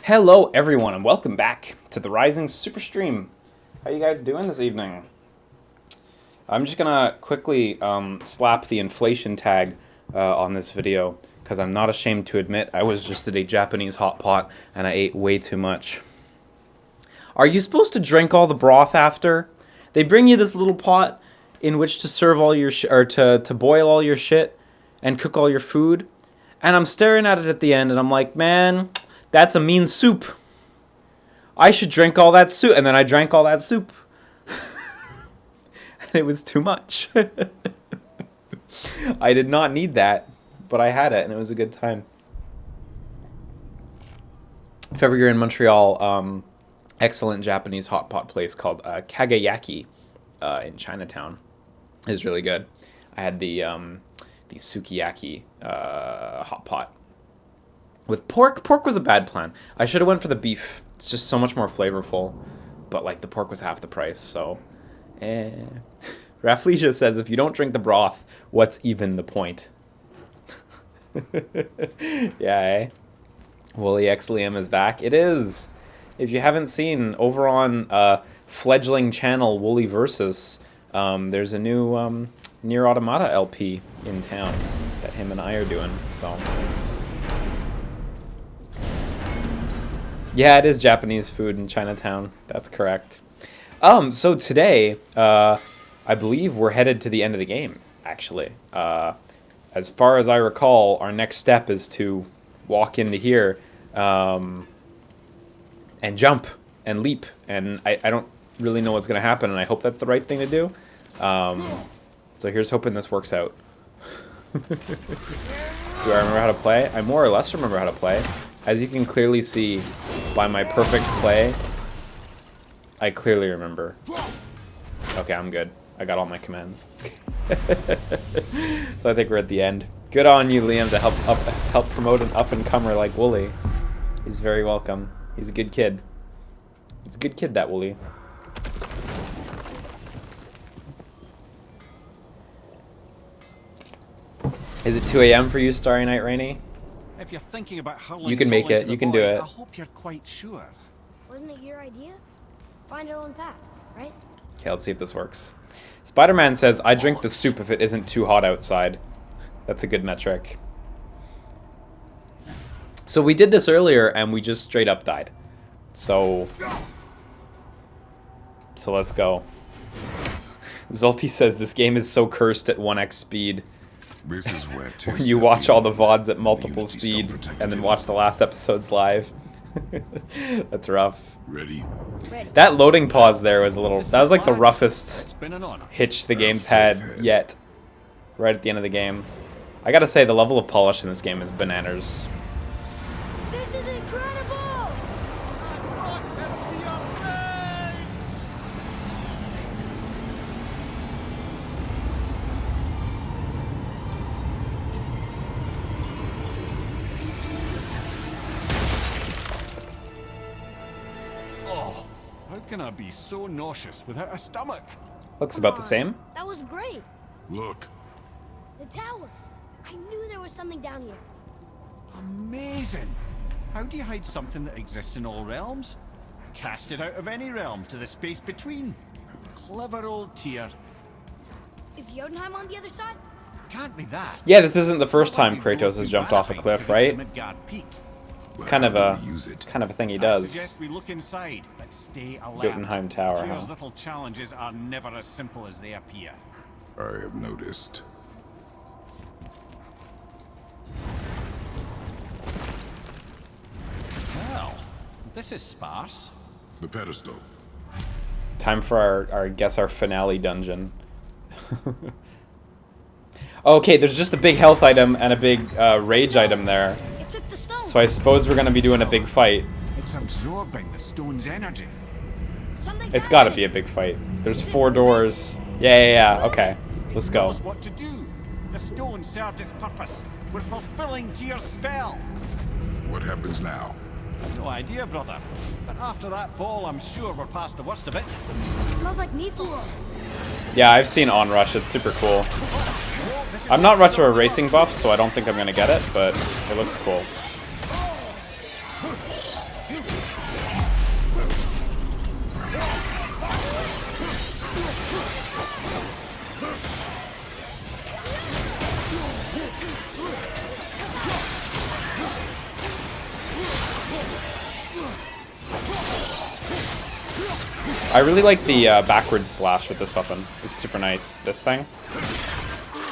Hello everyone and welcome back to the Rising SUPERSTREAM. How you guys doing this evening? I'm just gonna quickly slap the inflation tag on this video because I'm not ashamed to admit I was just at a Japanese hot pot and I ate way too much. Are you supposed to drink all the broth after? They bring you this little pot in which to serve all your to boil all your shit and cook all your food, and I'm staring at it at the end and I'm like, man, that's a mean soup. I should drink all that soup. And then I drank all that soup. And it was too much. I did not need that, but I had it and it was a good time. If ever you're in Montreal, excellent Japanese hot pot place called Kagayaki in Chinatown is really good. I had the sukiyaki hot pot. With pork, pork was a bad plan. I should have went for the beef. It's just so much more flavorful. But, like, the pork was half the price, so... Rafflesia says, if you don't drink the broth, what's even the point? Yeah, eh? Wooly X Liam is back. It is! If you haven't seen, over on fledgling channel Wooly Versus, there's a new Nier Automata LP in town that him and I are doing, so... Yeah, it is Japanese food in Chinatown. That's correct. So today, I believe we're headed to the end of the game, actually. As far as I recall, our next step is to walk into here and jump and leap. And I don't really know what's going to happen, and I hope that's the right thing to do. So here's hoping this works out. Do I remember how to play? I more or less remember how to play. As you can clearly see by my perfect play, I clearly remember. Okay, I'm good. I got all my commands. So I think we're at the end. Good on you, Liam, to help promote an up-and-comer like Wooly. He's very welcome. He's a good kid. He's a good kid, that Wooly. Is it 2 a.m. for you, Starry Night Rainy? If you're thinking about hurling you can make it. You can do it. I hope you're quite sure. Wasn't it your idea? Find our own path, right? Okay, let's see if this works. Spider-Man says, I drink the soup if it isn't too hot outside. That's a good metric. So we did this earlier and we just straight up died. So let's go. Zolty says this game is so cursed at 1x speed. This is where when you watch all the VODs at multiple speed and then watch the last episodes live. That's rough. Ready? That loading pause there was a little... That was like the roughest hitch the game's had yet. Right at the end of the game. I gotta say, the level of polish in this game is bananas. This is incredible! Oh, how can I be so nauseous without a stomach? Looks about the same. That was great. Look. The tower. I knew there was something down here. Amazing. How do you hide something that exists in all realms? Cast it out of any realm to the space between. Clever old Tyr. Is Jotunheim on the other side? Can't be that. Yeah, this isn't the first time Kratos has jumped off a cliff, right? It's kind of a thing he I does. suggest we look inside, but stay alert. Jotunheim Tower, Tyr's huh? little challenges are never as simple as they appear. I have noticed. Well, this is sparse. The pedestal. Time for our finale dungeon. Okay, there's just a big health item and a big rage item there. It took the stone. So I suppose we're gonna be doing a big fight. It's absorbing the stone's energy. Something's It's gotta be happening. a big fight. There's 4 doors. Yeah. Okay, let's go. Knows what to do. The stone served its purpose. We're fulfilling Tyr's spell. What happens now? No idea, brother. But after that fall, I'm sure we're past the worst of it. Smells like Niflheim. Yeah, I've seen Onrush. It's super cool. I'm not much of a racing buff, so I don't think I'm gonna get it, but it looks cool. I really like the backwards slash with this weapon. It's super nice. This thing.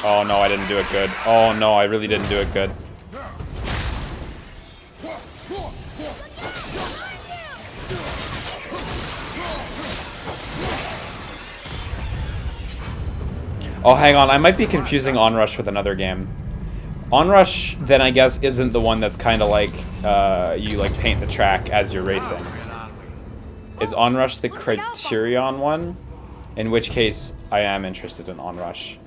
Oh no, I didn't do it good. Oh no, I really didn't do it good. Oh, hang on. I might be confusing Onrush with another game. Onrush, then I guess, isn't the one that's kind of like you like paint the track as you're racing. Is Onrush the Criterion one? In which case, I am interested in Onrush.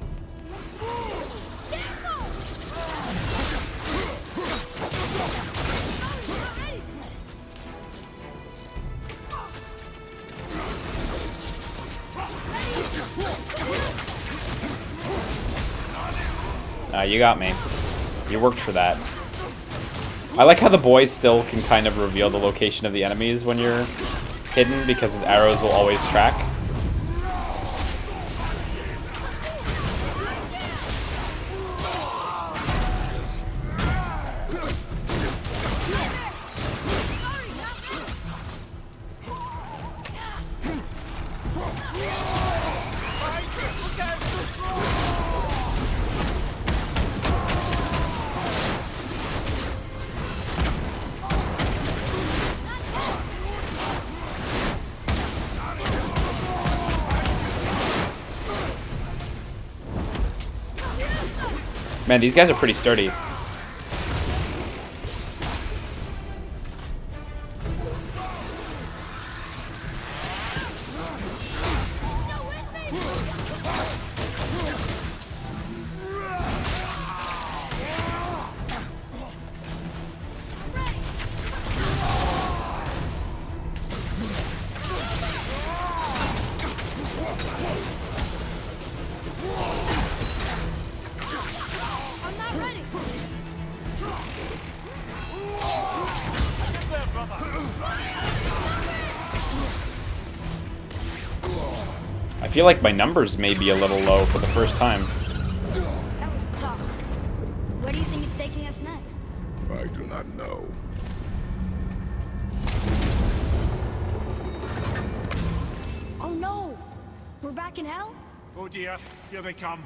You got me. You worked for that. I like how the boy still can kind of reveal the location of the enemies when you're hidden because his arrows will always track. Man, these guys are pretty sturdy. I feel like my numbers may be a little low for the first time. That was tough. Where do you think it's taking us next? I do not know. Oh no! We're back in hell? Oh dear, here they come.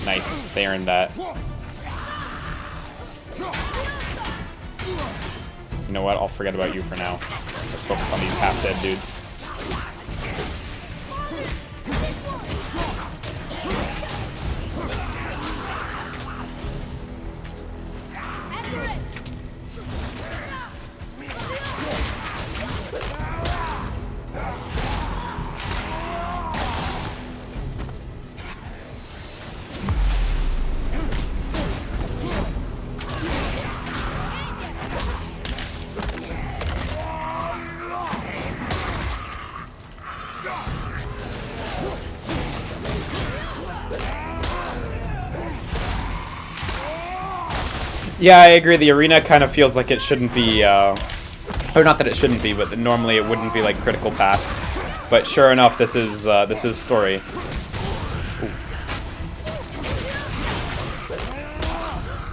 Nice, they earned that. You know what? I'll forget about you for now. Let's focus on these half-dead dudes. Yeah, I agree. The arena kind of feels like it shouldn't be, or not that it shouldn't be, but normally it wouldn't be like critical path. But sure enough, this is story. Ooh.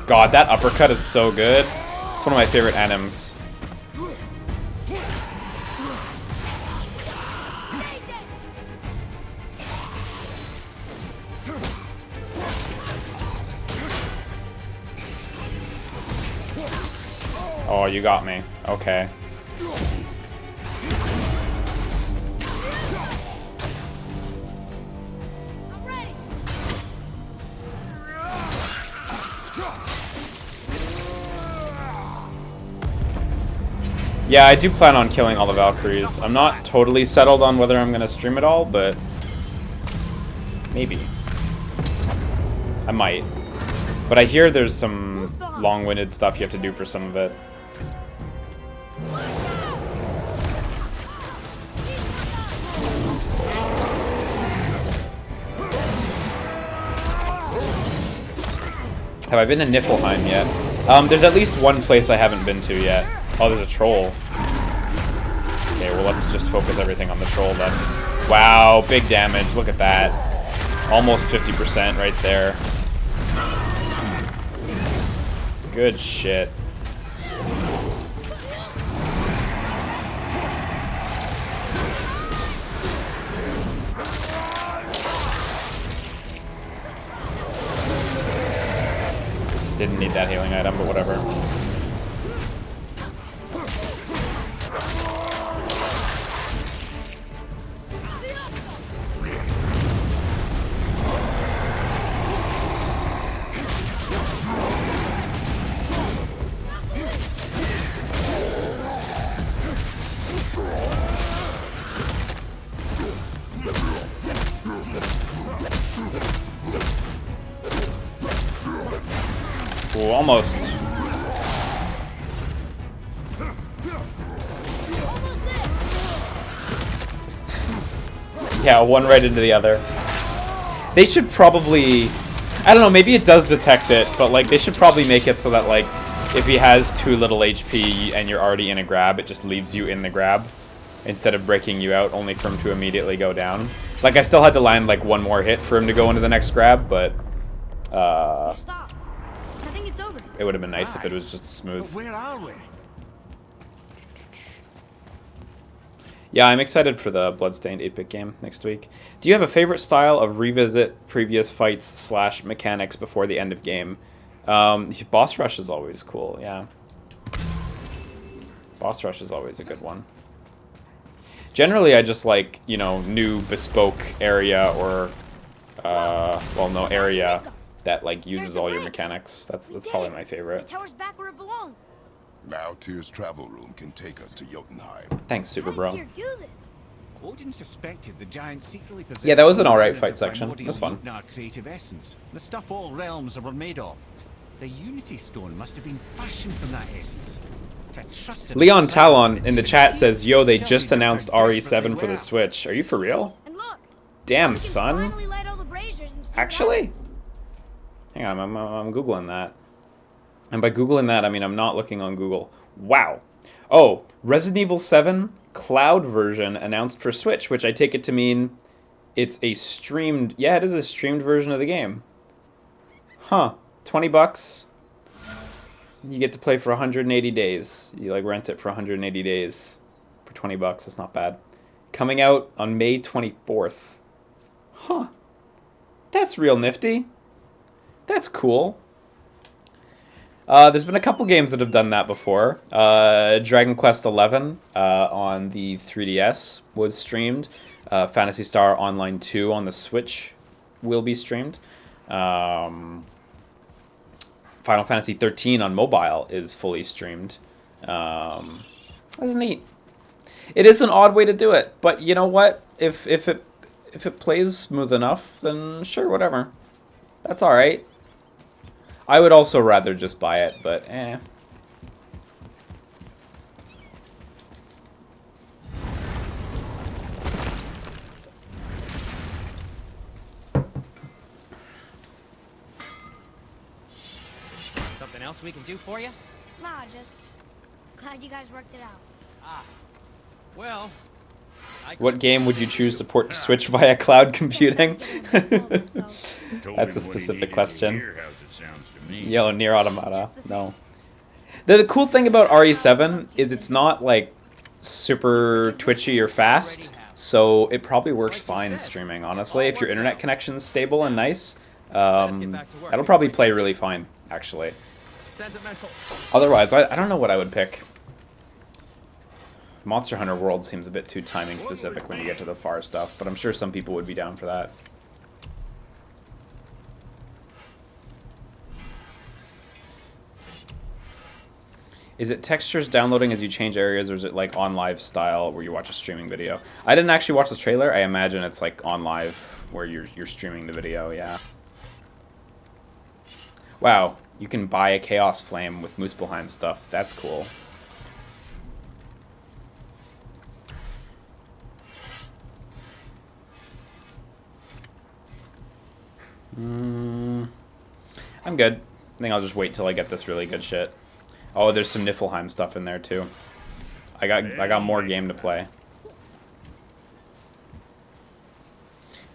God, that uppercut is so good. It's one of my favorite anims. Oh, you got me. Okay. I'm ready. Yeah, I do plan on killing all the Valkyries. I'm not totally settled on whether I'm gonna stream it all, but maybe. I might. But I hear there's some long-winded stuff you have to do for some of it. Have I been to Niflheim yet? There's at least one place I haven't been to yet. Oh, there's a troll. Okay, well, let's just focus everything on the troll then. Wow, big damage. Look at that. Almost 50% right there. Good shit. Didn't need that healing item, but whatever. Ooh, almost. Yeah, one right into the other. They should probably... I don't know, maybe it does detect it, but like they should probably make it so that like if he has too little HP and you're already in a grab, it just leaves you in the grab instead of breaking you out, only for him to immediately go down. Like I still had to land like one more hit for him to go into the next grab, but Stop. I think it's over. it would have been nice if it was just smooth. But where are we? Yeah, I'm excited for the Bloodstained 8-bit game next week. Do you have a favorite style of revisit previous fights / mechanics before the end of game? Boss rush is always cool, yeah. Boss rush is always a good one. Generally, I just like, you know, new bespoke area or, well, no, area that like uses all your mechanics. That's probably my The favorite. tower's back where it belongs. Now Tyr's travel room can take us to Jotunheim. Thanks, Super How Bro. did Tyr do this? Odin suspected the giant secretly possessed. Yeah, that was an some alright element fight of section. primordial That's fun. Jotnar creative essence, the stuff all realms were made of. The Unity Stone must have been fashioned from that essence. To trust in Leon the Talon that in the you chat can says, see yo, they tells just you announced how RE7 desperate for they the were. Switch. Are you for real? And look. Damn, we can son. finally light all the braziers and see what Actually? happens. Hang on, I'm Googling that. And by Googling that, I mean I'm not looking on Google. Wow. Oh, Resident Evil 7 cloud version announced for Switch, which I take it to mean it's a streamed... Yeah, it is a streamed version of the game. Huh. $20. You get to play for 180 days. You like rent it for 180 days for $20. That's not bad. Coming out on May 24th. Huh. That's real nifty. That's cool. There's been a couple games that have done that before. Dragon Quest XI on the 3DS was streamed. Phantasy Star Online 2 on the Switch will be streamed. Final Fantasy 13 on mobile is fully streamed. That's neat. It is an odd way to do it, but you know what? If it plays smooth enough, then sure, whatever. That's all right. I would also rather just buy it, but eh. Something else we can do for you? Nah, just glad you guys worked it out. Well, What game would you choose to port to Switch via cloud computing? That's a specific question. Yo, Nier Automata. No. The cool thing about RE7 is it's not like super twitchy or fast, so it probably works fine streaming, honestly. If your internet connection's stable and nice, that'll probably play really fine, actually. sentimental. Otherwise, I don't know what I would pick. Monster Hunter World seems a bit too timing specific when you get to the far stuff, but I'm sure some people would be down for that. Is it textures downloading as you change areas, or is it like on live style where you watch a streaming video? I didn't actually watch the trailer. I imagine it's like on live where you're streaming the video, yeah. Wow, you can buy a Chaos Flame with Muspelheim stuff. That's cool. I'm good. I think I'll just wait till I get this really good shit. Oh, there's some Niflheim stuff in there too. I got more game to play.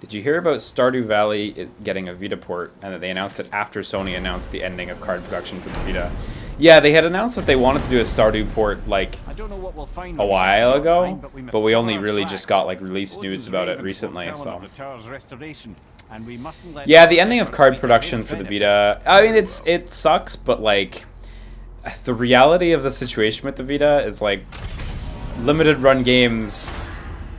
Did you hear about Stardew Valley getting a Vita port, and that they announced it after Sony announced the ending of card production for the Vita? Yeah, they had announced that they wanted to do a Stardew port like I don't know what we'll find a while ago, must but we only cover our really tracks. just got like release news Odin's about it ravens recently, foretelling so. of the tower's restoration. and we mustn't let Yeah, the ending of card make production any for the benefit. Vita. I mean, it sucks, but like, the reality of the situation with the Vita is like, limited run games.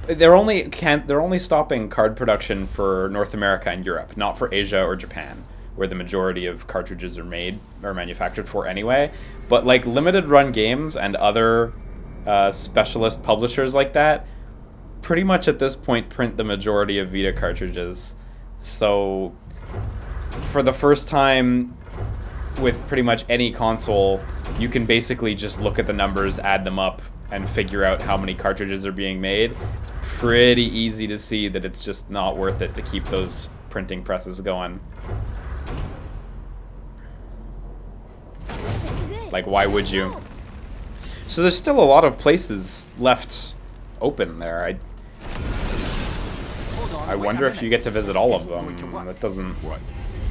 They're only stopping card production for North America and Europe, not for Asia or Japan, where the majority of cartridges are made or manufactured for anyway. But like limited run games and other specialist publishers like that, pretty much at this point print the majority of Vita cartridges. So for the first time with pretty much any console, you can basically just look at the numbers, add them up, and figure out how many cartridges are being made. It's pretty easy to see that it's just not worth it to keep those printing presses going. This is it. Like, why would you? So there's still a lot of places left open there. I wonder if you get to visit all of them. That doesn't...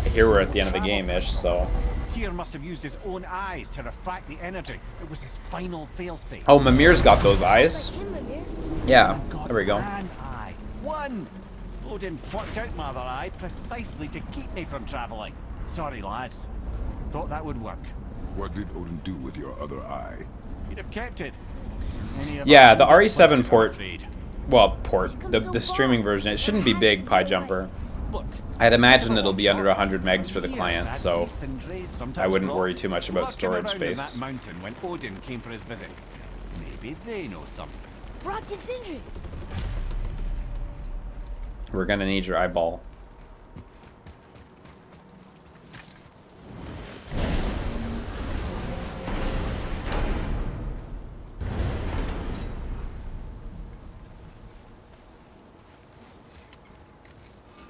I hear we're at the end of the game-ish, so... Tyr must have used his own eyes to refract the energy. It was his final failsafe. Oh, Mimir's got those eyes. Like him, Mimir. Yeah, there we go. One eye. One! Odin plucked out my other eye precisely to keep me from travelling. Sorry, lads. Thought that would work. What did Odin do with your other eye? He'd have kept it. Any of Yeah, us the in that RE7 place, I'm port... afraid. Well, the streaming version, it shouldn't be big, Pie Jumper. Look, I'd imagine it'll be under 100 megs for the client, so I wouldn't worry too much about Lurking storage around in space. that mountain when Odin came for his visits. Maybe they know something. Brock and Sindri. We're gonna need your eyeball.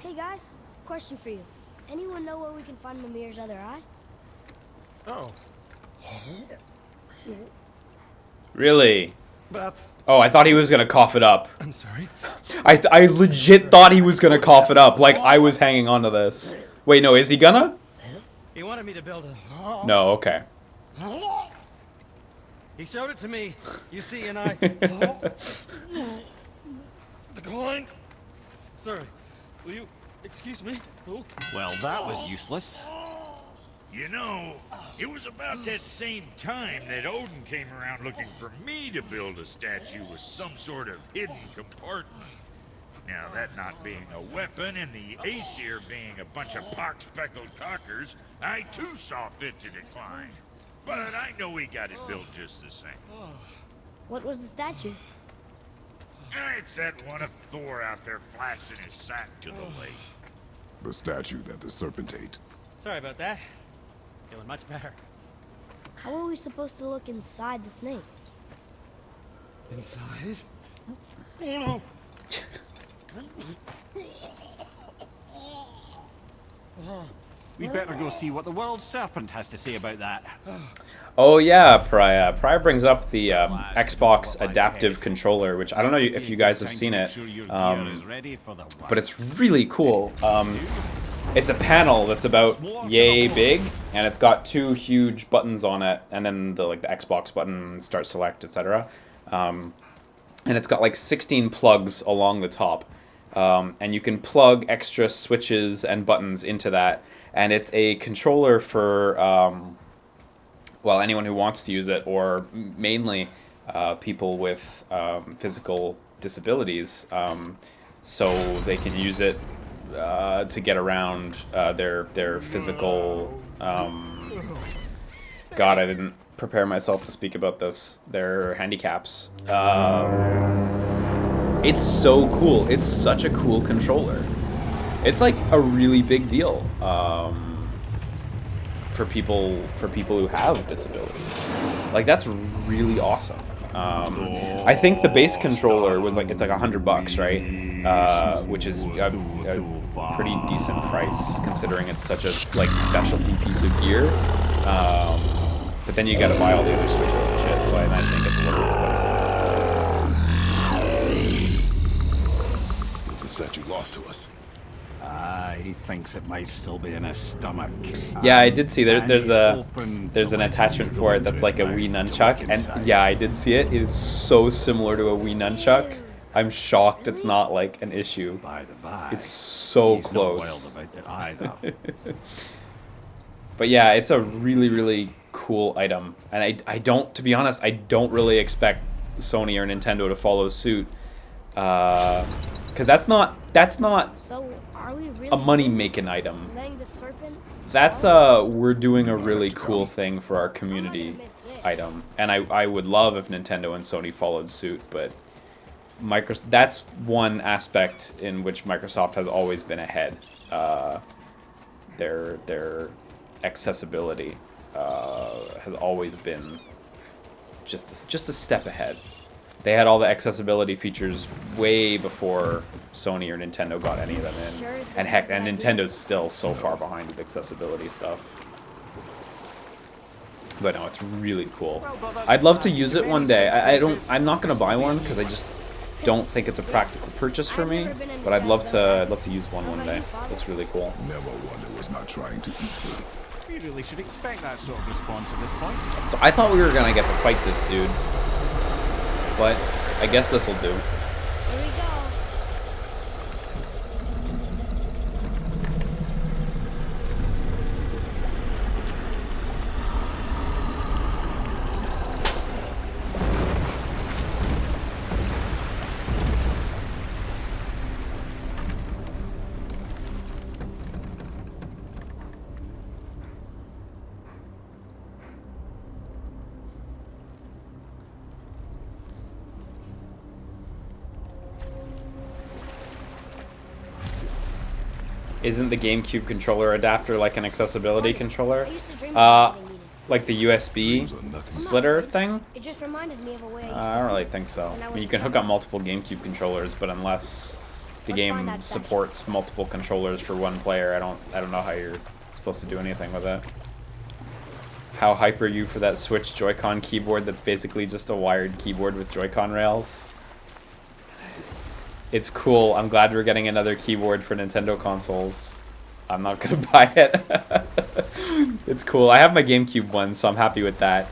Hey guys, question for you. Anyone know where we can find Mimir's other eye? Oh, Really? that's... Oh, I thought he was gonna cough it up. I'm sorry. I legit thought he was gonna cough it up, like I was hanging on to this. Wait, no, is he gonna? He wanted me to build a... No, okay. He showed it to me, you see, and I... Declined. Sorry. Will you excuse me? Oh. Well, that was useless. You know, it was about that same time that Odin came around looking for me to build a statue with some sort of hidden compartment. Now, that not being a weapon and the Aesir being a bunch of pock-speckled cockers, I too saw fit to decline. But I know he got it built just the same. What was the statue? It's that one of Thor out there flashing his sack to the lake. The statue that the serpent ate. Sorry about that. Feeling much better. How are we supposed to look inside the snake? Inside? Oh no! We better go see what the world serpent has to say about that. Oh yeah, Pariah. Pariah brings up the Xbox adaptive controller, which I don't know if you guys have seen it, but it's really cool. It's a panel that's about yay big, and it's got two huge buttons on it, and then the Xbox button, start select, etc. And it's got like 16 plugs along the top, and you can plug extra switches and buttons into that. And it's a controller for, well, anyone who wants to use it, or mainly people with physical disabilities, so they can use it to get around their physical. God, I didn't prepare myself to speak about this. Their handicaps. It's so cool. It's such a cool controller. It's like a really big deal for people who have disabilities. Like, that's really awesome. I think the base controller was it's like $100, right? Which is a pretty decent price considering it's such a specialty piece of gear. But then you got to buy all the other switches and shit. So I imagine it gets a little expensive. Is the statue lost to us? He thinks it might still be in his stomach. Yeah, I did see there's open an attachment for it that's like a Wii nunchuck, and yeah, I did see it. It is so similar to a Wii nunchuck, I'm shocked it's not like an issue. By the by, It's so he's close. not wild about it either. But yeah, it's a really, really cool item. And I don't, to be honest, I don't really expect Sony or Nintendo to follow suit. Because that's not So, are we really a money-making item. letting the serpent? That's we're doing a really cool thing for our community item. And I would love if Nintendo and Sony followed suit, but that's one aspect in which Microsoft has always been ahead. Their accessibility has always been just a step ahead. They had all the accessibility features way before Sony or Nintendo got any of them in. And heck, and Nintendo's still so far behind with accessibility stuff. But no, it's really cool. I'd love to use it one day. I'm not gonna buy one because I just don't think it's a practical purchase for me. But I'd love to use one day. Looks really cool. Never one that was not trying to eat me. We really should expect that sort of response at this point. So I thought we were gonna get to fight this dude, but I guess this'll do. Here we go. Isn't the GameCube controller adapter like an accessibility controller? I used to dream about getting needed. Like the USB splitter thing? It just reminded me of a way I used to I don't really feel think so. when I I was mean, you a can hook child. up multiple GameCube controllers, but unless the Let's find game that section. supports multiple controllers for one player, I don't know how you're supposed to do anything with it. How hype are you for that Switch Joy-Con keyboard that's basically just a wired keyboard with Joy-Con rails? It's cool. I'm glad we're getting another keyboard for Nintendo consoles. I'm not gonna buy it. It's cool. I have my GameCube one, so I'm happy with that.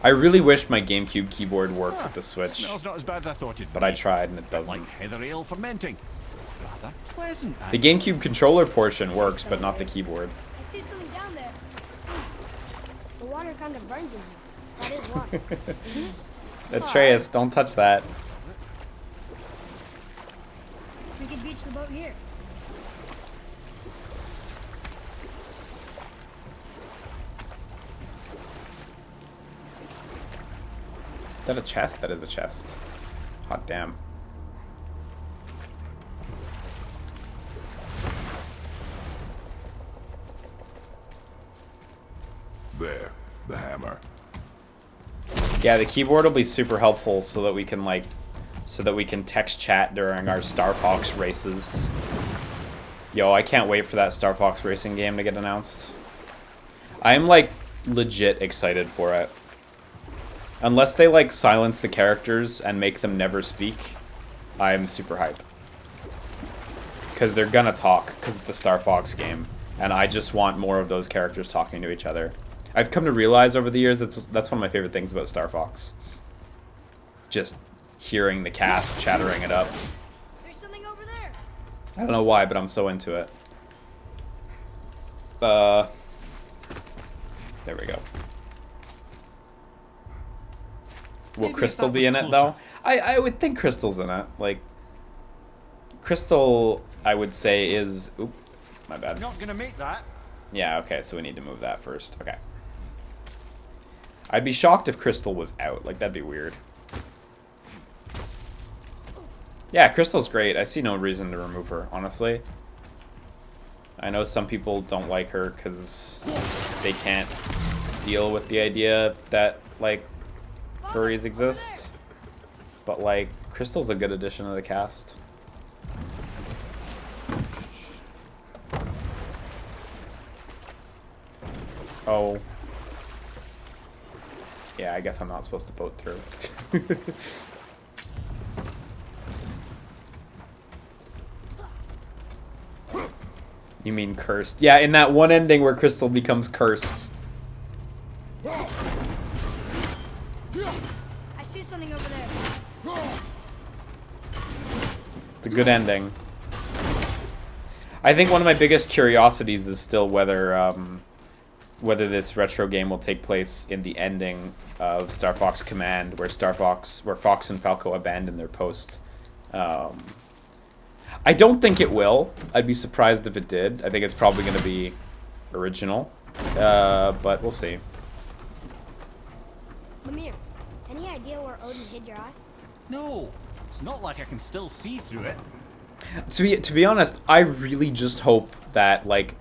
I really wish my GameCube keyboard worked with the Switch, Smells not as bad as I thought it'd but be. I tried and it doesn't. Like heather ale fermenting. Rather pleasant. The GameCube controller portion works, but not the keyboard. I see something down there. The water kind of burns in here. That is water. Atreus, don't touch that. We could beach the boat here. Is that a chest? That is a chest. Hot damn. There, the hammer. Yeah, the keyboard will be super helpful so that we can text chat during our Star Fox races. Yo, I can't wait for that Star Fox racing game to get announced. I'm like legit excited for it. Unless they like silence the characters and make them never speak, I'm super hype. Because they're gonna talk, because it's a Star Fox game. And I just want more of those characters talking to each other. I've come to realize over the years that's one of my favorite things about Star Fox. Just hearing the cast chattering it up. There's something over there. I don't know why, but I'm so into it. There we go. Will Maybe if Crystal that be was in it, closer. though? I would think Crystal's in it. Like, Crystal, I would say, is... Oop, my bad. Not gonna make that. Yeah, okay, so we need to move that first. Okay. I'd be shocked if Crystal was out. Like, that'd be weird. Yeah, Crystal's great. I see no reason to remove her, honestly. I know some people don't like her because they can't deal with the idea that, like, furries exist. But, like, Crystal's a good addition to the cast. Oh. Yeah, I guess I'm not supposed to boat through. You mean cursed? Yeah, in that one ending where Crystal becomes cursed. I see something over there. Good ending. I think one of my biggest curiosities is still whether whether this retro game will take place in the ending of Star Fox Command, where Fox and Falco abandon their post. I don't think it will. I'd be surprised if it did. I think it's probably going to be original, but we'll see. Mimir, any idea where Odin hid your eye? No, it's not like I can still see through it. To be honest, I really just hope that, like,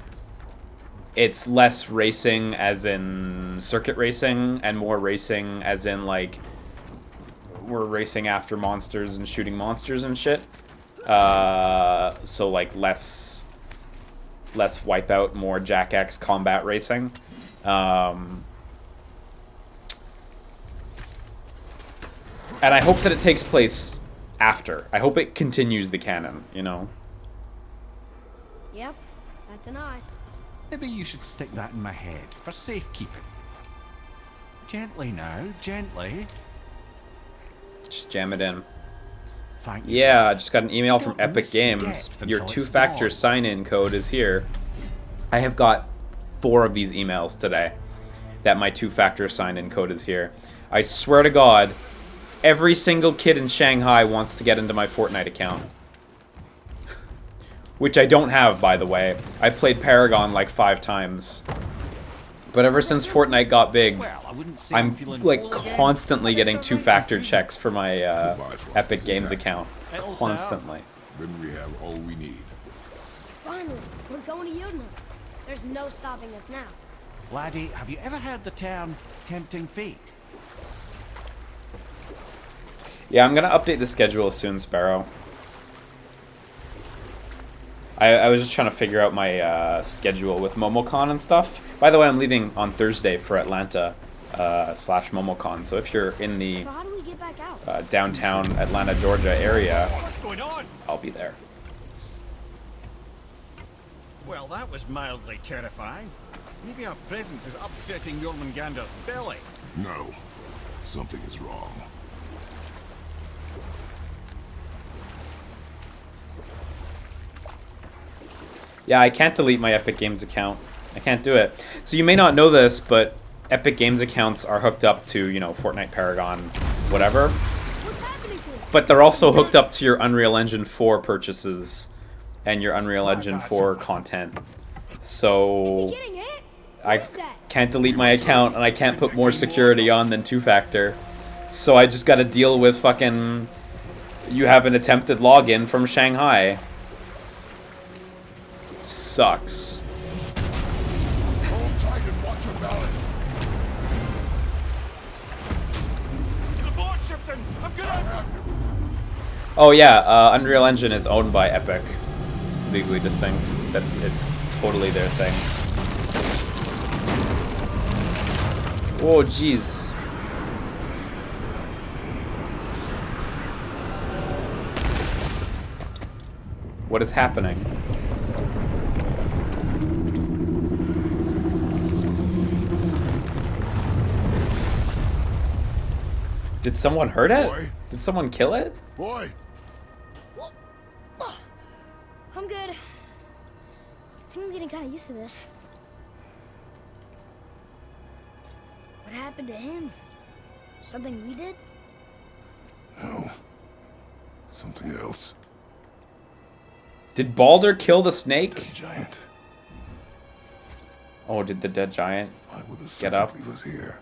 it's less racing as in circuit racing and more racing as in, like, we're racing after monsters and shooting monsters and shit. So, like, less Wipeout, more Jack X combat racing. And I hope that it takes place after. I hope it continues the canon, you know? Yep, that's an eye. Maybe you should stick that in my head for safekeeping. Gently now, gently. Just jam it in. Thank you. Yeah, I just got an email You from don't Epic miss the Games. depth Your until it's two-factor gone. sign-in code is here. I have got 4 of these emails today that my two-factor sign-in code is here. I swear to God, every single kid in Shanghai wants to get into my Fortnite account. Which I don't have, by the way. I played Paragon like 5 times. But ever since Fortnite got big, Well, I wouldn't say I'm feeling like whole again, constantly but getting it's a two-factor right checks for my Goodbye, Frosty Epic Games Jack. account. It'll Constantly. Then we have all we need. Finally, we're going to Yudna. There's no stopping us now. Laddie, have you ever heard the term tempting fate? Yeah, I'm gonna update the schedule soon, Sparrow. I was just trying to figure out my schedule with MomoCon and stuff. By the way, I'm leaving on Thursday for Atlanta / MomoCon. So if you're in the So how do we get back out? downtown Atlanta, Georgia area, What's going on? I'll be there. Well, that was mildly terrifying. Maybe our presence is upsetting Jormungandr's belly. No, something is wrong. Yeah, I can't delete my Epic Games account. I can't do it. So you may not know this, but Epic Games accounts are hooked up to, you know, Fortnite, Paragon, whatever. What's happening to it? But they're also hooked up to your Unreal Engine 4 purchases and your Unreal Engine 4 content. Is So he getting hit? I What is that? can't delete my account and I can't put more security on than two-factor. So I just gotta deal with fucking... You have an attempted login from Shanghai. Sucks. Hold tight and watch your balance. The board shifting! I'm gonna... Oh yeah, Unreal Engine is owned by Epic. Legally distinct. It's totally their thing. Oh jeez. What is happening? Did someone hurt it? Boy. Did someone kill it? Boy, I'm good. I think I'm getting kind of used to this. What happened to him? Something we did? no. Something else. Did Balder kill the snake? Giant. Oh, did the dead giant? Why would the Get up. leave us here?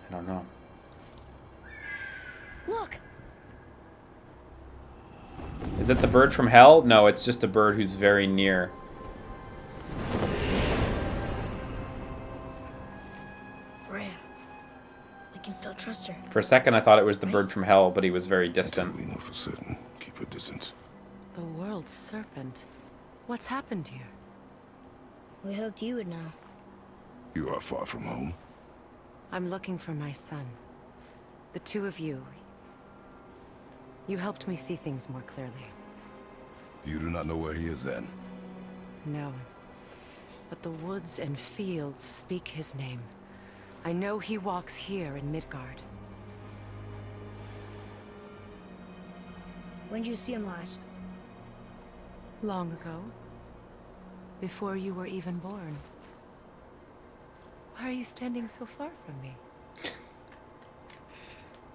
I don't know. Look! Is it the bird from hell? No, it's just a bird who's very near. Freya. We can still trust her. For a second, I thought it was the bird from hell, but he was very distant. We know for certain. Keep a distance. The world's serpent. What's happened here? We hoped you would know. You are far from home. I'm looking for my son. The two of you. You helped me see things more clearly. You do not know where he is then. No. But the woods and fields speak his name. I know he walks here in Midgard. When did you see him last? Long ago. Before you were even born. Why are you standing so far from me?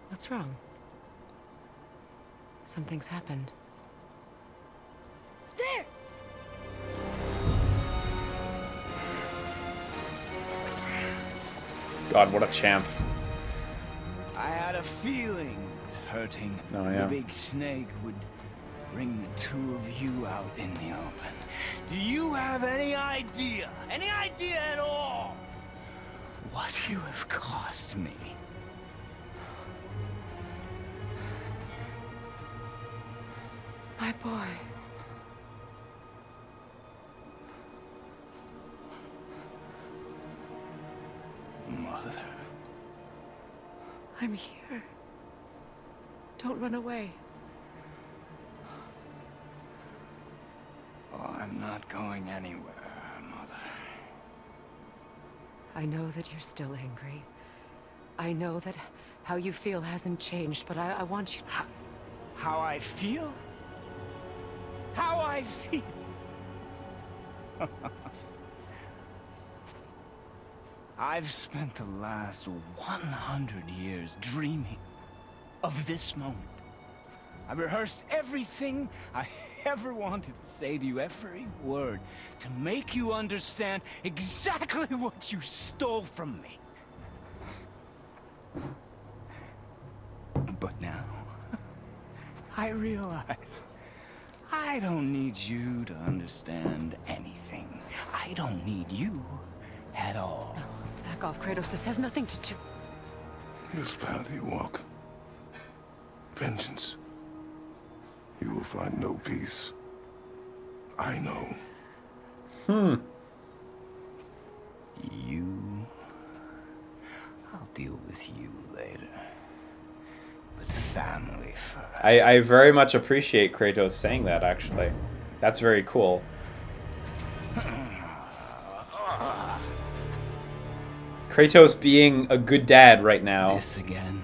What's wrong? Something's happened. There! God, what a champ. I had a feeling that hurting Oh, yeah. the big snake would bring the two of you out in the open. Do you have any idea at all, what you have cost me? My boy. Mother. I'm here. Don't run away. Oh, I'm not going anywhere, Mother. I know that you're still angry. I know that how you feel hasn't changed, but I want you... How I feel? How I feel? I've spent the last 100 years dreaming of this moment. I rehearsed everything I ever wanted to say to you, every word, to make you understand exactly what you stole from me. But now, I realize I don't need you to understand anything. I don't need you at all. No, back off, Kratos. This has nothing to do... This path you walk, vengeance, you will find no peace. I know. You... I'll deal with you later. But family first. I very much appreciate Kratos saying that, actually. That's very cool. Kratos being a good dad right now. This again.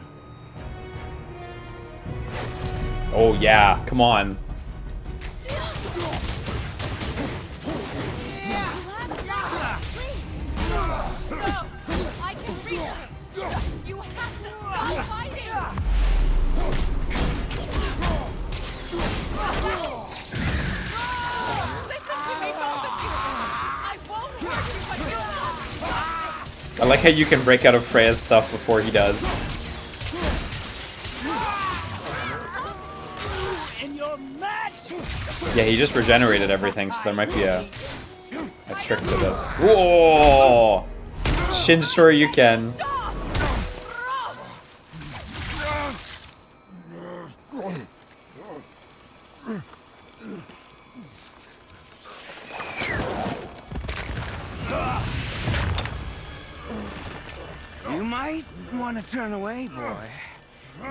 Oh yeah, come on. I can reach it! You have to stop fighting! Listen to me, both of you! I won't hurt you, but you... I like how you can break out of Freya's stuff before he does. Yeah, he just regenerated everything, so there might be a trick to this. Whoa! Shin Shoryuken. You might want to turn away, boy.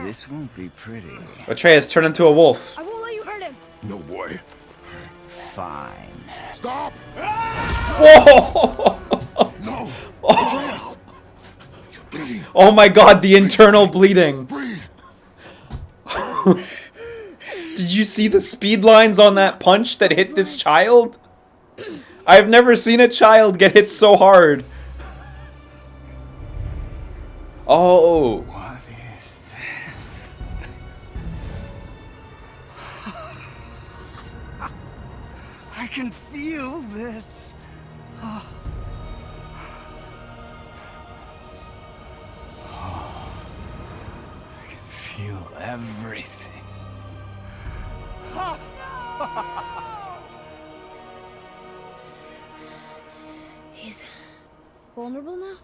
This won't be pretty. Atreus, turn into a wolf. I won't let you hurt him. No, boy. Fine. Stop! Whoa! No! Atreus! Bleeding. Oh my god, the internal bleeding. Breathe! Did you see the speed lines on that punch that hit this child? I've never seen a child get hit so hard. Oh. What is that? I can feel this. Oh. I can feel everything. He's vulnerable now?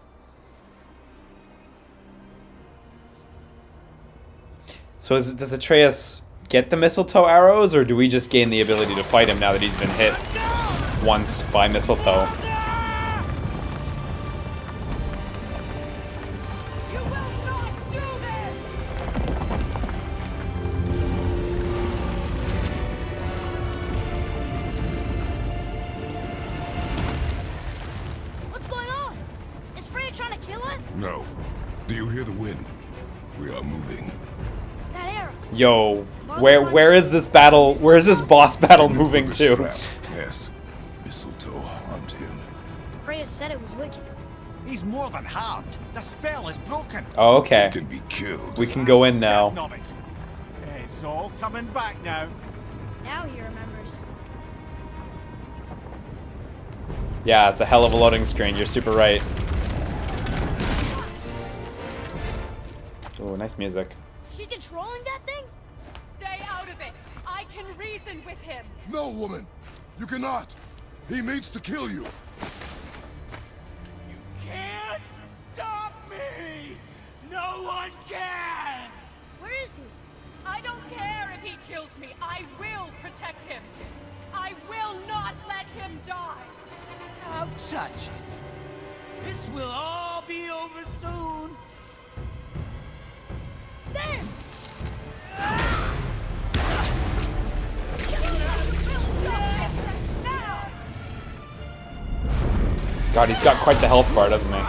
So does Atreus get the mistletoe arrows, or do we just gain the ability to fight him now that he's been hit once by mistletoe? You will not do this! What's going on? Is Freya trying to kill us? No. Do you hear the wind? We are moving. That arrow. Yo, where is this battle? Where is this boss battle moving to? SUPERSTREAM. Yes. Mistletoe harmed him. Freya said it was wicked. He's more than harmed. The spell is broken. Oh, okay. He can be killed. We can go in now. Certain of it. It's all coming back now. Now he remembers. Yeah, it's a hell of a loading screen. You're super right. Oh, nice music. She's controlling that thing? Stay out of it. I can reason with him. No, woman. You cannot. He means to kill you. Can't stop me! No one can! Where is he? I don't care if he kills me. I will protect him. I will not let him die. Don't touch it. This will all be over soon. There! God, he's got quite the health bar, doesn't he?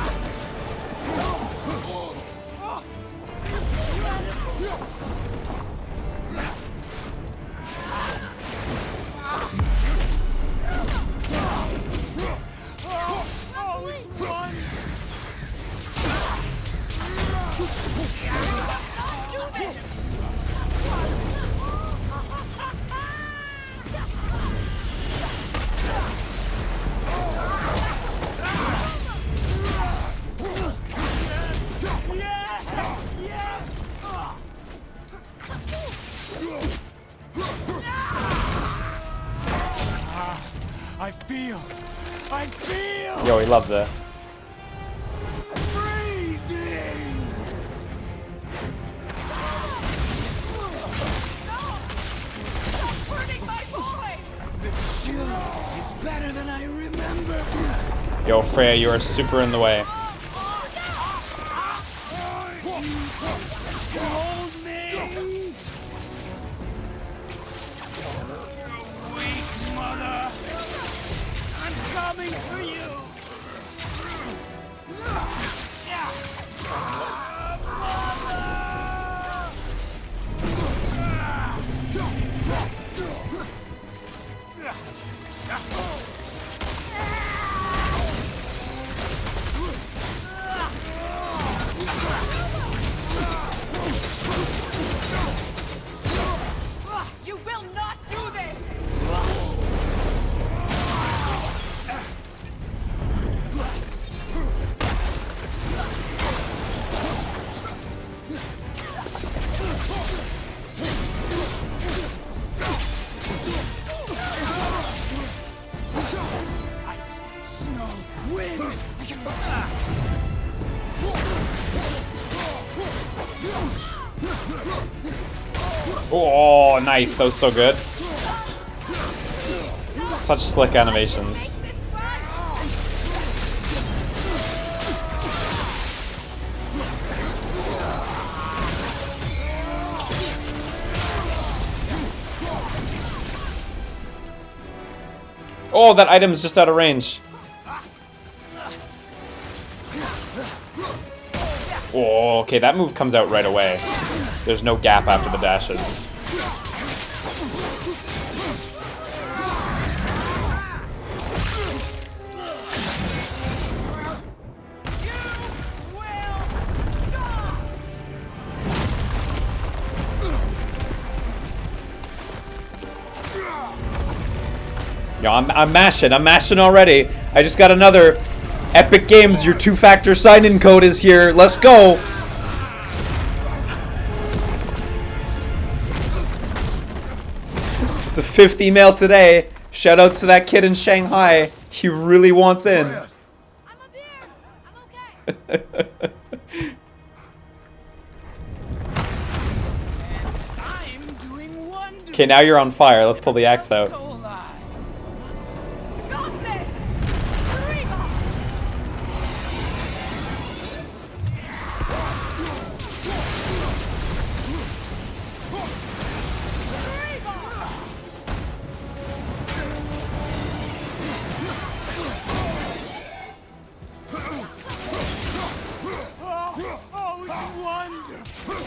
I feel Yo, he loves it. freezing. Stop hurting my boy! The chill is better than I remember. Yo, Freya, you are super in the way. Hold me. You weak mother. I'm coming for you. You will not do this! Ice, snow, wind. I can... Oh, nice. That was so good. Such slick animations. This way! Oh, that item's just out of range. Oh, okay, that move comes out right away. There's no gap after the dashes. Yo, I'm mashing already. I just got another Epic Games, your 2-factor sign-in code is here. Let's go. It's the 5th email today. Shoutouts to that kid in Shanghai. He really wants in. I'm up here. I'm okay. I'm doing wonders. Okay, now you're on fire. Let's pull the axe out. So alive. Stop this! Reba! Oh, it's wonderful.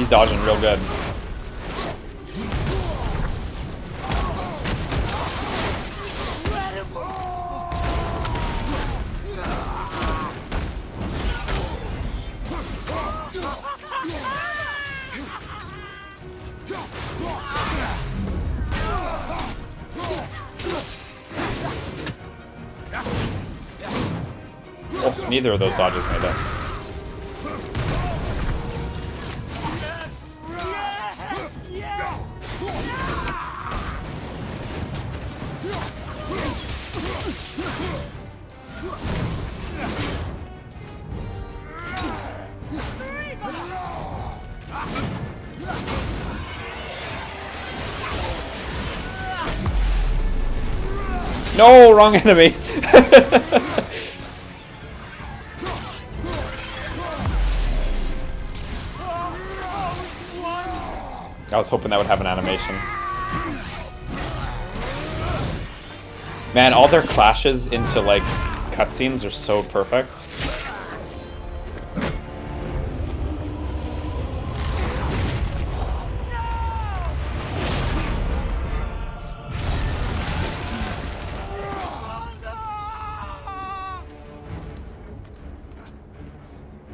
He's dodging real good. Oh, neither of those dodges made it. No, wrong enemy. I was hoping that would have an animation. Man, all their clashes into like cutscenes are so perfect.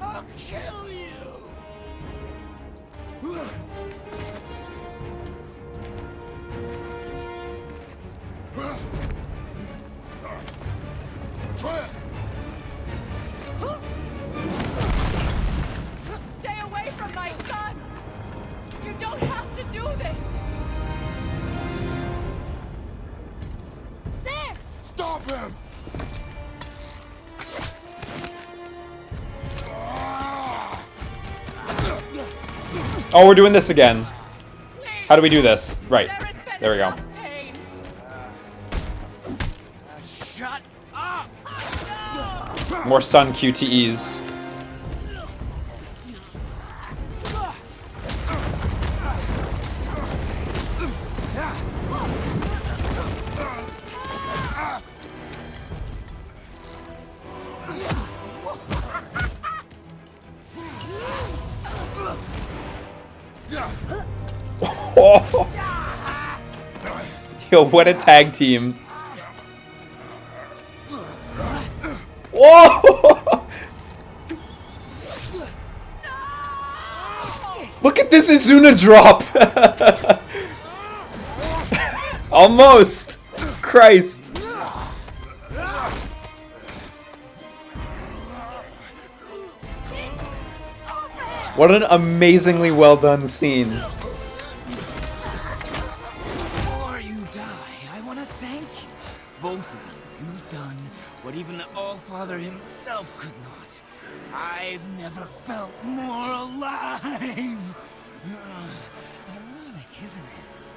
I'll kill you. Stay away from my son! You don't have to do this! There! Stop him! Oh, we're doing this again. How do we do this? Right. There we go. Pain. Shut up! More stun QTEs. Yo, what a tag team. Whoa! Look at this Izuna drop! Almost! Christ! What an amazingly well done scene. Before you die, I want to thank you. Both of you. You've done what even the All-Father himself could not. I've never felt more alive. Ironic, isn't it?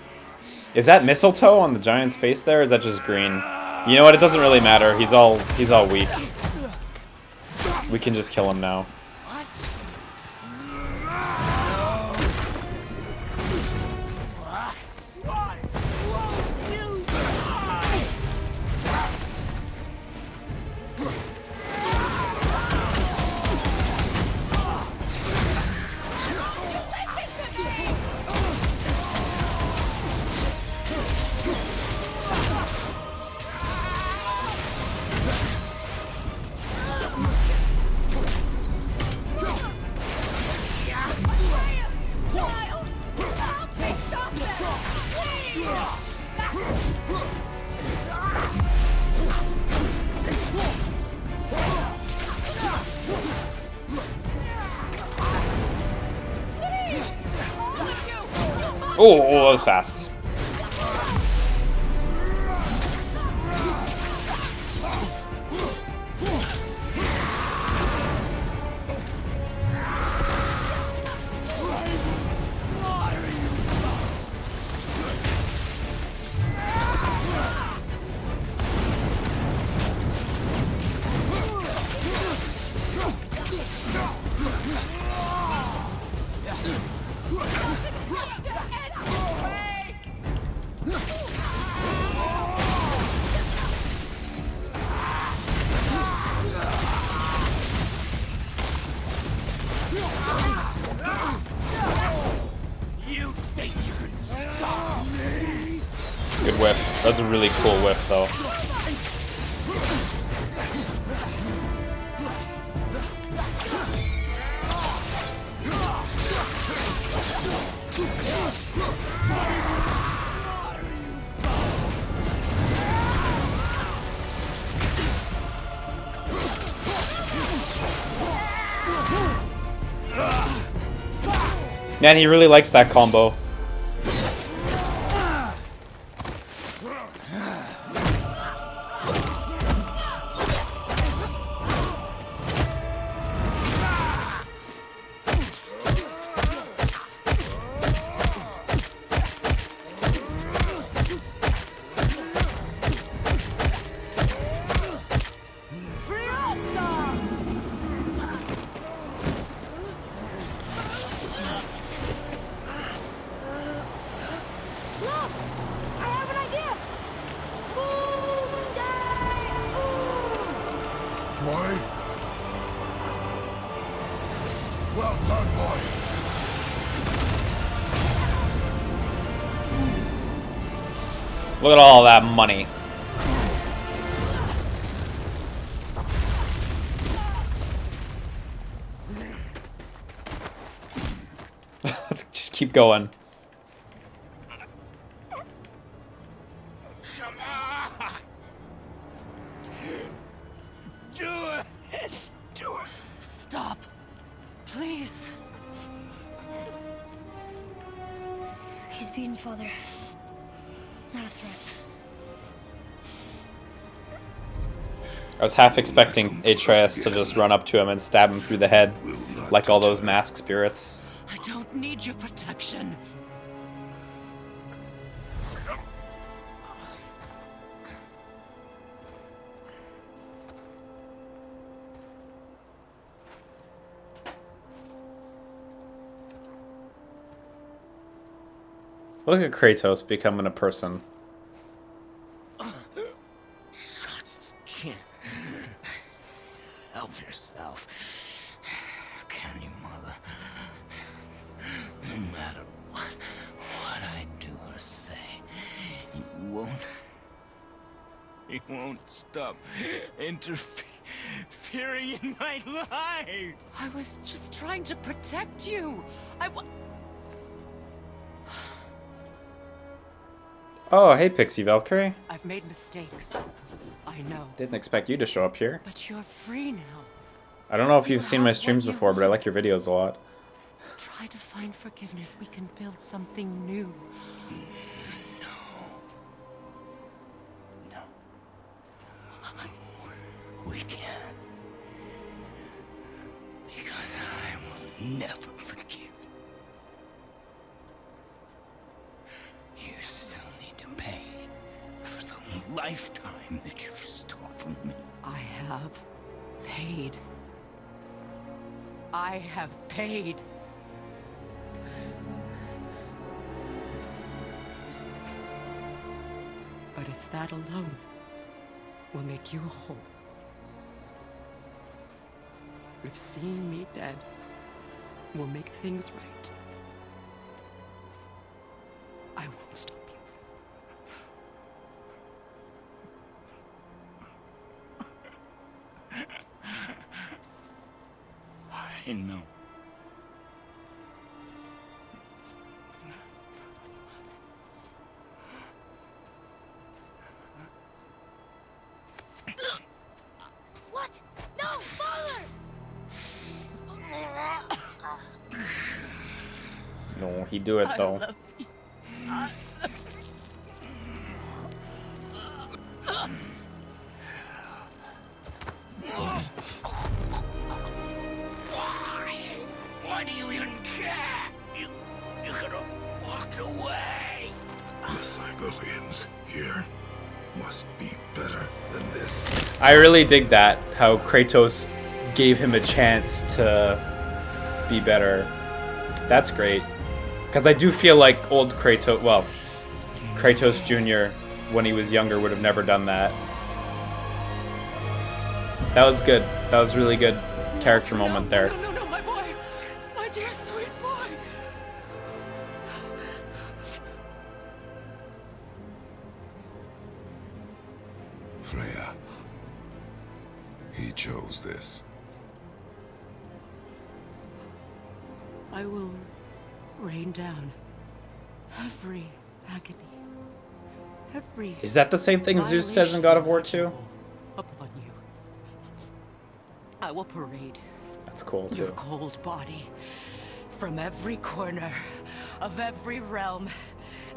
Is that mistletoe on the giant's face there, or is that just green? You know what, it doesn't really matter. He's all weak. We can just kill him now. Oh, that was fast. That's a really cool whiff, though. Man, he really likes that combo. Boy? Well done, boy. Look at all that money. Let's just keep going. Come on! Do it! Do it! Stop. Please. He's beaten, Father. Not a threat. I was half expecting Atreus to just run up to him and stab him through the head, like all those mask spirits. I don't need your protection. Look at Kratos becoming a person. Just can't help yourself. Can you, Mother? No matter what I do or say, you won't stop interfering in my life. I was just trying to protect you. Oh, hey Pixie Valkyrie. I've made mistakes. I know. Didn't expect you to show up here. But you're free now. I don't know if you've seen my streams before, but I like your videos a lot. Try to find forgiveness. We can build something new. No. We can't. Because I will never forgive. You still need to pay for the lifetime that you stole from me. I have paid. I have paid. But if that alone will make you whole, if seeing me dead will make things right, I won't stop you. I know. What? No, Father! No, he'd do it though. Why do you even care? You could have walked away. The Cygolians here must be better than this. I really dig that, how Kratos gave him a chance to be better. That's great. Because I do feel like old Kratos, well, Kratos Jr., when he was younger, would have never done that. That was good. That was really good character moment there. No, my boy! My dear sweet boy! I will rain down every agony, every... Is that the same thing Zeus says in God of War 2? Upon you. I will parade That's cool, your too. cold body from every corner of every realm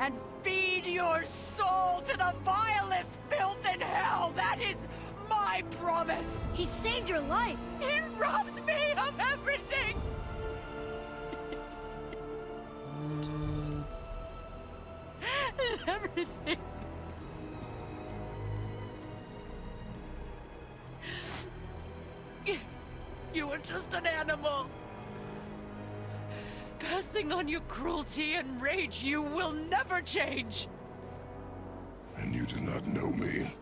and feed your soul to the vilest filth in hell. That is my promise. He saved your life. He robbed me of everything. Everything. You were just an animal. Passing on your cruelty and rage, you will never change. And you do not know me.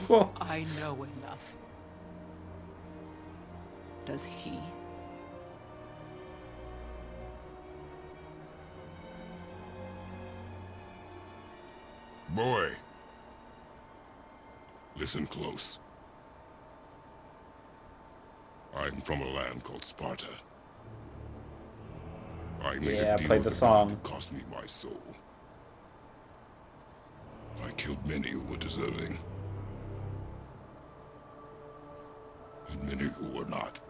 Whoa. I know enough. Does he? Boy. Listen close. I'm from a land called Sparta. I made Yeah, a deal played with the a song. god who cost me my soul. I killed many who were deserving. And many who were not.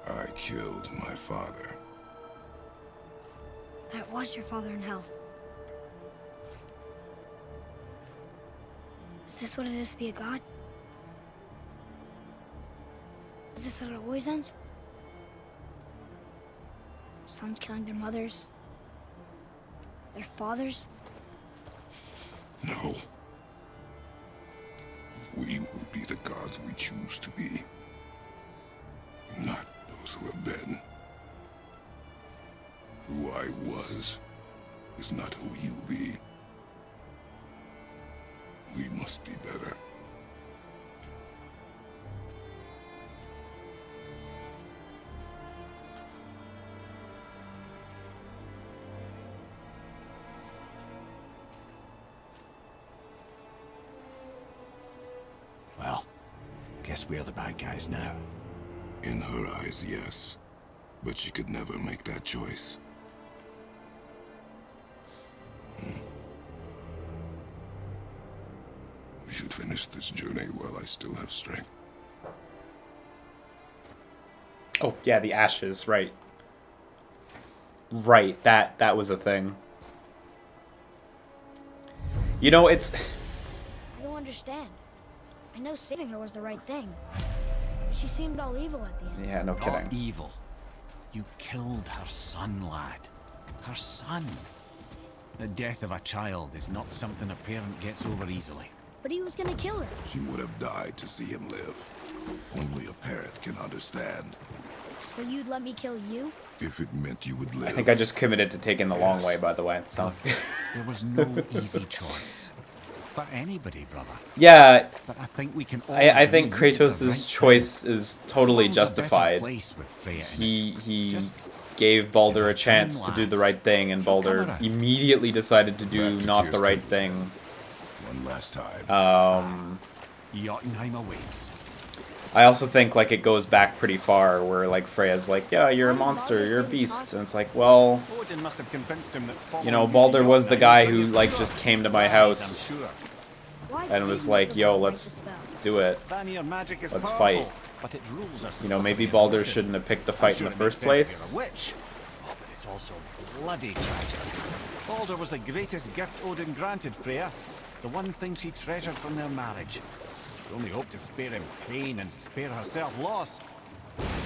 I killed my father. That was your father in hell. Is this what it is to be a god? Is this how it always ends? Sons killing their mothers? Their fathers? No. We will be the gods we choose to be. Not those who have been. Who I was is not who you be. We must be better. Well, guess we're the bad guys now. In her eyes, yes. But she could never make that choice. We should finish this journey while I still have strength. Oh, yeah, the ashes, right. Right, that was a thing. You know, it's... I don't understand. I know saving her was the right thing. But she seemed all evil at the end. Yeah, no Not kidding. evil. You killed her son, lad. Her son. The death of a child is not something a parent gets over easily. But he was gonna kill her. She would have died to see him live. Only a parent can understand. So you'd let me kill you? If it meant you would live. I think I just committed to taking the long way, by the way. So. Look, there was no easy choice. For anybody, brother. Yeah, But I think we can all I think agree that the Kratos' right choice is totally thing- World's a better justified. place with Freya in it. He Just gave Balder give a her chance time, to do the lads. right thing, and She'll come Balder around. immediately decided to do Back to not the Tears right Temple. thing. One last time. Jotunheim awaits. I also think like it goes back pretty far, where like Freya's like, yeah, you're a monster, you're a beast, and it's like, well, Odin must have convinced him that you know, following Balder you to was the Jotunheim guy would bring who us like good just luck. came to my Lies, house I'm sure. Why and did was you like, so yo, break let's the spell? do it. Vanir magic is Let's powerful, fight. but its rules are You know, maybe stubborn and Balder elusive. shouldn't have picked the I'm fight in sure the it makes first sense if place. you're a witch. Oh, but it's also bloody tragic. Balder was the greatest gift Odin granted Freya. The one thing she treasured from their marriage. She only hoped to spare him pain and spare herself loss.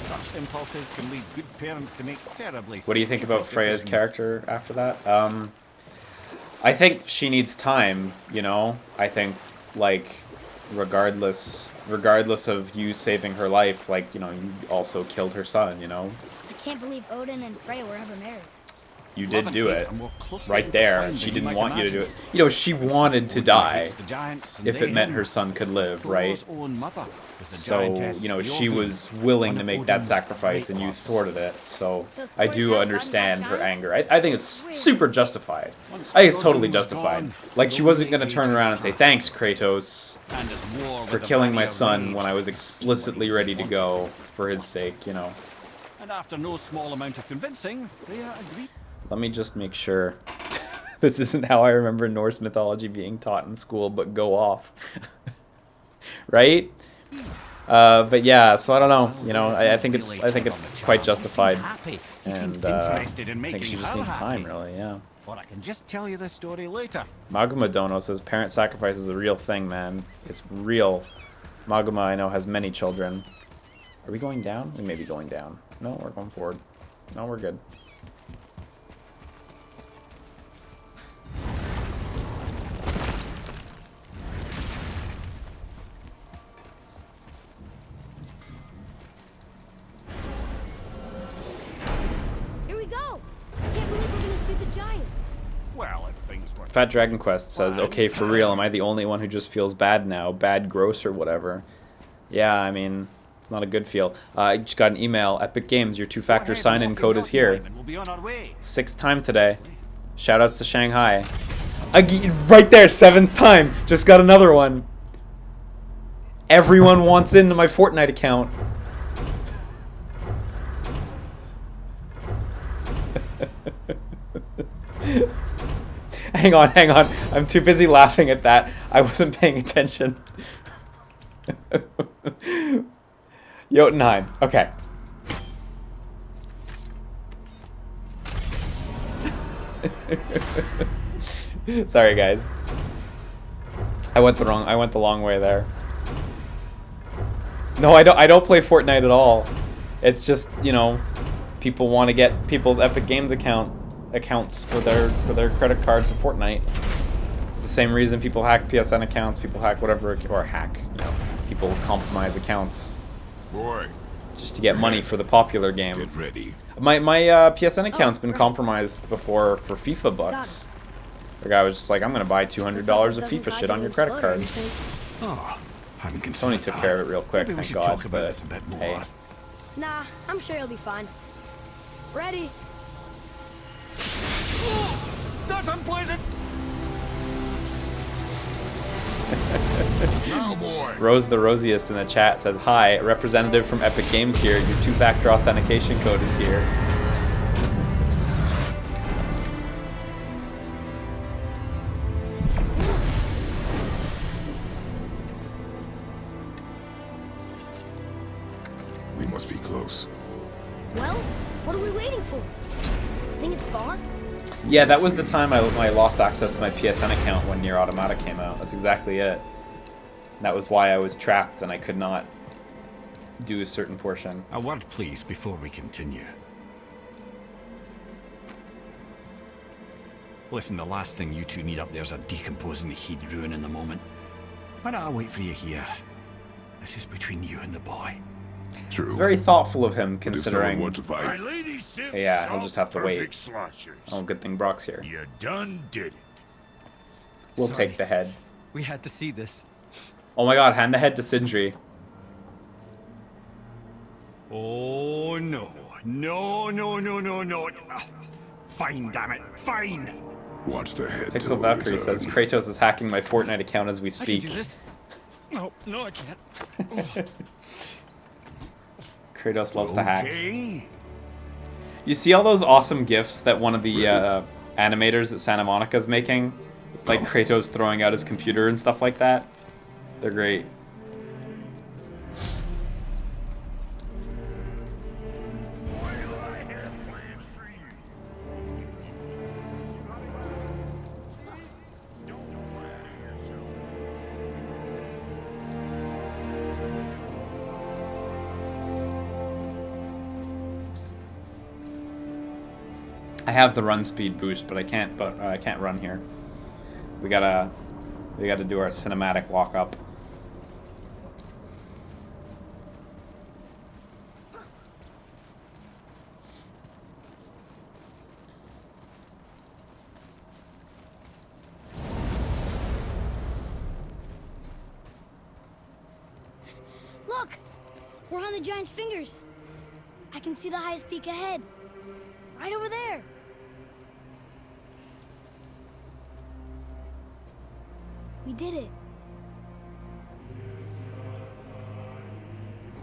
Such impulses can lead good parents to make terribly. What do you think about difficult Freya's decisions. character after that? I think she needs time, you know? I think, like, regardless of you saving her life, like, you know, you also killed her son, you know? I can't believe Odin and Freya were ever married. you did do it. Are more closely Right there. intertwined She than you didn't might want you to do it. imagine. You know, she wanted to Odin die hates the giants, and if they it meant him. her son could live, right? Thor's own mother was the So, giantess you know, she Jordan, was willing one to of make that Odin's sacrifice and you great thwarted it. So, So I Thor's do not understand gotten her that anger. I think it's super justified. Once I think it's totally Jordan was justified. gone, Like, she the wasn't only going to turn ages around and say, passed. thanks, Kratos, And his war for with the killing my Vanir son raged. when I was explicitly ready to go for his sake, you know. And after no small amount of convincing, Freya agreed. Let me just make sure. This isn't how I remember Norse mythology being taught in school, but go off. Right? But yeah, so I don't know. You know, I think it's quite justified, and I think she just needs time, really. Yeah. Or I can just tell you this story later. Maguma Dono says parent sacrifice is a real thing, man. It's real. Maguma, I know, has many children. Are we going down? We may be going down. No, we're going forward. No, we're good. Here we go. I can't believe we're gonna see the giants. Well, if things were... Fat Dragon Quest says, okay, for real, am I the only one who just feels bad now? Bad, gross, or whatever? Yeah, I mean, it's not a good feel. I just got an email. Epic Games, your two-factor sign-in code is here. We'll be on our way. 6th time today. Shoutouts to Shanghai. Right there, 7th time. Just got another one. Everyone wants into my Fortnite account. Hang on. I'm too busy laughing at that. I wasn't paying attention. Jotunheim. Okay. Sorry, guys. I went the long way there. No, I don't play Fortnite at all. It's just, you know, people want to get people's Epic Games accounts for their credit card to Fortnite. It's the same reason people hack PSN accounts, people hack whatever, or hack, you know, people compromise accounts Boy, just to get money for the popular game. get ready. My PSN account's been right. compromised before for FIFA bucks. The guy was just like, I'm gonna buy $200 of FIFA shit on your credit card. Oh, hadn't considered Tony took that. care of it real quick, Maybe we thank should God. talk about But this a bit more. hey, Nah, I'm sure you'll be fine. Ready? That's unpleasant. Now, boy. Rose the Rosiest in the chat says, hi, a representative from Epic Games here. Your two-factor authentication code is here. We must be close. Well, what are we waiting for? Think it's far? Yeah, that was the time I lost access to my PSN account when Nier Automata came out. That's exactly it. That was why I was trapped and I could not do a certain portion. A word, please, before we continue. Listen, the last thing you two need up there's a decomposing heat ruining the moment. Why don't I wait for you here? This is between you and the boy. True. It's very thoughtful of him, But if someone considering. wants to My fight, lady sips Yeah, he'll just have to wait. perfect sloshers. Oh, good thing Brock's here. You done did it. We'll Sorry. take the head. We had to see this. Oh my god, hand the head to Sindri. Oh, no. No. Fine, damn it. Fine. watch the head. Pixel till we Valkyrie return. says Kratos is hacking my Fortnite account as we I can speak. do this. No, I can't. Kratos loves to hack. Okay. You see all those awesome gifs that one of the animators at Santa Monica's making? Like Kratos throwing out his computer and stuff like that? They're great. I have the run speed boost, but I can't run here. We gotta do our cinematic walk up. We're on the giant's fingers. I can see the highest peak ahead. Right over there. We did it.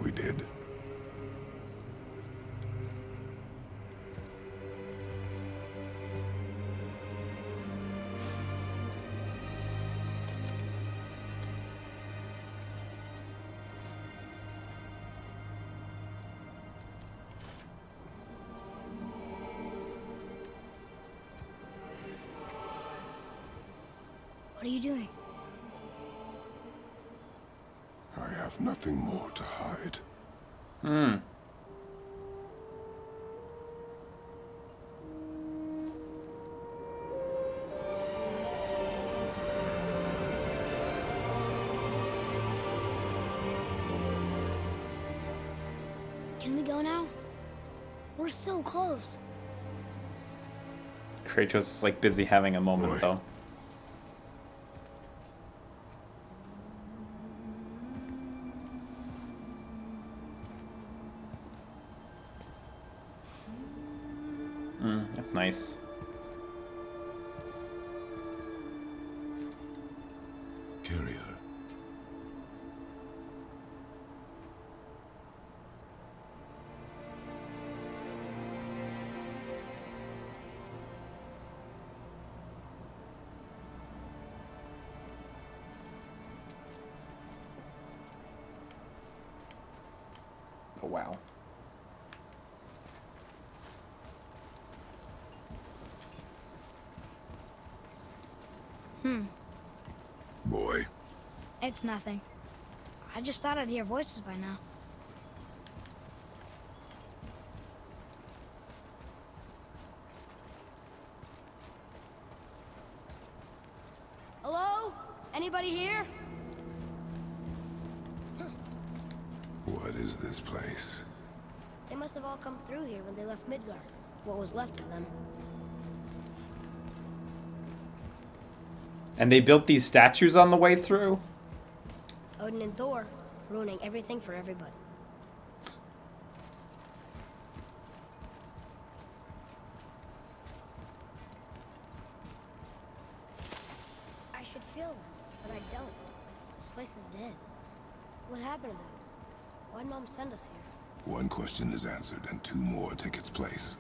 We did. What are you doing? I have nothing more to hide. Can we go now? We're so close. Kratos is like busy having a moment Boy. though. That's nice. Carry her. Oh wow. Boy. It's nothing. I just thought I'd hear voices by now. Hello? Anybody here? What is this place? They must have all come through here when they left Midgard. What was left of them. And they built these statues on the way through? Odin and Thor, ruining everything for everybody. I should feel them, but I don't. This place is dead. What happened to them? Why'd Mom send us here? One question is answered and two more take its place.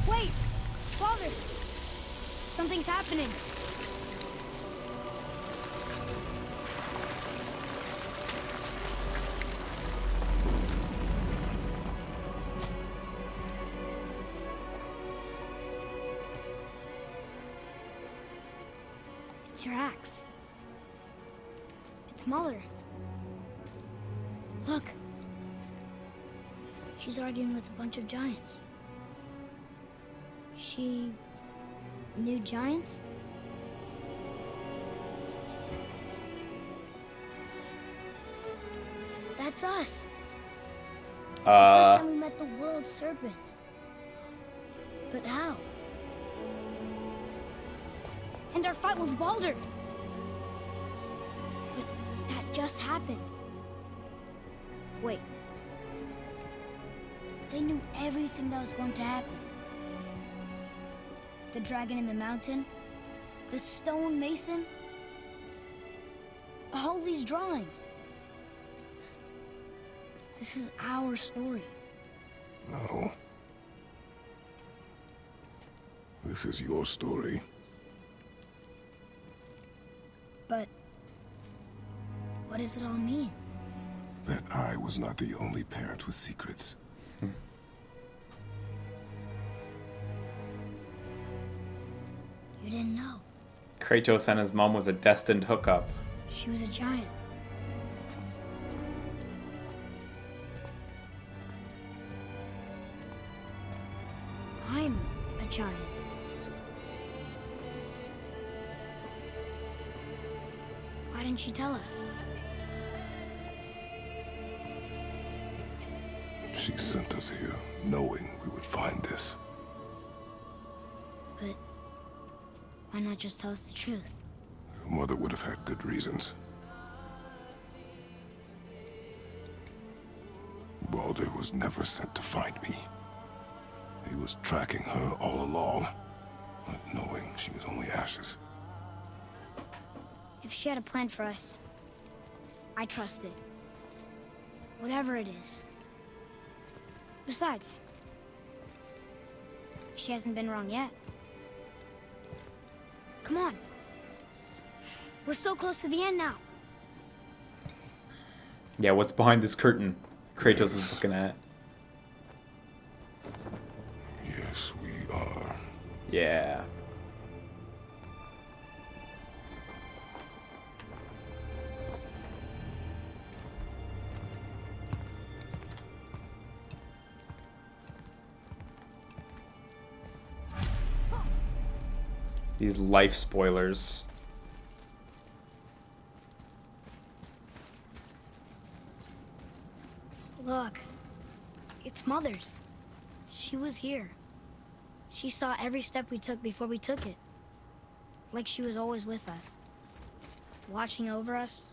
Wait! Father! Something's happening. It's your axe. It's Mother. Look. She's arguing with a bunch of giants. She knew giants? That's us. The first time we met the world serpent. But how? And our fight with Baldur. But that just happened. Wait. They knew everything that was going to happen. The dragon in the mountain, the stone mason, all these drawings. This is our story. No. This is your story. But what does it all mean? That I was not the only parent with secrets. You didn't know. Kratos and his mom was a destined hookup. She was a giant. I'm a giant. Why didn't she tell us? She sent us here, knowing we would find this. Why not just tell us the truth? Your mother would have had good reasons. Baldur was never sent to find me. He was tracking her all along, not knowing she was only ashes. If she had a plan for us, I trust it. Whatever it is. Besides, she hasn't been wrong yet. Come on. We're so close to the end now. Yeah, what's behind this curtain? Kratos is looking at. Yes, we are. Yeah. These life spoilers. Look. It's Mother's. She was here. She saw every step we took before we took it. Like she was always with us. Watching over us.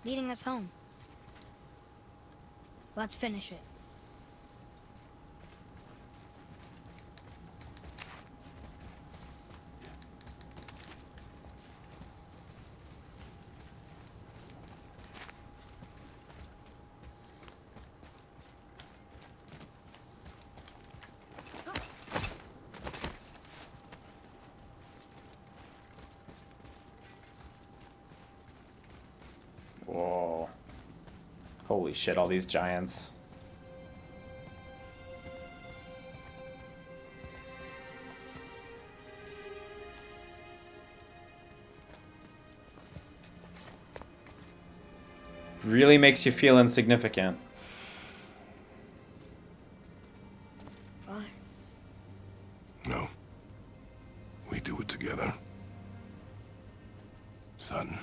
Leading us home. Let's finish it. Whoa. Holy shit, all these giants. Really makes you feel insignificant. Father. No. We do it together. Son.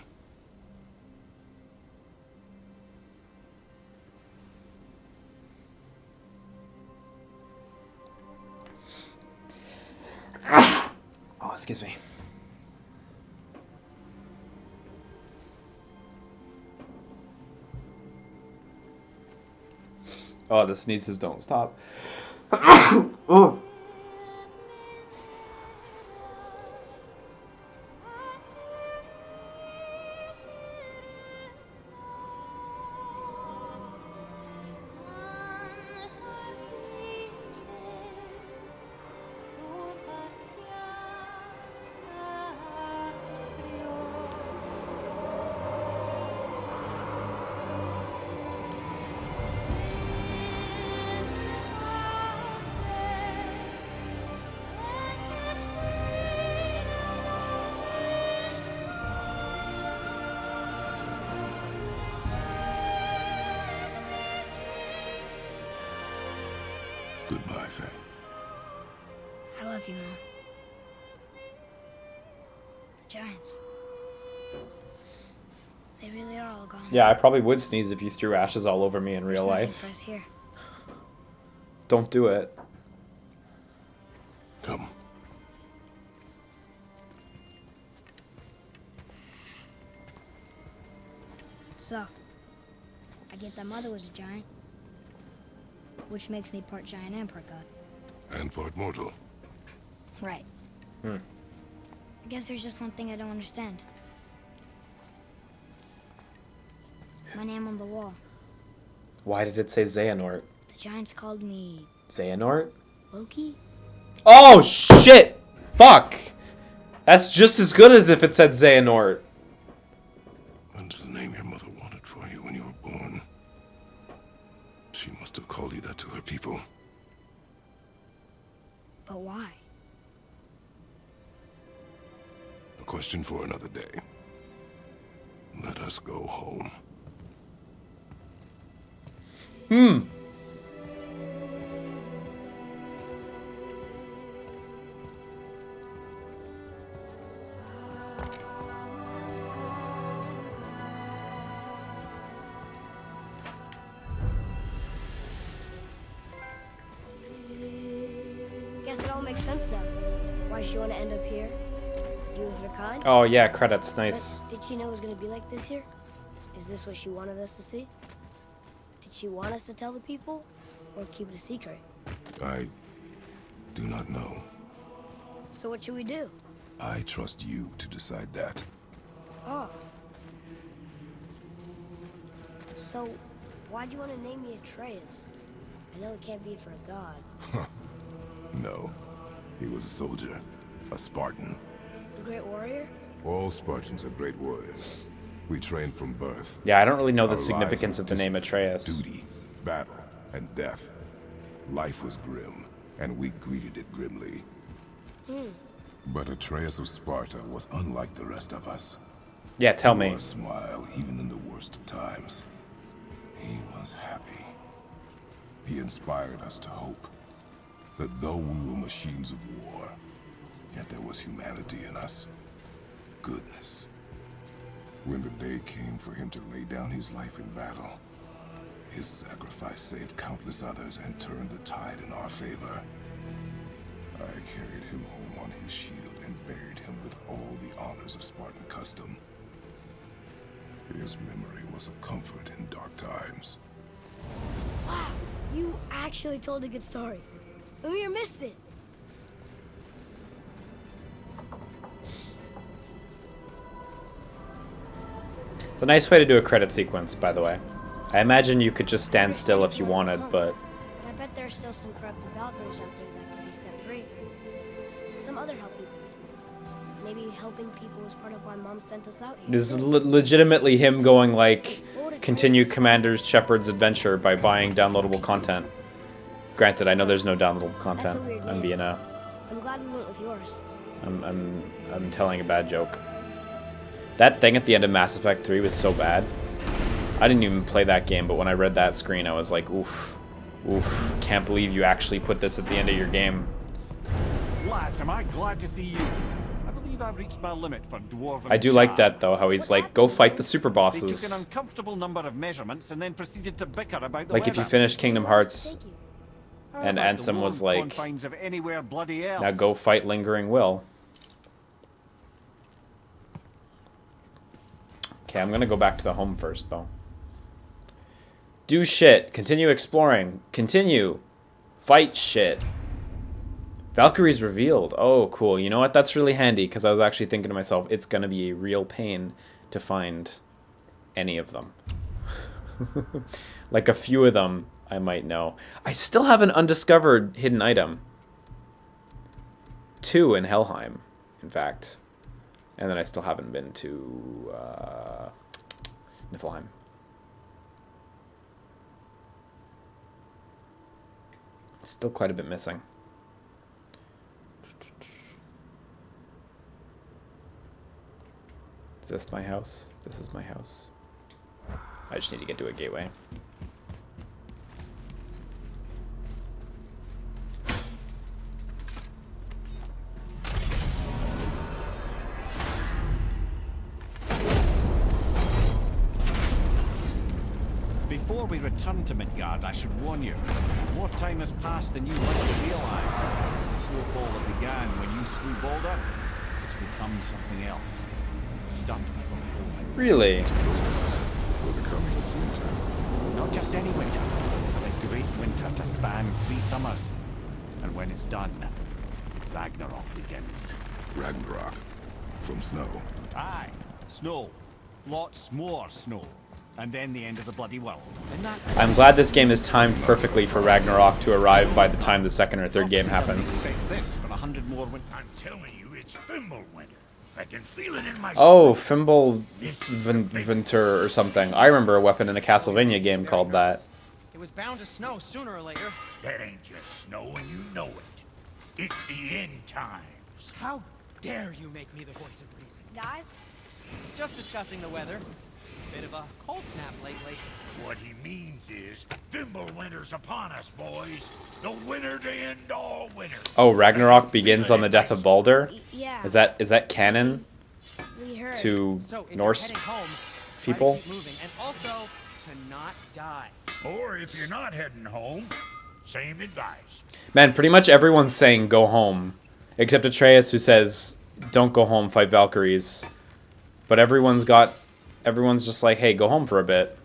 Oh, excuse me. Oh, the sneezes don't stop. Oh. Goodbye, Faye. I love you, Mom. The giants. They really are all gone. Yeah, I probably would sneeze if you threw ashes all over me in real There's nothing life. for us here. Don't do it. Come. So, I get that Mother was a giant, which makes me part giant and part god. And part mortal. Right. I guess there's just one thing I don't understand. My name on the wall. Why did it say Xehanort? The giants called me Xehanort? Loki? Oh, shit! Fuck! That's just as good as if it said Xehanort. That's the name your mother wanted for you when you were born. She must have called you that to her people. But why? A question for another day. Let us go home. Guess it all makes sense now. Why she want to end up here? happy with her kind? Oh yeah, credits, nice. But did she know it was gonna be like this here? Is this what she wanted us to see? Did she want us to tell the people, or keep it a secret? I do not know. So what should we do? I trust you to decide that. Oh. So, why'd you want to name me Atreus? I know it can't be for a god. No. He was a soldier. A Spartan. A great warrior? All Spartans are great warriors. We trained from birth. Yeah, I don't really know the Our significance lives of were the name discipline, Atreus. Duty, battle, and death. Life was grim, and we greeted it grimly. But Atreus of Sparta was unlike the rest of us. Yeah, tell He me. wore a smile even in the worst of times. He was happy. He inspired us to hope that though we were machines of war, yet there was humanity in us. Goodness. When the day came for him to lay down his life in battle, his sacrifice saved countless others and turned the tide in our favor. I carried him home on his shield and buried him with all the honors of Spartan custom. His memory was a comfort in dark times. Wow, you actually told a good story. And we missed it. It's a nice way to do a credit sequence, by the way. I imagine you could just stand still if you wanted, but... But I bet there's still some corrupted Valkyries out there that can be set free. Some other help people. Maybe helping people was part of why Mom sent us out here. This is legitimately him going like, continue Commander Shepard's adventure by buying downloadable content. Granted, I know there's no downloadable content. I'm being a... I'm glad we went with yours. I'm telling a bad joke. That thing at the end of Mass Effect 3 was so bad. I didn't even play that game, but when I read that screen, I was like, oof. Oof. Can't believe you actually put this at the end of your game. Lads, am I glad to see you. I believe I've reached my limit for dwarven I do like charm. that, though, how he's like, go fight the super They took bosses. an uncomfortable number of measurements and then proceeded to bicker about the Like, if you weather. finish Kingdom Hearts, Thank you. How and about the Ansem was warm like, confines of anywhere bloody else? now go fight Lingering Will. Okay, I'm gonna go back to the home first, though. Do shit. Continue exploring. Continue. Fight shit. Valkyrie's revealed. Oh, cool. You know what? That's really handy, because I was actually thinking to myself, it's gonna be a real pain to find any of them. Like, a few of them I might know. I still have an undiscovered hidden item. 2 in Helheim, in fact. And then I still haven't been to Niflheim. Still quite a bit missing. Is this my house? This is my house. I just need to get to a gateway. Before we return to Midgard, I should warn you. More time has passed than you likely realize. The snowfall that began when you slew Balder, it's become something else. Stuff from Poland. Really? For the coming of winter. Not just any winter, but a great winter to span 3 summers. And when it's done, Ragnarok begins. Ragnarok. From snow. Aye, snow. Lots more snow. And then the end of the bloody world. And that I'm glad this game is timed perfectly for Ragnarok to arrive by the time the second or third game prophecy doesn't happens. expect this for 100 more winters. I'm telling you, it's Fimbulwinter. I can feel it in my Oh, stomach. Fimbulwinter or something. I remember a weapon in a Castlevania game called that. It was bound to snow sooner or later. That ain't just snow and you know it. It's the end times. How dare you make me the voice of reason? Guys, Just discussing the weather. Bit of a cold snap lately. What he means is, Fimbulwinter's upon us, boys. The winter to end all winter. Oh, Ragnarok begins on the death of Balder? yeah. Is that canon We heard. to So if Norse you're heading home, try to people? keep moving, and also to not die. Or if you're not heading home, same advice. Man, pretty much everyone's saying go home. Except Atreus, who says don't go home, fight Valkyries. But everyone's just like, hey, go home for a bit.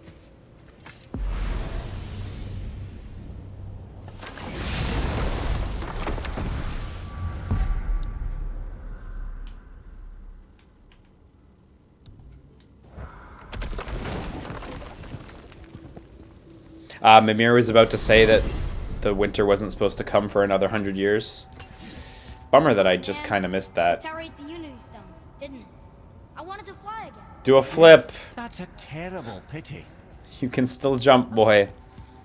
Mimir was about to say that the winter wasn't supposed to come for another 100 years. Bummer that I just kind of missed that. Accelerate the Unity Stone, didn't it? I wanted to fly again. Do a flip. That's a terrible pity. You can still jump, boy.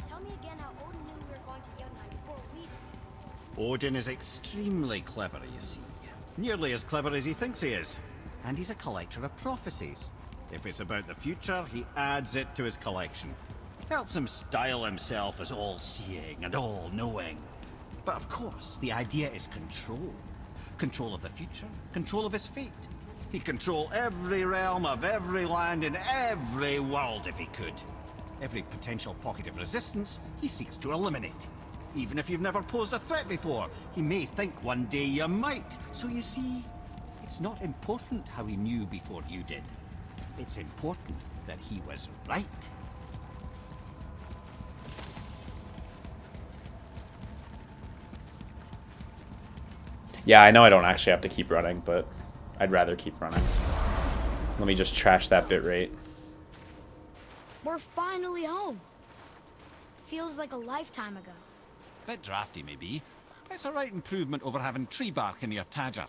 Tell me again how Odin knew we were going to Jotunheim before we did. Odin is extremely clever, you see. Nearly as clever as he thinks he is. And he's a collector of prophecies. If it's about the future, he adds it to his collection. Helps him style himself as all-seeing and all-knowing. But of course, the idea is control. Control of the future, control of his fate. He'd control every realm of every land in every world if he could. Every potential pocket of resistance, he seeks to eliminate. Even if you've never posed a threat before, he may think one day you might. So you see, it's not important how he knew before you did. It's important that he was right. Yeah, I know I don't actually have to keep running, but I'd rather keep running. Let me just trash that bit rate. We're finally home. Feels like a lifetime ago. Bit drafty, maybe. It's a right improvement over having tree bark in your Tadger.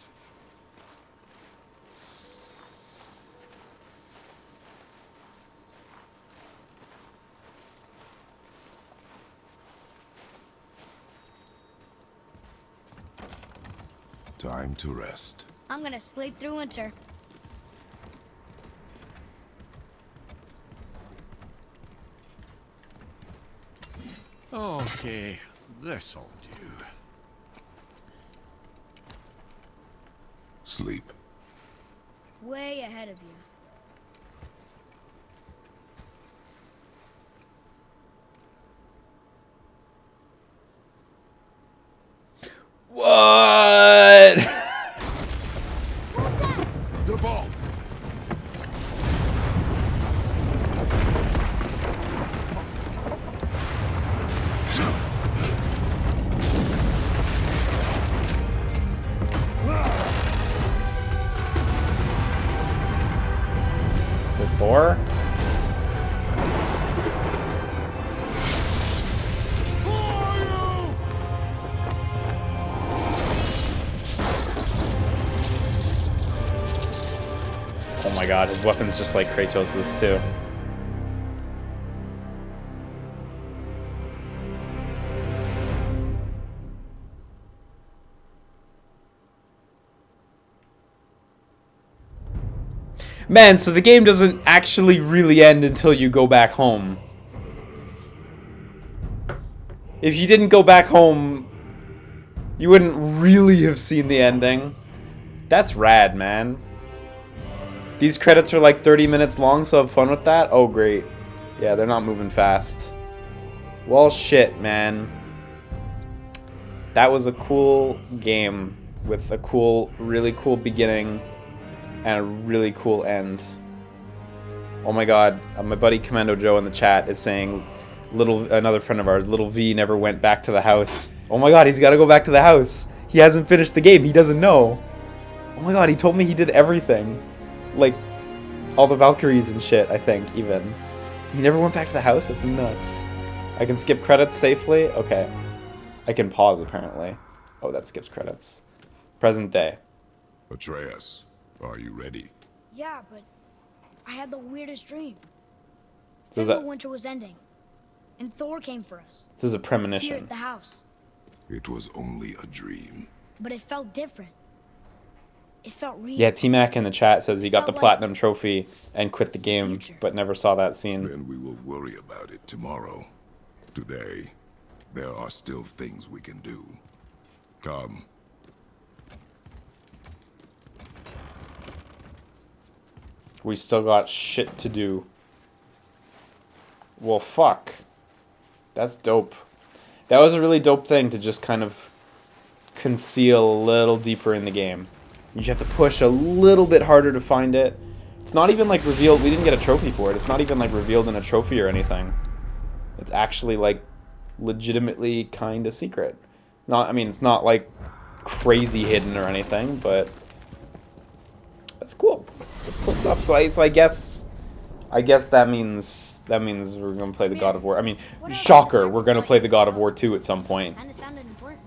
Time to rest. I'm gonna sleep through winter. Okay, this'll do. Sleep. Way ahead of you. What? The ball. The Thor? Oh my god, his weapon's just like Kratos's too. Man, so the game doesn't actually really end until you go back home. If you didn't go back home, you wouldn't really have seen the ending. That's rad, man. These credits are like 30 minutes long, so have fun with that. Oh, great. Yeah, they're not moving fast. Well, shit, man. That was a cool game with a cool, really cool beginning and a really cool end. Oh my god, my buddy Commando Joe in the chat is saying, another friend of ours, Little V never went back to the house. Oh my god, he's got to go back to the house. He hasn't finished the game. He doesn't know. Oh my god, he told me he did everything. Like, all the Valkyries and shit, I think, even. He never went back to the house? That's nuts. I can skip credits safely? Okay. I can pause, apparently. Oh, that skips credits. Present day. Atreus, are you ready? Yeah, but I had the weirdest dream. So Fingal winter was ending, and Thor came for us. This is a Here premonition. at the house. It was only a dream. But it felt different. It felt real. Yeah, T-Mac in the chat says he got the Felt like platinum trophy and quit the game, but never saw that scene. Then we will worry about it tomorrow. Today, there are still things we can do. Come. We still got shit to do. Well, fuck. That's dope. That was a really dope thing to just kind of conceal a little deeper in the game. You just have to push a little bit harder to find it. It's not even like revealed. We didn't get a trophy for it. It's not even like revealed in a trophy or anything. It's actually like legitimately kind of secret. I mean, it's not like crazy hidden or anything, but that's cool. That's cool stuff. So I guess that means we're gonna play the God of War. I mean, shocker, we're gonna play the God of War 2 at some point. Kinda sounded important.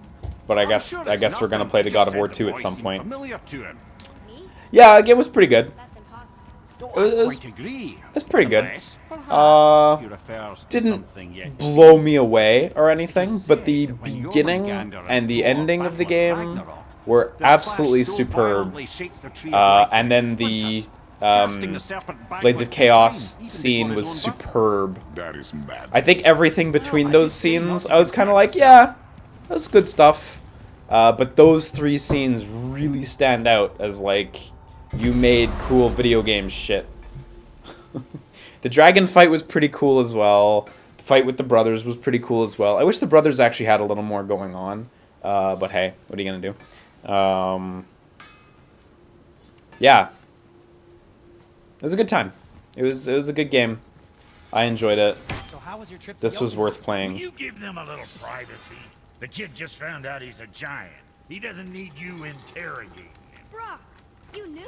But I guess we're gonna play the God of War 2 at some point. Familiar to him. Yeah, it was pretty good. That's impossible. I quite agree. It's pretty good. Unless, perhaps, he refers to Didn't something yet blow me away or anything, but the beginning and the ending of the game were absolutely superb. And then the Blades of Chaos scene was superb. That is mad. I think everything between those scenes, I was kind of like, yeah, that was good stuff. But those 3 scenes really stand out as like, you made cool video game shit. The dragon fight was pretty cool as well. The fight with the brothers was pretty cool as well. I wish the brothers actually had a little more going on. But hey, what are you gonna do? Yeah. It was a good time. It was a good game. I enjoyed it. So how was your trip to This was Yogi? worth playing. Will you give them a little privacy? The kid just found out he's a giant. He doesn't need you interrogating him. Brock, you knew?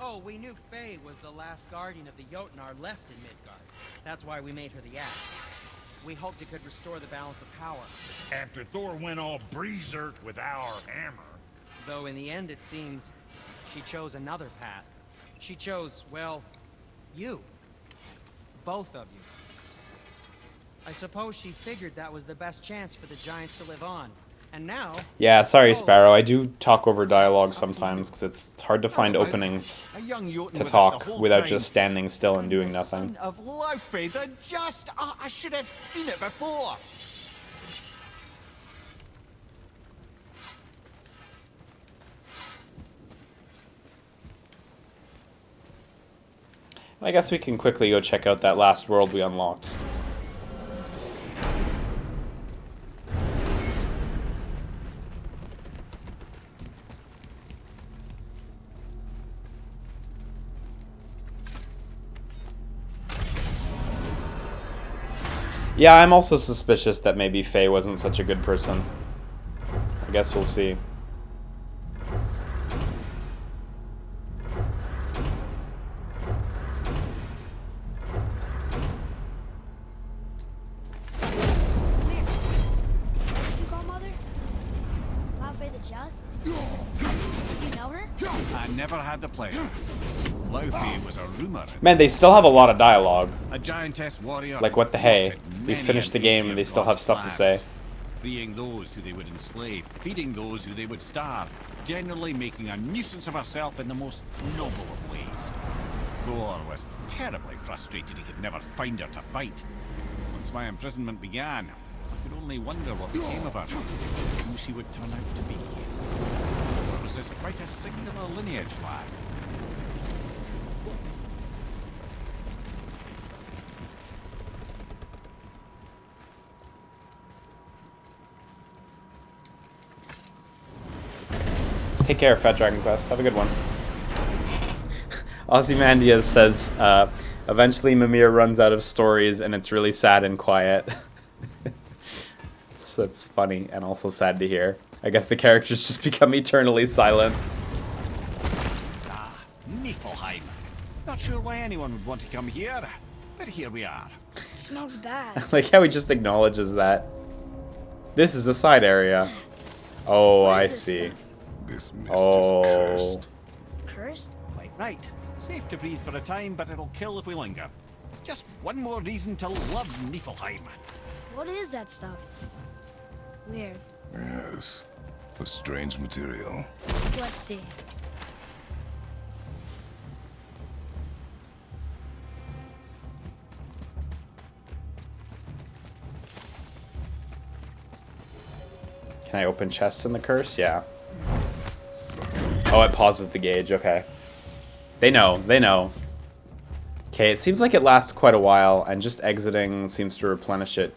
Oh, we knew Faye was the last guardian of the Jotnar left in Midgard. That's why we made her the axe. We hoped it could restore the balance of power. After Thor went all berserk with our hammer. Though in the end it seems she chose another path. She chose, well, you. Both of you. I suppose she figured that was the best chance for the giants to live on. And now... Yeah, sorry, Sparrow. I do talk over dialogue sometimes because it's hard to find openings to talk without just standing still and doing nothing. Of Laufey, I should have seen it before. I guess we can quickly go check out that last world we unlocked. Yeah, I'm also suspicious that maybe Faye wasn't such a good person. I guess we'll see. I never had the pleasure. Laufey was a rumor. Man, they still have a lot of dialogue. A giantess warrior. Like, what the hey? We finished the game and they still have stuff to say. Freeing those who they would enslave, feeding those who they would starve, generally making a nuisance of herself in the most noble of ways. Thor was terribly frustrated he could never find her to fight. Once my imprisonment began, I could only wonder what became of her, who she would turn out to be. Or was this quite a singular lineage, lad? Take care, Fat Dragon Quest. Have a good one. Ozymandias says, eventually Mimir runs out of stories and it's really sad and quiet. It's funny and also sad to hear. I guess the characters just become eternally silent. Ah, Niflheim. Not sure why anyone would want to come here, but here we are. It smells bad. Like how he just acknowledges that. This is a side area. Oh, I see. This mist is cursed. Cursed? Quite right. Safe to breathe for a time, but it'll kill if we linger. Just one more reason to love Niflheim. What is that stuff? Weird. Yes. A strange material. Let's see. Can I open chests in the curse? Yeah. Oh, it pauses the gauge. Okay. They know. They know. Okay, it seems like it lasts quite a while, and just exiting seems to replenish it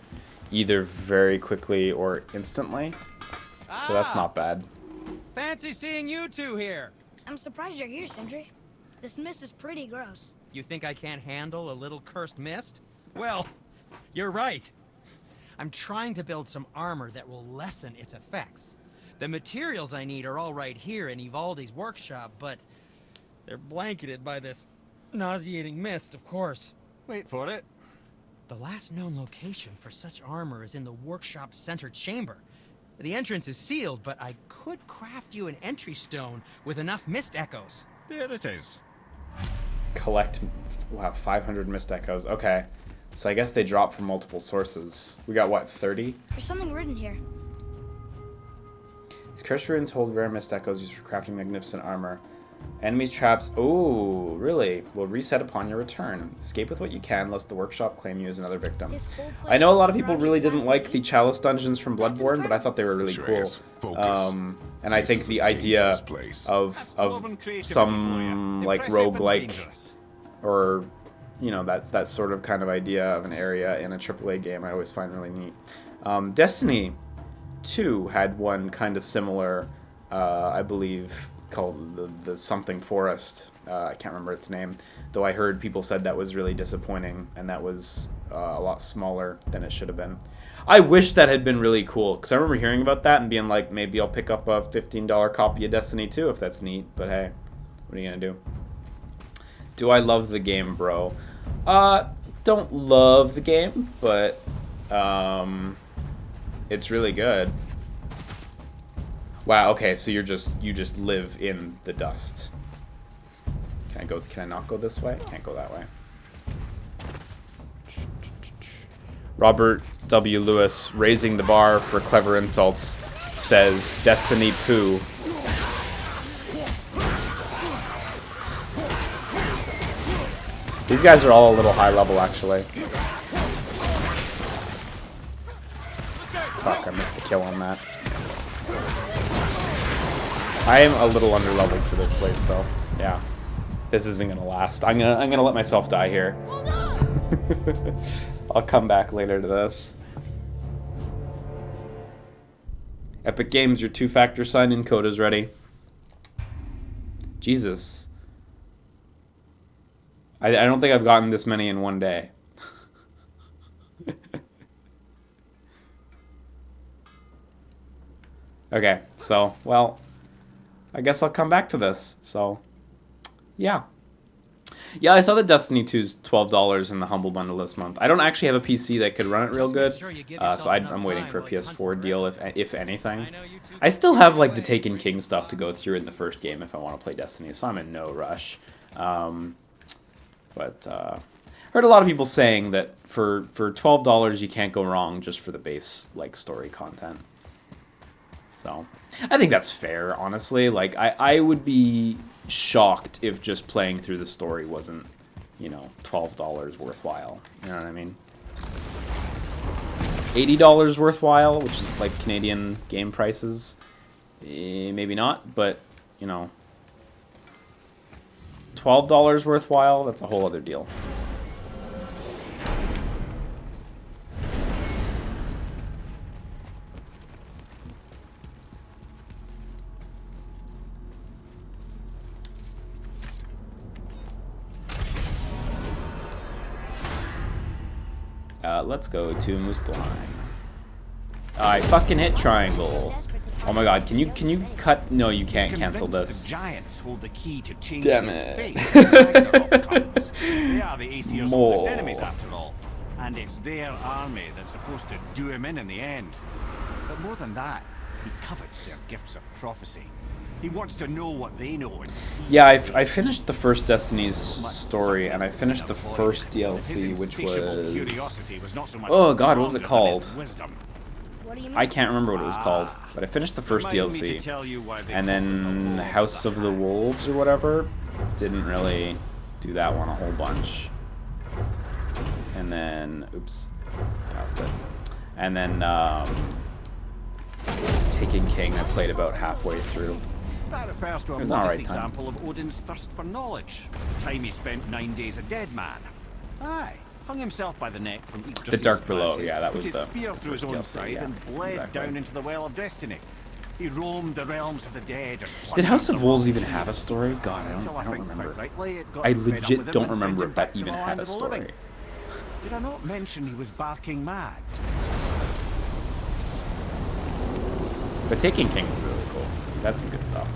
either very quickly or instantly. So that's not bad. Fancy seeing you two here. I'm surprised you're here, Sindri. This mist is pretty gross. You think I can't handle a little cursed mist? Well, you're right. I'm trying to build some armor that will lessen its effects. The materials I need are all right here in Ivaldi's workshop, but they're blanketed by this nauseating mist, of course. Wait for it. The last known location for such armor is in the workshop's center chamber. The entrance is sealed, but I could craft you an entry stone with enough mist echoes. There it is. Collect, wow, 500 mist echoes. Okay. So I guess they drop from multiple sources. We got, what, 30? There's something written here. These cursed ruins hold rare mist echoes used for crafting magnificent armor. Enemies traps, ooh, really, will reset upon your return. Escape with what you can, lest the workshop claim you as another victim. I know a lot of people really didn't like the Chalice dungeons from Bloodborne, but I thought they were really cool. And I think the idea of some, like, roguelike, or, you know, that's that sort of kind of idea of an area in a AAA game I always find really neat. Destiny 2 had one kind of similar, I believe, called the something forest. I can't remember its name, though I heard people said that was really disappointing and that was a lot smaller than it should have been. I wish that had been really cool, because I remember hearing about that and being like, maybe I'll pick up a $15 copy of Destiny 2 if that's neat, but hey, what are you gonna do? Do I love the game, bro? Don't love the game, but it's really good. Wow, okay, so you just live in the dust. Can I not go this way? Can't go that way. Robert W. Lewis, raising the bar for clever insults, says Destiny Poo. These guys are all a little high level, actually. Fuck, I missed the kill on that. I am a little underleveled for this place, though. Yeah, this isn't gonna last. I'm gonna let myself die here. I'll come back later to this. Epic Games, your two-factor sign-in code is ready. Jesus, I don't think I've gotten this many in one day. Okay, so well. I guess I'll come back to this. So, yeah. Yeah, I saw that Destiny 2's $12 in the Humble Bundle this month. I don't actually have a PC that could run it real good, so I'm waiting for a PS4 deal, if anything. I still have, like, the Taken King stuff to go through in the first game if I want to play Destiny, so I'm in no rush. Heard a lot of people saying that for $12 you can't go wrong just for the base, like, story content. So, I think that's fair, honestly. Like, I would be shocked if just playing through the story wasn't, you know, $12 worthwhile. You know what I mean? $80 worthwhile, which is like Canadian game prices. Maybe not, but, you know, $12 worthwhile, that's a whole other deal. Let's go to Moose Blind. I fucking hit triangle. Oh my god, can you cut? No, you can't cancel this. The giants hold the key to change Damn his it. fate. They are the Aesir's oldest enemies, after all. And it's their army that's supposed to do him in the end. But more than that, he covets their gifts of prophecy. He wants to know what they know and see. Yeah, I finished the first Destiny's story, and I finished the first DLC, which was... Oh god, what was it called? I can't remember what it was called, but I finished the first DLC, and then House of the Wolves or whatever. Didn't really do that one a whole bunch. And then... Oops. Passed it. And then, Taken King I played about halfway through. That refers to a modest example of Odin's thirst for knowledge. The time he spent 9 days a dead man. Aye, hung himself by the neck from each The Dark Below, yeah, that was the spear through his own side and bled down into the Well of Destiny. He roamed the realms of the dead. Did House of Wolves even have a story? God, I don't remember. I legit don't remember if that even had a story. Did I not mention he was barking mad? But Taking King was really cool. That's some good stuff.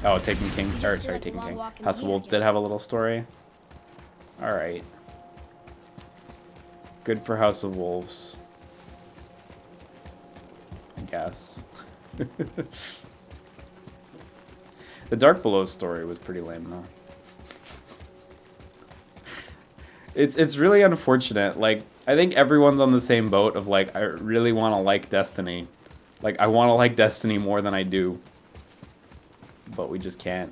Oh, Taking King, or sorry, Taking King. House of Wolves did have a little story. Alright. Good for House of Wolves. I guess. The Dark Below story was pretty lame, though. It's really unfortunate. Like, I think everyone's on the same boat of, like, I really want to like Destiny. Like, I want to like Destiny more than I do. But we just can't.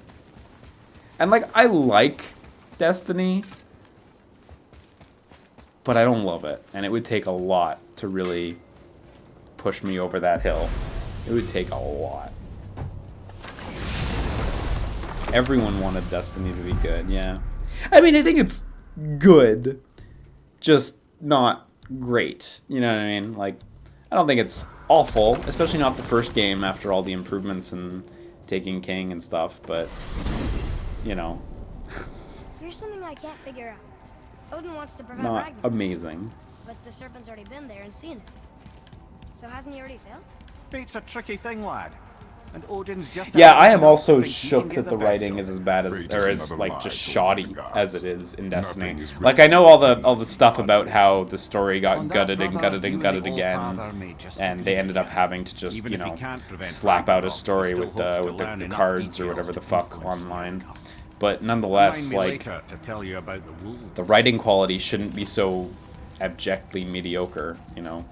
And like, I like Destiny, but I don't love it. And it would take a lot to really push me over that hill. It would take a lot. Everyone wanted Destiny to be good, yeah. I mean, I think it's good, just not great. You know what I mean? Like, I don't think it's awful, especially not the first game after all the improvements and Taking King and stuff, but, you know. Here's something I can't figure out. Odin wants to prevent Not Ragnarok, amazing. but the serpent's already been there and seen it. So hasn't he already failed? Fate's a tricky thing, lad. And Odin's just Yeah, I am also shook that the writing is as bad as, or as like just shoddy as it is in Destiny. Like, I know all the stuff about how the story got gutted and gutted and gutted again, and they ended up having to just, you know, slap out a story with the cards or whatever the fuck online. But nonetheless, like, the writing quality shouldn't be so abjectly mediocre, you know.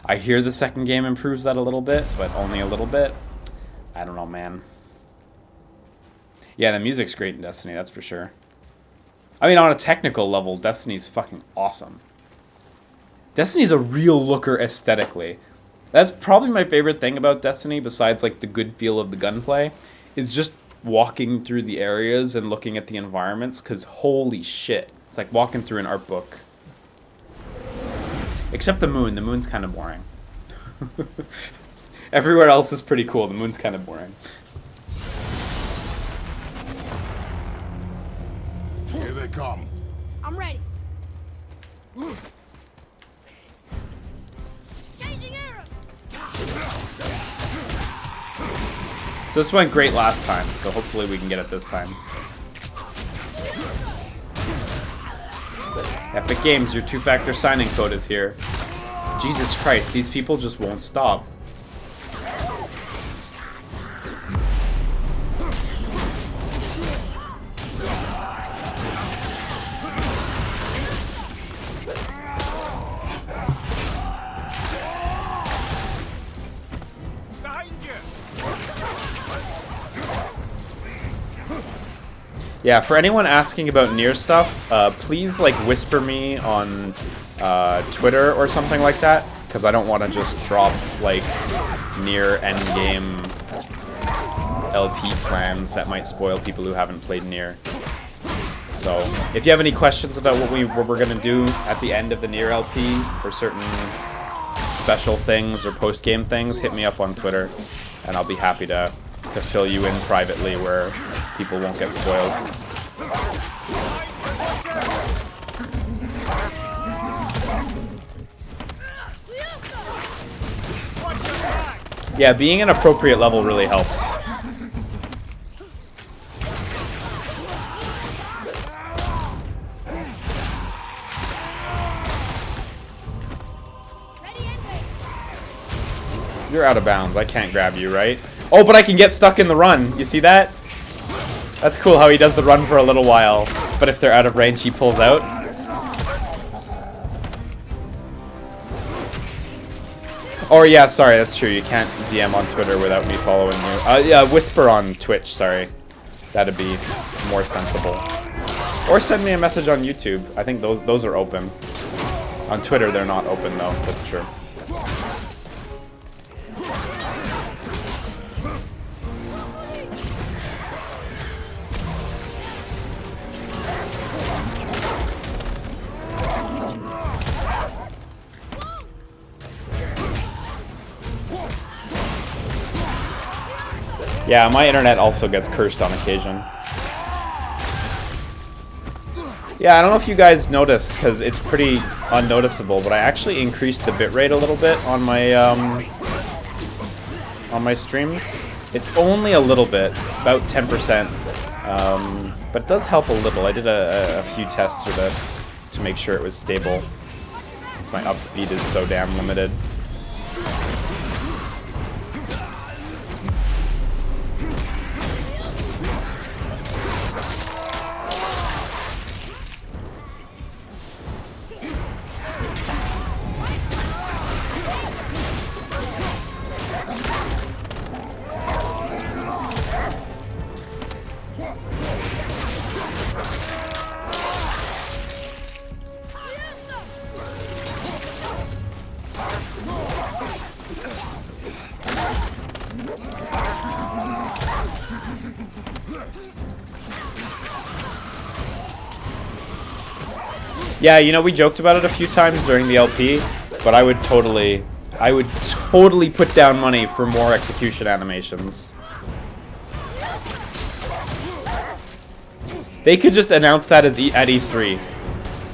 I hear the second game improves that a little bit, but only a little bit. I don't know, man. Yeah, the music's great in Destiny, that's for sure. I mean, on a technical level, Destiny's fucking awesome. Destiny's a real looker aesthetically. That's probably my favorite thing about Destiny, besides, like, the good feel of the gunplay, is just walking through the areas and looking at the environments, because holy shit. It's like walking through an art book. Except the moon. The moon's kind of boring. Everywhere else is pretty cool. The moon's kind of boring. Here they come. I'm ready. Changing arrow. So this went great last time, so hopefully we can get it this time. Epic Games, your 2-factor signing code is here. Jesus Christ, these people just won't stop. Yeah, for anyone asking about Nier stuff, please like whisper me on Twitter or something like that, because I don't want to just drop like Nier endgame LP plans that might spoil people who haven't played Nier. So if you have any questions about what we're gonna do at the end of the Nier LP for certain special things or post game things, hit me up on Twitter, and I'll be happy to fill you in privately where people won't get spoiled. Yeah, being an appropriate level really helps. You're out of bounds. I can't grab you, right? Oh, but I can get stuck in the run. You see that? That's cool how he does the run for a little while, but if they're out of range, he pulls out. Or yeah, sorry, that's true. You can't DM on Twitter without me following you. Yeah, whisper on Twitch, sorry. That'd be more sensible. Or send me a message on YouTube. I think those are open. On Twitter, they're not open, though. That's true. Yeah, my internet also gets cursed on occasion. Yeah, I don't know if you guys noticed, because it's pretty unnoticeable, but I actually increased the bitrate a little bit on my streams. It's only a little bit, about 10%, but it does help a little. I did a few tests with it to make sure it was stable, since my up speed is so damn limited. Yeah, you know, we joked about it a few times during the LP, but I would totally put down money for more execution animations. They could just announce that as at E3.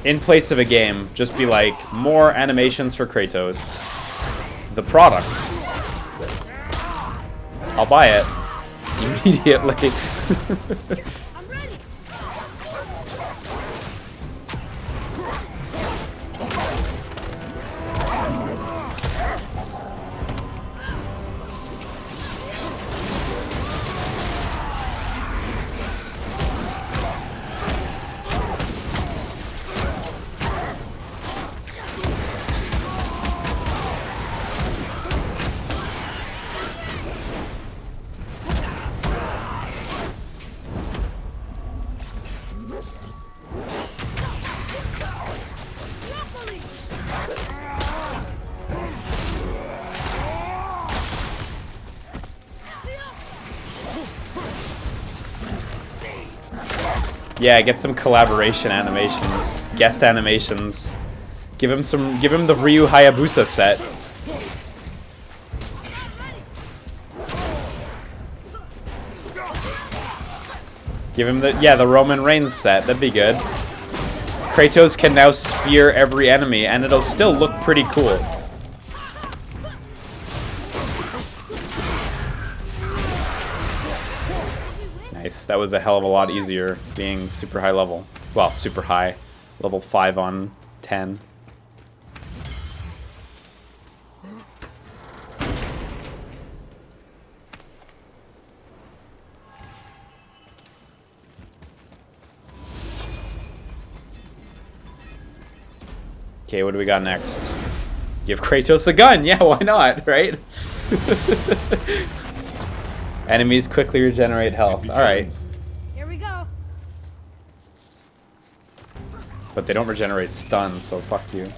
In place of a game, just be like, more animations for Kratos. The product. I'll buy it. Immediately. Yeah, get some collaboration animations, guest animations. Give him the Ryu Hayabusa set. Give him the Roman Reigns set. That'd be good. Kratos can now spear every enemy, and it'll still look pretty cool. Nice. That was a hell of a lot easier being super high level. Well, super high. Level 5 on 10. Okay, what do we got next? Give Kratos a gun! Yeah, why not, right? Enemies quickly regenerate health. Alright. Here we go. But they don't regenerate stun, so fuck you.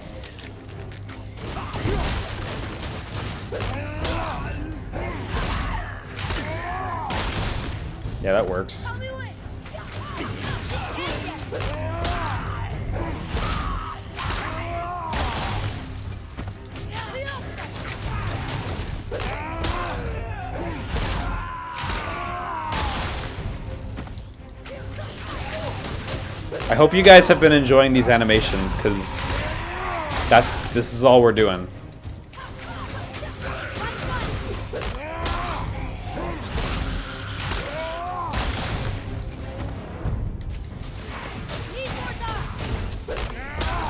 Yeah, that works. I hope you guys have been enjoying these animations, because this is all we're doing.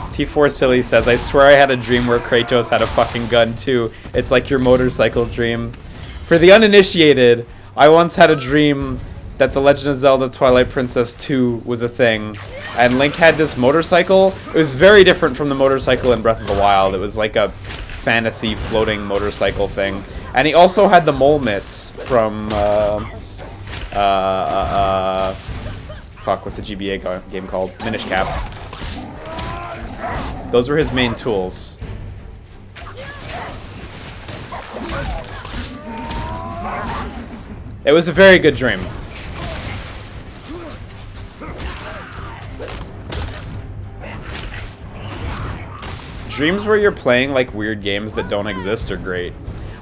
T4 Silly says, I swear I had a dream where Kratos had a fucking gun too. It's like your motorcycle dream. For the uninitiated, I once had a dream that The Legend of Zelda Twilight Princess 2 was a thing, and Link had this motorcycle. It was very different from the motorcycle in Breath of the Wild. It was like a fantasy floating motorcycle thing. And he also had the mole mitts from Fuck, what's the GBA game called? Minish Cap. Those were his main tools. It was a very good dream. Dreams where you're playing like weird games that don't exist are great.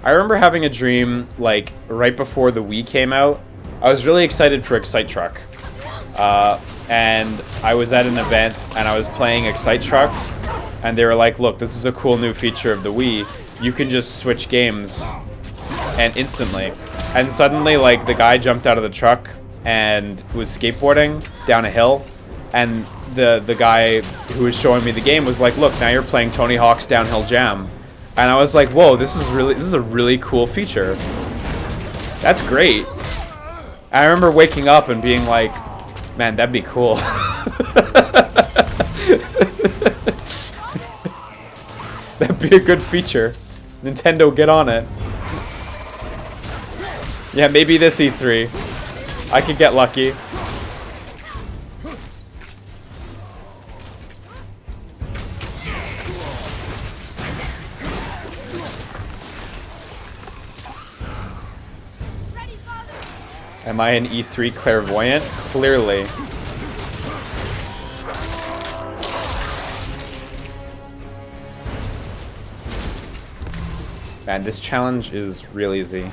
I remember having a dream like right before the Wii came out. I was really excited for Excite Truck. And I was at an event and I was playing Excite Truck and they were like, look, this is a cool new feature of the Wii. You can just switch games and instantly. And suddenly like the guy jumped out of the truck and was skateboarding down a hill and the guy who was showing me the game was like, look, now you're playing Tony Hawk's Downhill Jam. And I was like, whoa, this is a really cool feature. That's great. I remember waking up and being like, man, that'd be cool. That'd be a good feature. Nintendo, get on it. Yeah, maybe this E3. I could get lucky. Am I an E3 clairvoyant? Clearly. Man, this challenge is real easy.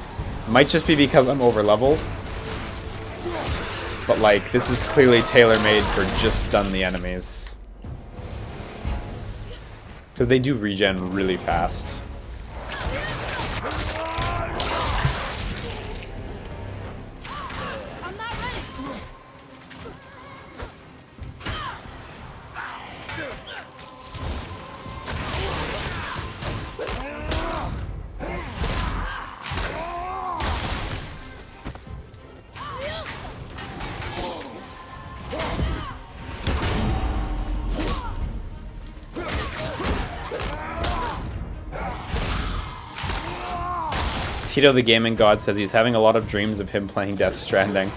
Might just be because I'm over leveled. But like, this is clearly tailor-made for just stun the enemies. Because they do regen really fast. Tito the Gaming God says he's having a lot of dreams of him playing Death Stranding.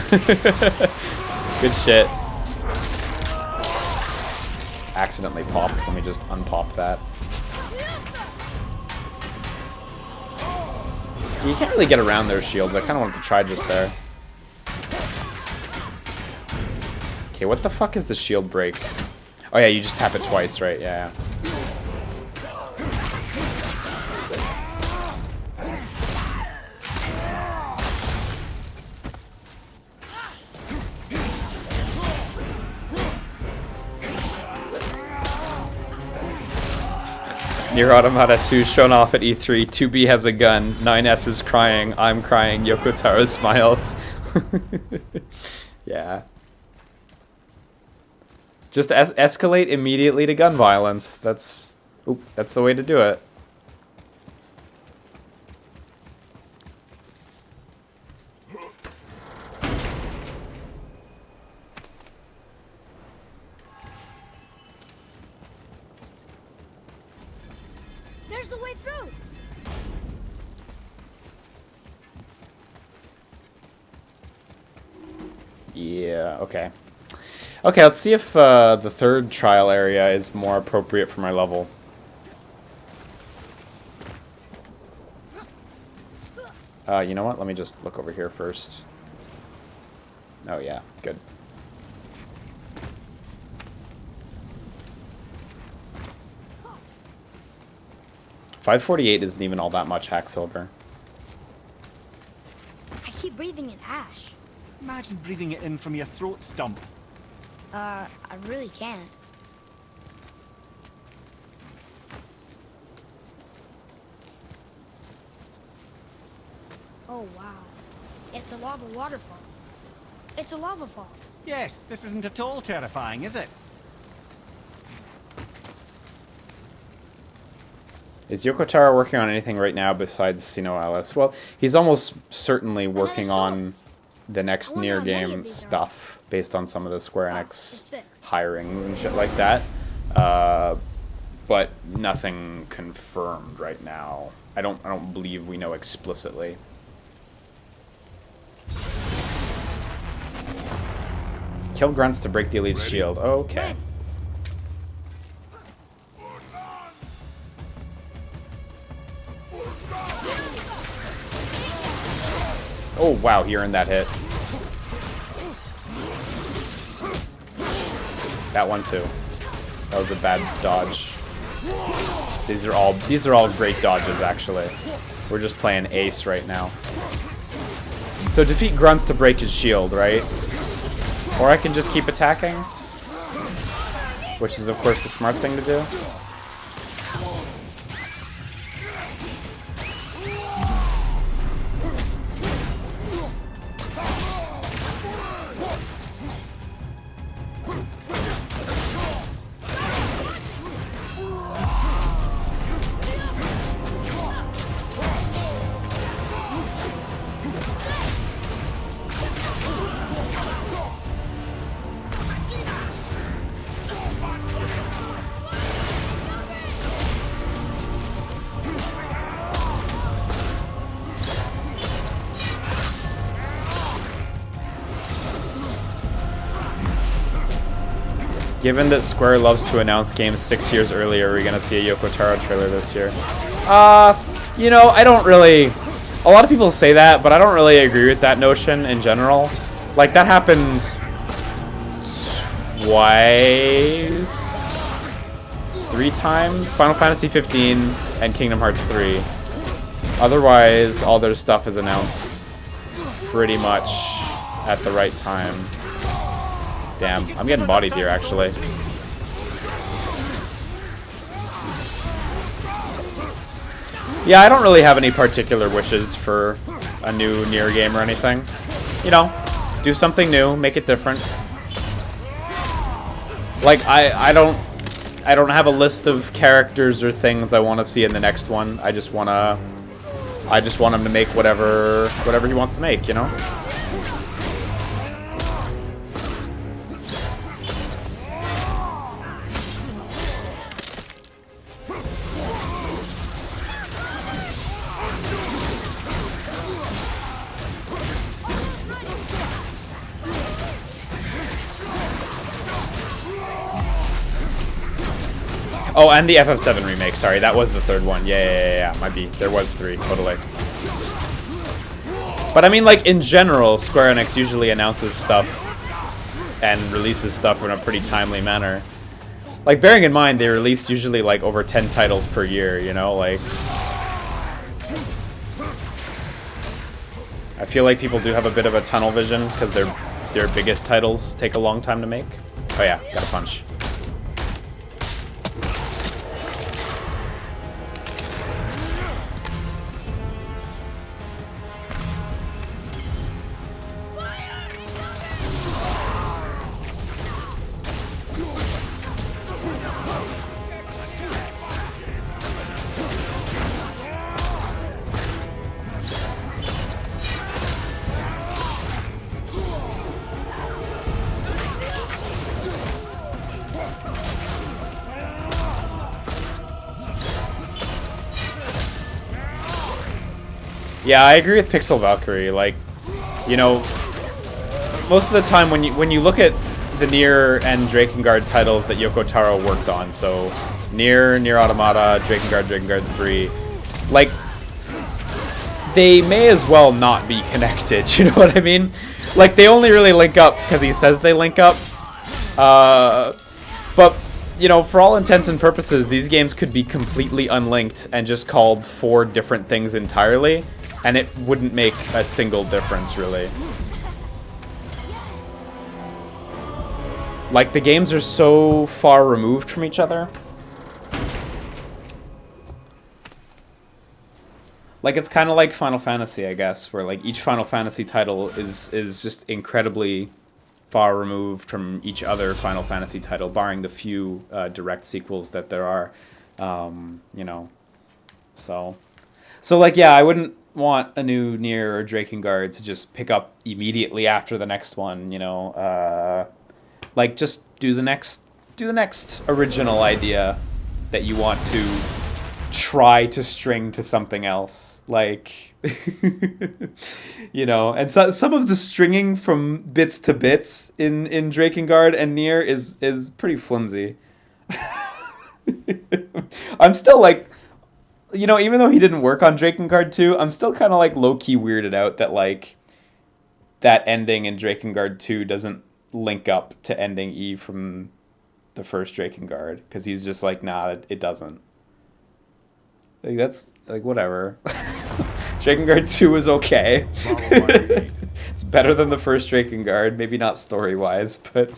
Good shit. Accidentally popped. Let me just unpop that. You can't really get around their shields. I kind of wanted to try just there. Okay, what the fuck is the shield break? Oh yeah, you just tap it twice, right? Yeah. Nier Automata 2 shown off at E3. 2B has a gun. 9S is crying. I'm crying. Yoko Taro smiles. Yeah. Just escalate immediately to gun violence. That's the way to do it. There's the way through. Yeah, okay. Okay, let's see if the third trial area is more appropriate for my level. You know what? Let me just look over here first. Oh yeah, good. $548 isn't even all that much hack silver. I keep breathing in ash. Imagine breathing it in from your throat stump. I really can't. Oh wow. It's a lava waterfall. It's a lava fall. Yes, this isn't at all terrifying, is it? Is Yoko Taro working on anything right now besides Sino Alice? Well, he's almost certainly working on the next Nier game stuff based on some of the Square Enix hirings and shit like that. But nothing confirmed right now. I don't believe we know explicitly. Kill grunts to break the elite's shield. Okay. Oh, wow, he earned that hit. That one too. That was a bad dodge. These are all great dodges, actually. We're just playing ace right now. So defeat grunts to break his shield, right? Or I can just keep attacking, which is of course the smart thing to do. Given that Square loves to announce games 6 years earlier, are we gonna see a Yoko Taro trailer this year? You know, I don't really... A lot of people say that, but I don't really agree with that notion in general. Like, that happened... twice? 3 times? Final Fantasy 15 and Kingdom Hearts 3. Otherwise, all their stuff is announced pretty much at the right time. Damn, I'm getting bodied here, actually. Yeah, I don't really have any particular wishes for a new Nier game or anything. You know, do something new, make it different. Like, I don't have a list of characters or things I want to see in the next one. I just want him to make whatever he wants to make, you know? Oh, and the FF7 remake. Sorry, that was the third one. Yeah. Might be. There was 3, totally. But I mean, like, in general, Square Enix usually announces stuff and releases stuff in a pretty timely manner. Like, bearing in mind, they release usually, like, over 10 titles per year, you know? Like... I feel like people do have a bit of a tunnel vision, because their biggest titles take a long time to make. Oh yeah, got a punch. Yeah, I agree with Pixel Valkyrie. Like, you know, most of the time when you look at the Nier and Drakengard titles that Yoko Taro worked on, so Nier Automata, Drakengard 3, like, they may as well not be connected, you know what I mean? Like, they only really link up because he says they link up. But, you know, for all intents and purposes, these games could be completely unlinked and just called 4 different things entirely. And it wouldn't make a single difference, really. Like, the games are so far removed from each other. Like, it's kind of like Final Fantasy, I guess, where, like, each Final Fantasy title is just incredibly far removed from each other Final Fantasy title, barring the few direct sequels that there are, you know. So, like, yeah, I wouldn't want a new Nier or Drakengard to just pick up immediately after the next one, you know. Like, just do the next original idea that you want to try to string to something else. Like, you know, and so, some of the stringing from bits to bits in Drakengard and Nier is pretty flimsy. I'm still like, you know, even though he didn't work on Drakengard 2, I'm still kind of like low-key weirded out that like that ending in Drakengard 2 doesn't link up to ending Eve from the first Drakengard, because he's just like, nah, it doesn't. Like, that's like, whatever. Drakengard 2 is okay. It's better than the first Drakengard, maybe not story-wise, but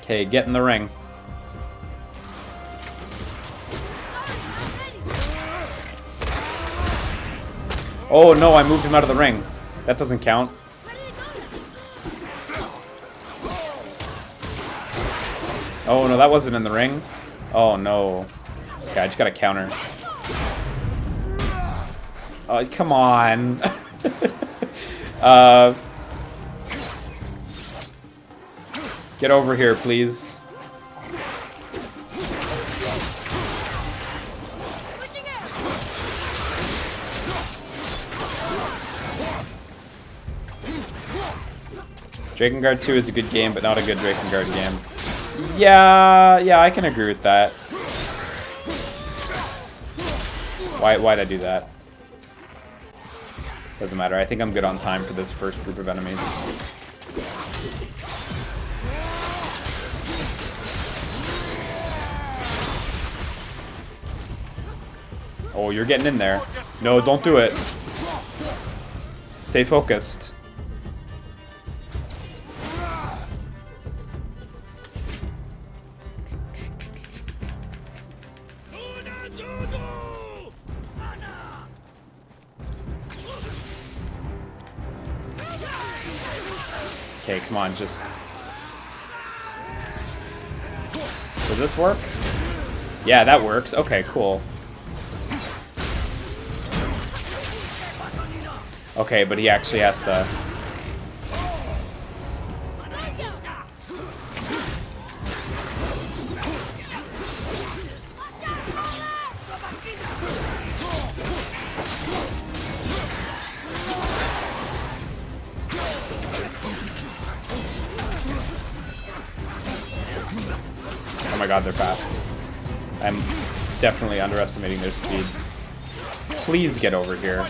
okay, get in the ring. Oh no, I moved him out of the ring. That doesn't count. Oh no, that wasn't in the ring. Oh no. Okay, I just gotta counter. Oh, come on. Get over here, please. Drakengard 2 is a good game, but not a good Drakengard game. Yeah, I can agree with that. Why'd I do that? Doesn't matter. I think I'm good on time for this first group of enemies. Oh, you're getting in there. No, don't do it. Stay focused. Okay, come on, just... Does this work? Yeah, that works. Okay, cool. Okay, but he actually has to... Oh my god, they're fast. I'm definitely underestimating their speed. Please get over here.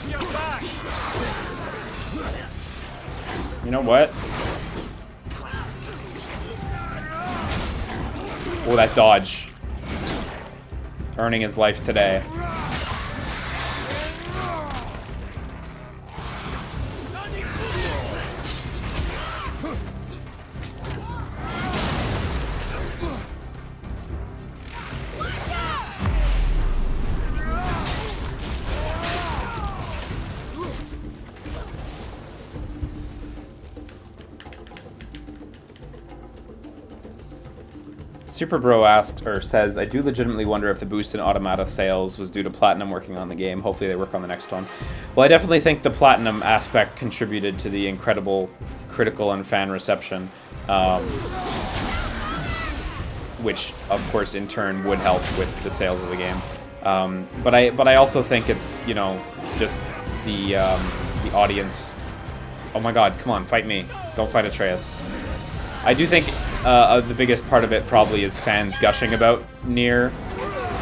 You know what? Oh, that dodge. Earning his life today. Superbro asks, or says, I do legitimately wonder if the boost in Automata sales was due to Platinum working on the game. Hopefully they work on the next one. Well, I definitely think the Platinum aspect contributed to the incredible critical and fan reception, which, of course, in turn would help with the sales of the game. But I also think it's, you know, just the audience. Oh my god, come on, fight me. Don't fight Atreus. I do think the biggest part of it probably is fans gushing about Nier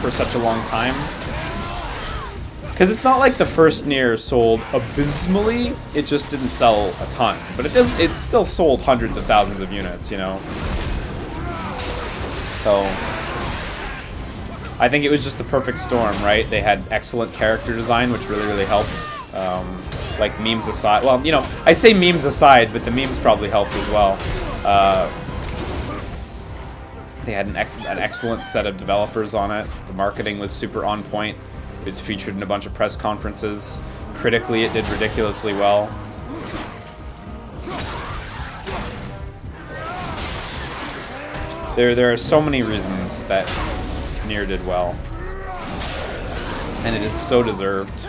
for such a long time. Because it's not like the first Nier sold abysmally, it just didn't sell a ton. But it's still sold hundreds of thousands of units, you know? So, I think it was just the perfect storm, right? They had excellent character design, which really, really helped. Like, memes aside. Well, you know, I say memes aside, but the memes probably helped as well. They had an excellent set of developers on it. The marketing was super on point. It was featured in a bunch of press conferences. Critically, it did ridiculously well. There are so many reasons that Nier did well. And it is so deserved.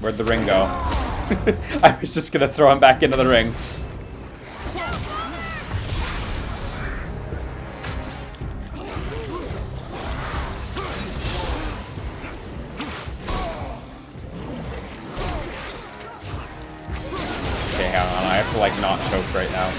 Where'd the ring go? I was just gonna throw him back into the ring. Okay, hang on. I have to like not choke right now.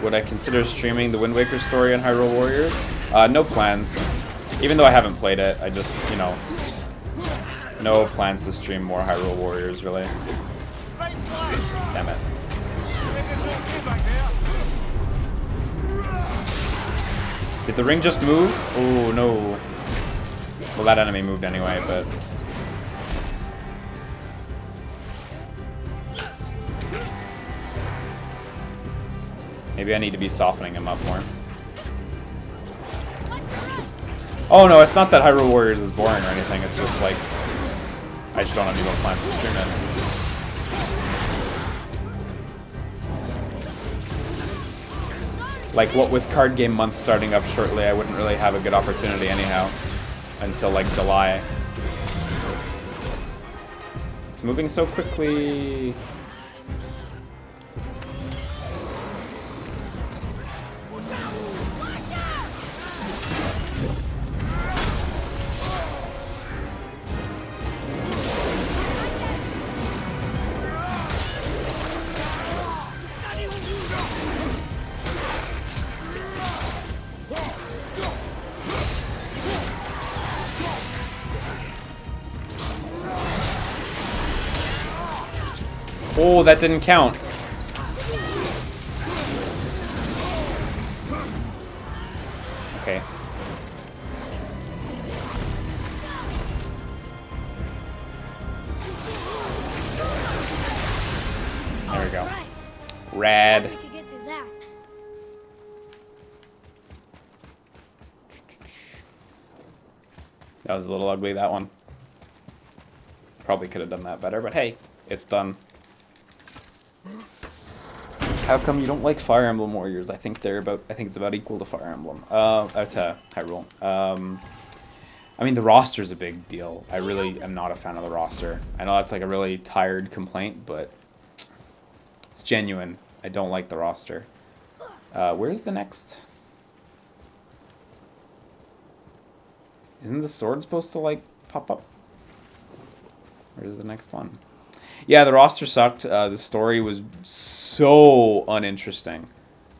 Would I consider streaming the Wind Waker story on Hyrule Warriors? No plans. Even though I haven't played it, I just, you know, no plans to stream more Hyrule Warriors, really. Damn it. Did the ring just move? Oh, no. Well, that enemy moved anyway, but... Maybe I need to be softening him up more. Oh no, it's not that Hyrule Warriors is boring or anything, it's just like... I just don't have any more plans to stream it. Like, what with card game month starting up shortly, I wouldn't really have a good opportunity anyhow. Until like July. It's moving so quickly. Oh, that didn't count. Okay. There we go. Rad. We could get through that. That was a little ugly, that one. Probably could have done that better, but hey, it's done. How come you don't like Fire Emblem Warriors? I think it's about equal to Fire Emblem. To Hyrule. I mean, the roster's a big deal. I really am not a fan of the roster. I know that's like a really tired complaint, but it's genuine. I don't like the roster. Where's the next? Isn't the sword supposed to like pop up? Where's the next one? Yeah, the roster sucked. The story was so uninteresting.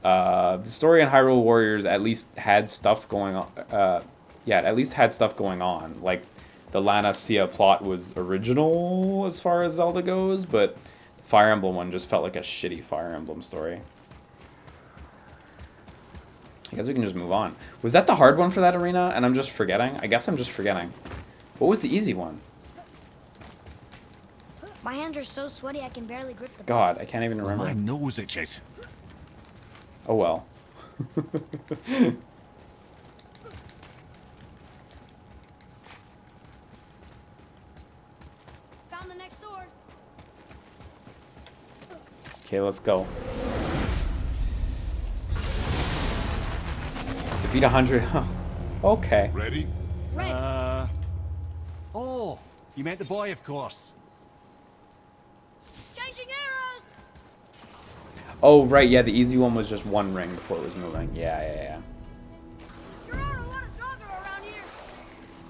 The story in Hyrule Warriors at least had stuff going on. Yeah, it at least had stuff going on. Like, the Lana Sia plot was original as far as Zelda goes, but the Fire Emblem one just felt like a shitty Fire Emblem story. I guess we can just move on. Was that the hard one for that arena, and I'm just forgetting? I guess I'm just forgetting. What was the easy one? My hands are so sweaty I can barely grip the God, I can't even remember. My nose itches. Oh well. Found the next sword. Okay, let's go. Defeat 100. Okay. Ready? Oh, you meant the boy, of course. Changing arrows. Oh, right, yeah, the easy one was just one ring before it was moving. Yeah. Sure are a lot of Draugr around here.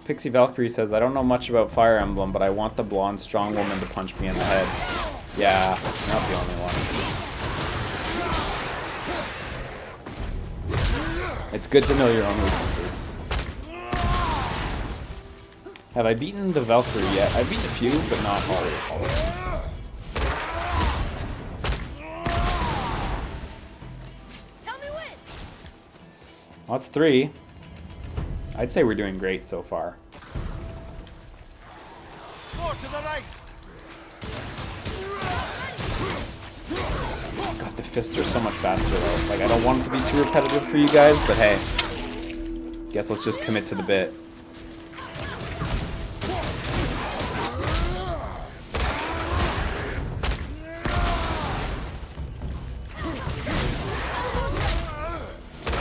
Pixie Valkyrie says, I don't know much about Fire Emblem, but I want the blonde strong woman to punch me in the head. Yeah, not the only one. It's good to know your own weaknesses. Have I beaten the Valkyrie yet? I've beaten a few, but not all of them. Tell me when. Well, that's 3. I'd say we're doing great so far. More to the right. God, the fists are so much faster though. Like, I don't want it to be too repetitive for you guys, but hey. Guess let's just commit to the bit.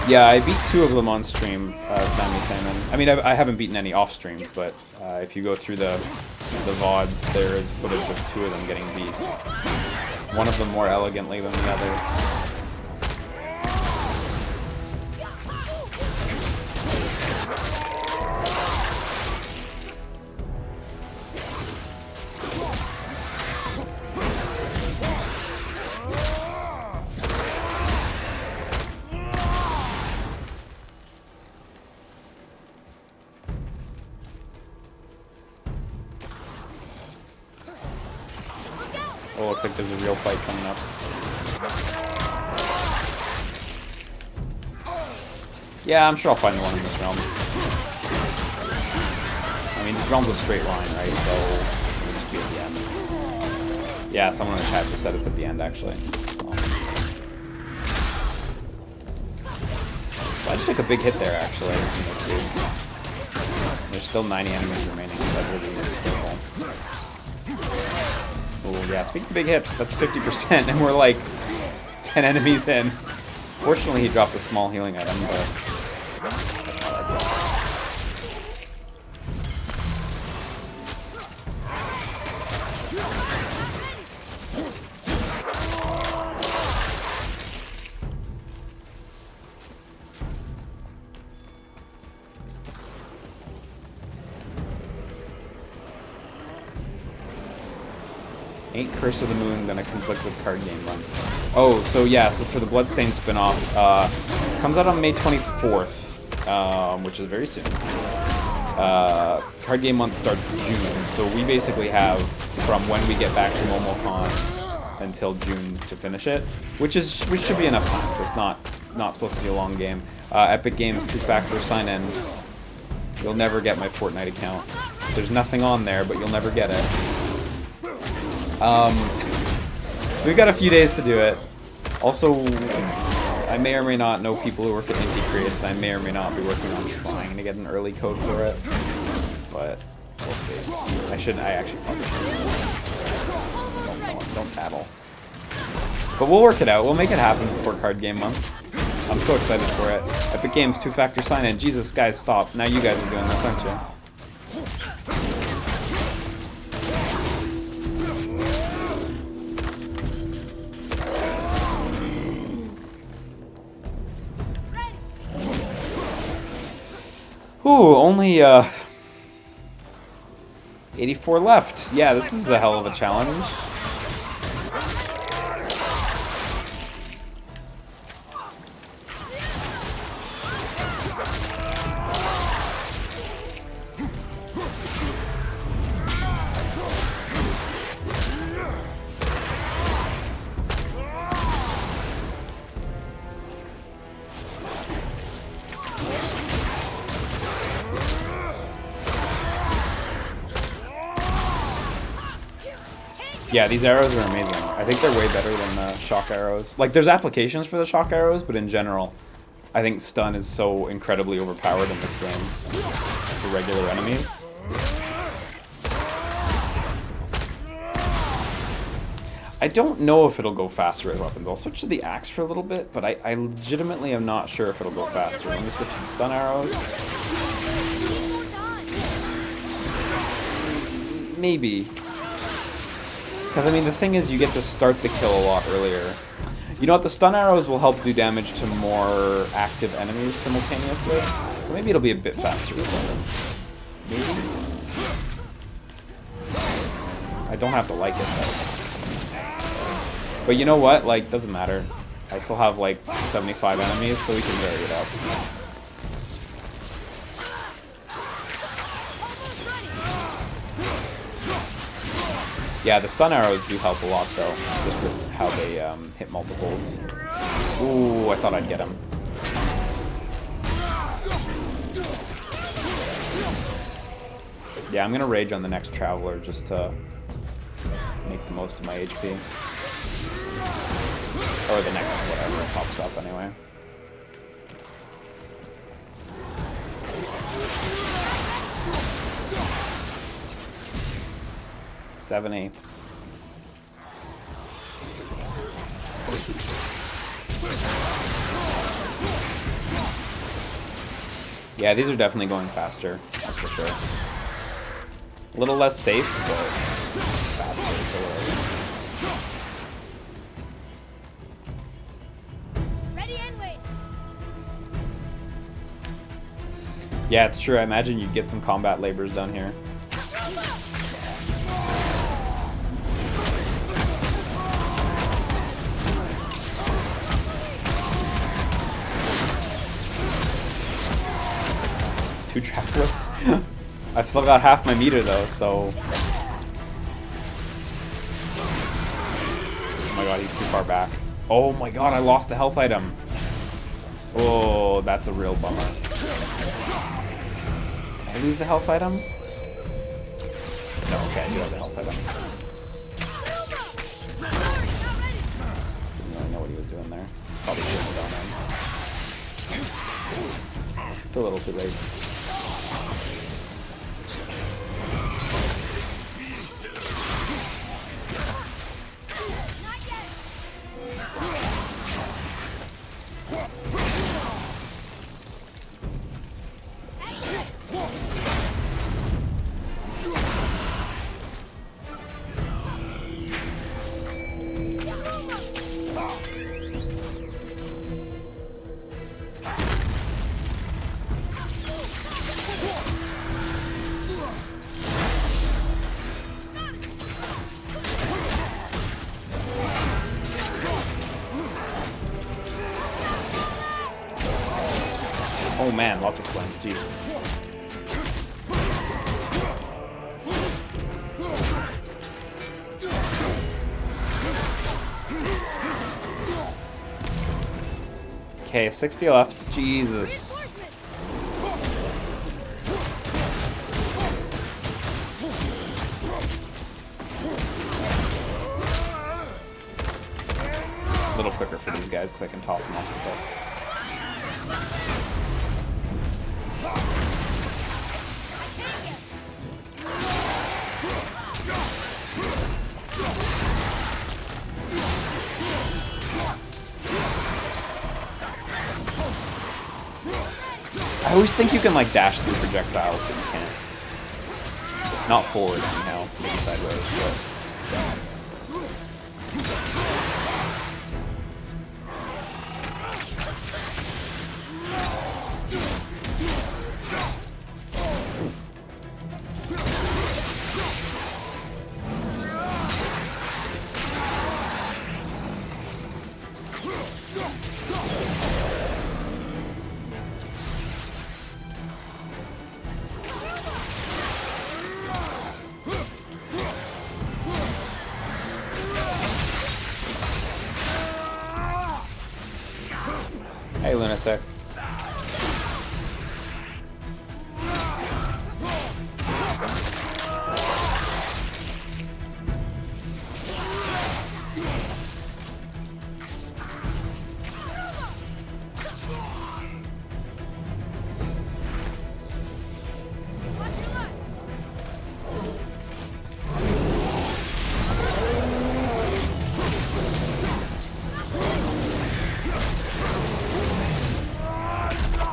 Yeah, I beat 2 of them on stream, simultaneously. I mean, I haven't beaten any off stream, but if you go through the VODs, there is footage of 2 of them getting beat. One of them more elegantly than the other. Oh, looks like there's a real fight coming up. Yeah, I'm sure I'll find the one in this realm. I mean, this realm's a straight line, right? So it'll just be at the end. Yeah, someone in the chat just said it's at the end, actually. So I just took a big hit there, actually, in this dude. There's still 90 enemies remaining, so I'd really be careful. Oh yeah, speaking of big hits, that's 50%, and we're like 10 enemies in. Fortunately, he dropped a small healing item, but... Ain't Curse of the Moon gonna conflict with Card Game Run? Oh, so yeah, so for the Bloodstained spinoff, comes out on May 24th, which is very soon. Card Game Month starts June, so we basically have from when we get back to MomoCon until June to finish it, which should be enough time. So it's not supposed to be a long game. Epic Games 2-factor sign-in. You'll never get my Fortnite account. There's nothing on there, but you'll never get it. So we've got a few days to do it. Also, I may or may not know people who work at Indie Creates, and I may or may not be working on trying to get an early code for it. But we'll see. I actually probably should. Don't tattle. But we'll work it out. We'll make it happen before Card Game Month. I'm so excited for it. Epic Games 2-factor sign-in. Jesus, guys, stop. Now you guys are doing this, aren't you? Ooh, only 84 left. Yeah, this is a hell of a challenge. Yeah, these arrows are amazing. I think they're way better than the shock arrows. Like, there's applications for the shock arrows, but in general, I think stun is so incredibly overpowered in this game for regular enemies. I don't know if it'll go faster as weapons. I'll switch to the axe for a little bit, but I legitimately am not sure if it'll go faster. Let me switch to the stun arrows. Maybe. Because, I mean, the thing is, you get to start the kill a lot earlier. You know what? The stun arrows will help do damage to more active enemies simultaneously. So maybe it'll be a bit faster. Maybe? I don't have to like it, though. But you know what? Like, doesn't matter. I still have, like, 75 enemies, so we can vary it up. Yeah, the stun arrows do help a lot, though, just with how they hit multiples. Ooh, I thought I'd get him. Yeah, I'm gonna rage on the next Traveler just to make the most of my HP. Or the next whatever pops up, anyway. $70. Yeah, these are definitely going faster. That's for sure. A little less safe, but faster. Ready and wait. Yeah, it's true. I imagine you'd get some combat labors done here. Two trap flips. I've still got half my meter though, so. Oh my god, he's too far back. Oh my god, I lost the health item. Oh, that's a real bummer. Did I lose the health item? No, okay, I do have the health item. Didn't really know what he was doing there. Probably should have gone in. It's a little too late. Oh man, lots of swings, jeez. Okay, 60 left, Jesus. A little quicker for these guys because I can toss them off the cliff. I always think you can like dash through projectiles, but you can't. Not forward anyhow, maybe sideways, but. Hey, lunatic.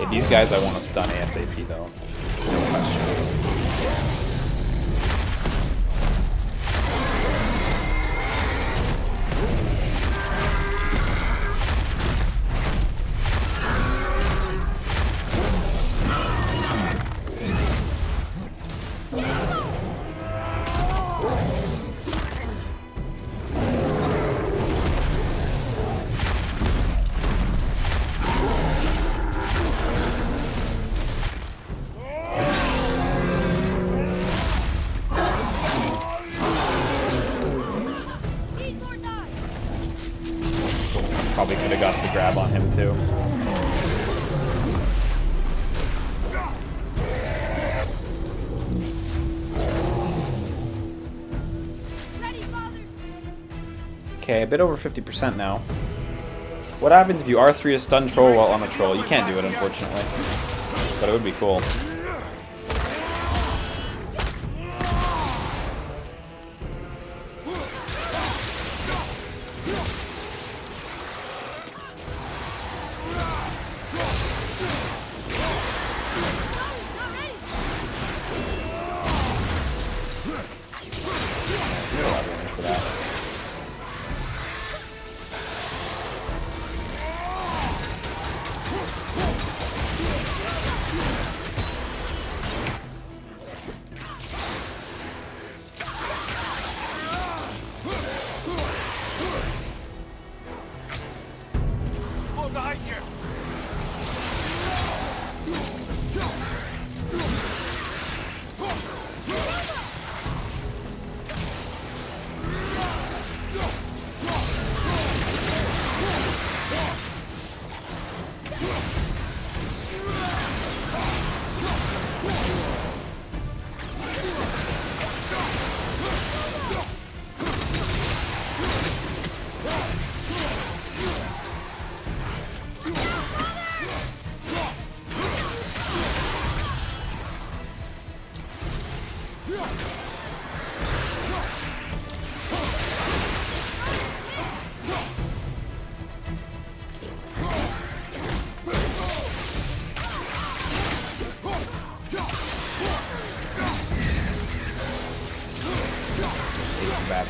These guys I want to stun ASAP though. No question. Probably could have got the grab on him too. Okay, a bit over 50% now. What happens if you R3 a stun troll while on a troll? You can't do it, unfortunately. But it would be cool.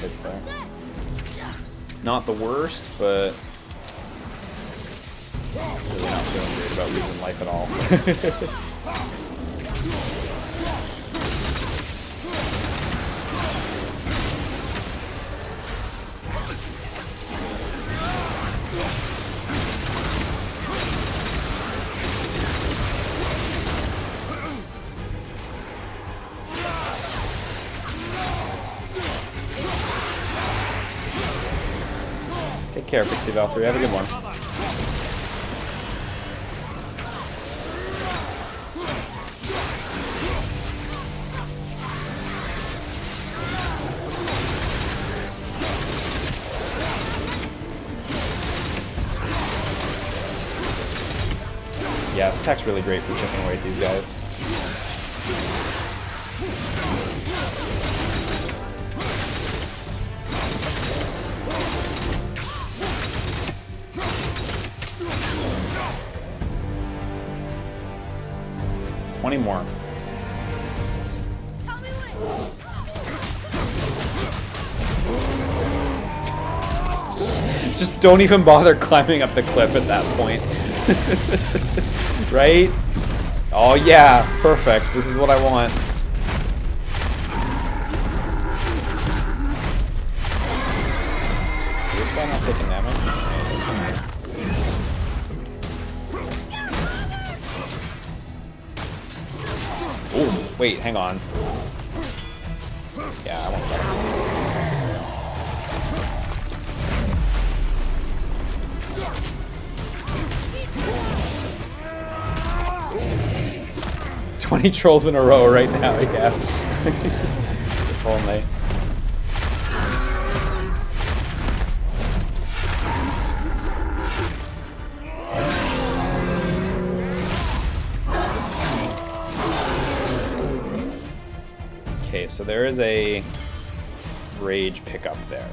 hits there. Not the worst, but really not feeling great about losing life at all. Take care, Pixie Valkyrie. Have a good one. Yeah, this attack's really great for chipping away at these guys. More. Just don't even bother climbing up the cliff at that point. Right? Oh yeah, perfect. This is what I want. Is this guy not taking damage? Oh, wait, hang on. Yeah, I want that. 20 trolls in a row right now, yeah. If only. Okay, so there is a rage pickup there.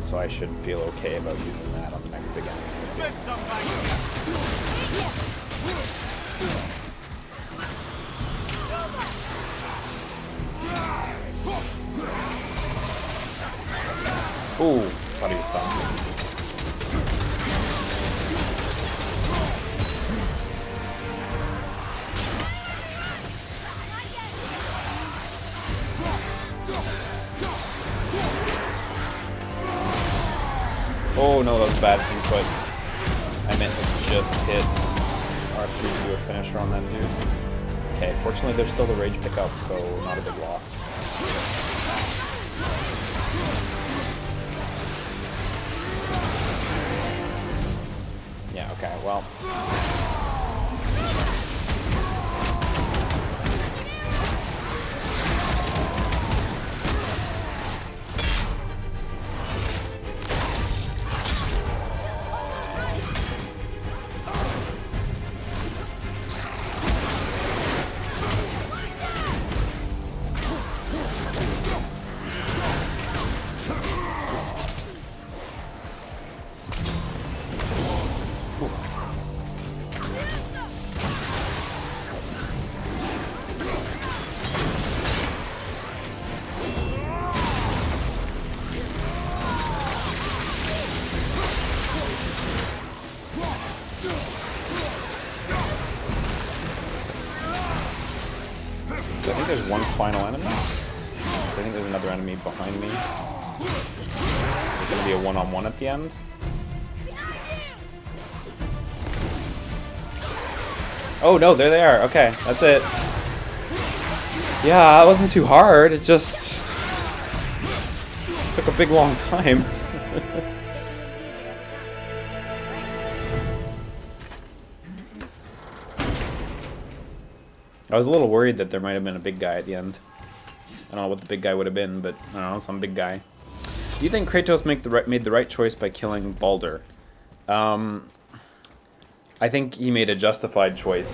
So I should feel okay about using that on the next big enemy. Let's see. Ooh, thought he was stunned. 'Oh no, that was bad input. I meant to just hit R3 to do a finisher on that dude. Okay, fortunately there's still the rage pickup, so not a big loss. Yeah, okay, well. I think there's one final enemy. I think there's another enemy behind me. There's gonna be a one-on-one at the end. Oh no, there they are. Okay, that's it. Yeah, it wasn't too hard. It just took a big long time. I was a little worried that there might have been a big guy at the end. I don't know what the big guy would have been, but I don't know, some big guy. Do you think Kratos made the right choice by killing Baldur? I think he made a justified choice.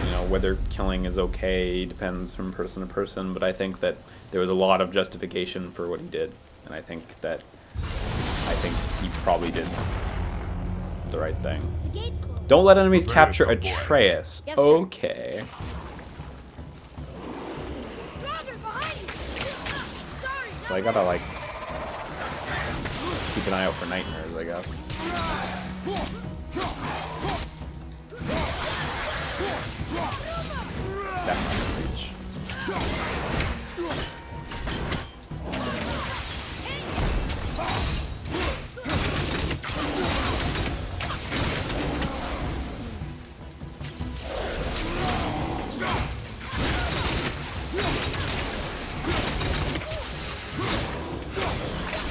You know, whether killing is okay depends from person to person, but I think that there was a lot of justification for what he did, and I think he probably did the right thing. Don't let enemies capture Atreus. Yes, sir. Okay. So I gotta like keep an eye out for nightmares, I guess. That's not gonna reach.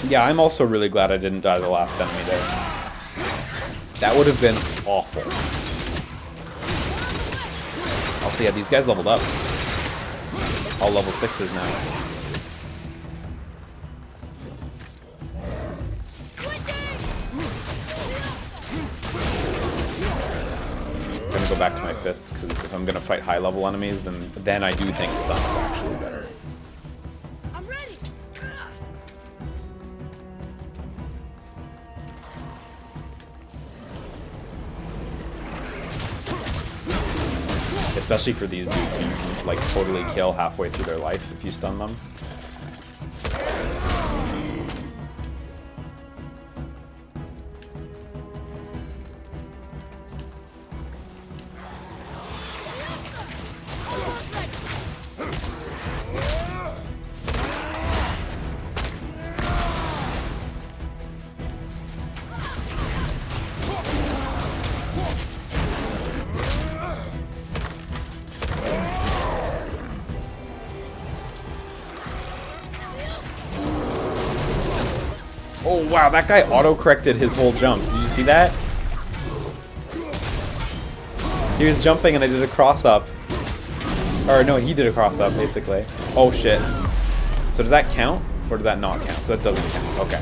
Yeah, I'm also really glad I didn't die the last enemy there. That would have been awful. Also, yeah, these guys leveled up. All level 6s now. I'm gonna go back to my fists, because if I'm gonna fight high level enemies, then I do think stun is actually better. Especially for these dudes who you can like totally kill halfway through their life if you stun them. Oh wow, that guy auto-corrected his whole jump. Did you see that? He was jumping and I did a cross-up. Or no, he did a cross-up, basically. Oh shit. So does that count? Or does that not count? So it doesn't count. Okay.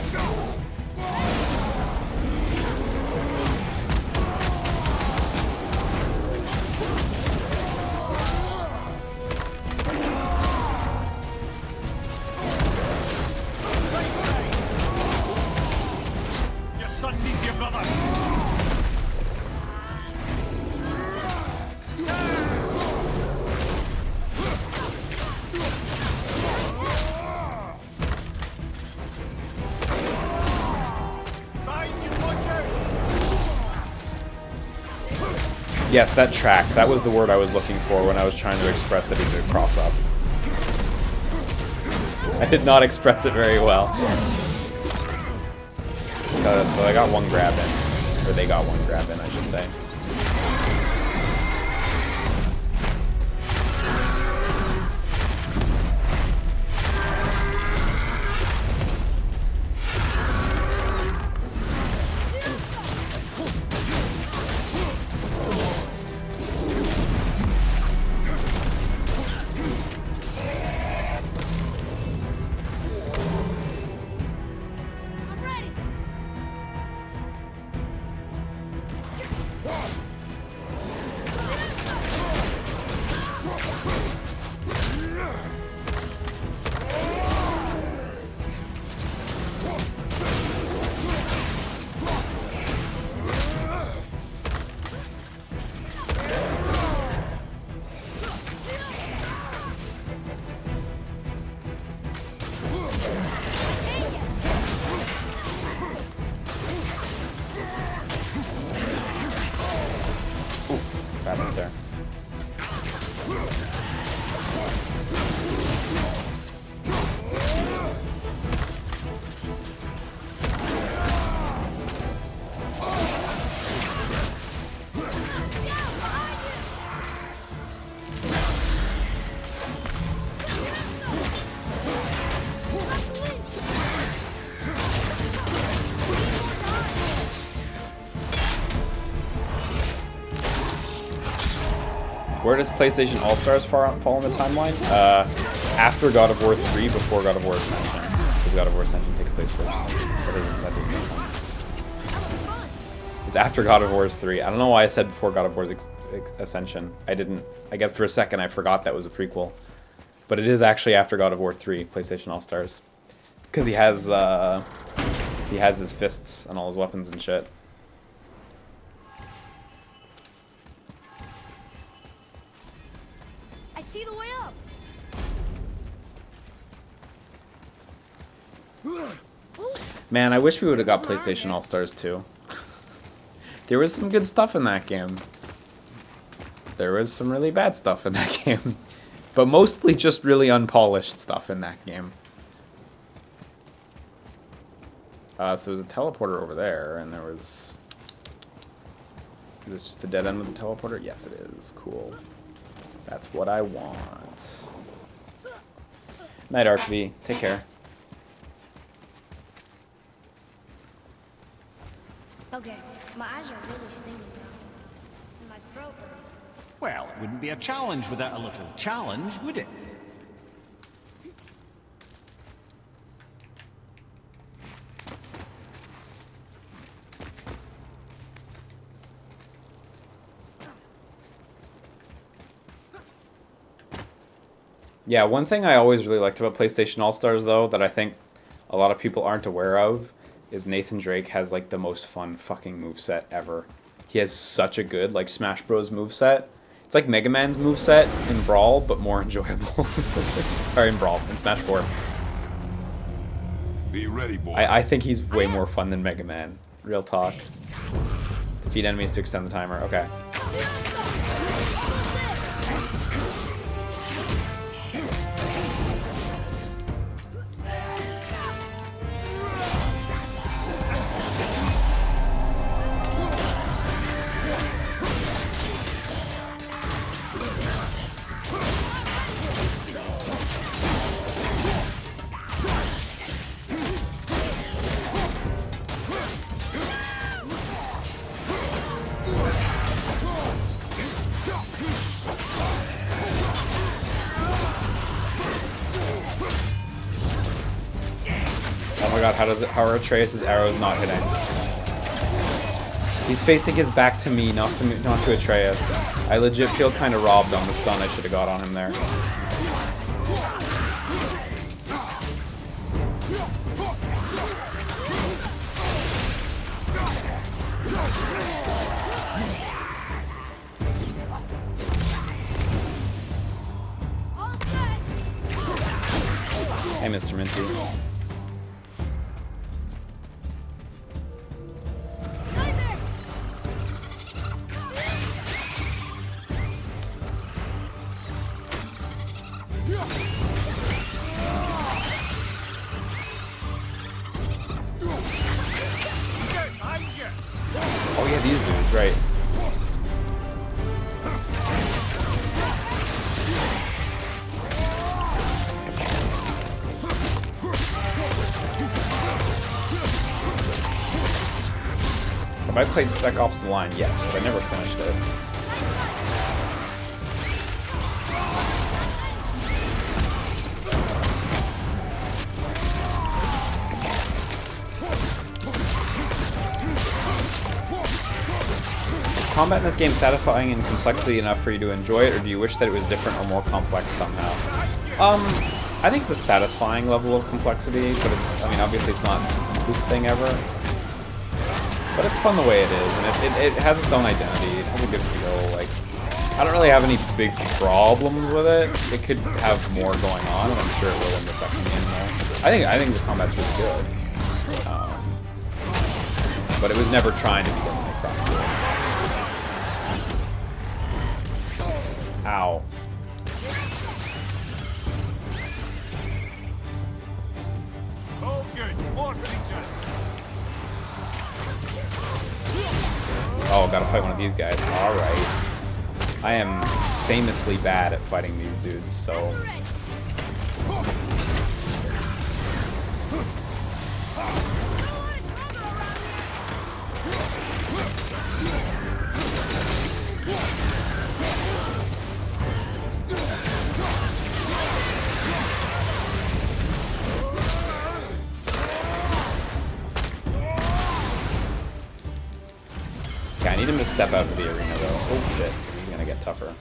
Yes, that track. That was the word I was looking for when I was trying to express that he did a cross-up. I did not express it very well. So I got one grab in. Or they got one grab in, I should say. Right there. Where does PlayStation All-Stars fall in the timeline? After God of War 3, before God of War Ascension. Because God of War Ascension takes place first. That doesn't make sense. It's after God of War 3. I don't know why I said before God of War Ascension. I didn't. I guess for a second I forgot that was a prequel. But it is actually after God of War 3, PlayStation All-Stars. Because he has his fists and all his weapons and shit. I see the way up. Man, I wish we would have got PlayStation All-Stars too. There was some good stuff in that game. There was some really bad stuff in that game. But mostly just really unpolished stuff in that game. So there's a teleporter over there, and there was... Is this just a dead end with the teleporter? Yes, it is. Cool. That's what I want. Night, RV. Take care. Okay, my eyes are really stinging now. And my throat hurts. Well, it wouldn't be a challenge without a little challenge, would it? Yeah, one thing I always really liked about PlayStation All-Stars, though, that I think a lot of people aren't aware of, is Nathan Drake has, like, the most fun fucking moveset ever. He has such a good, like, Smash Bros. Moveset. It's like Mega Man's moveset in Brawl, but more enjoyable. Or in Brawl, in Smash 4. Be ready, boy. I think he's way more fun than Mega Man. Real talk. Defeat enemies to extend the timer. Okay. God, how are Atreus' arrows not hitting? He's facing his back to me, not to Atreus. I legit feel kind of robbed on the stun I should have got on him there. Hey, Mr. Minty. Oh yeah, these dudes, right. Have I played Spec Ops The Line? Yes, but I never finished it. Is combat in this game satisfying and complexity enough for you to enjoy it, or do you wish that it was different or more complex somehow? I think it's a satisfying level of complexity, but it's, I mean, obviously it's not the coolest thing ever. But it's fun the way it is, and it has its own identity, it has a good feel, like, I don't really have any big problems with it. It could have more going on, and I'm sure it will in the second game, though. I think the combat's really good. But it was never trying to be Devil May Cry 4. Ow. Oh, good. More creatures. Oh, gotta fight one of these guys. Alright. I am famously bad at fighting these dudes, so... Okay, I need him to step out of the arena, though. Oh, shit. He's gonna get tougher.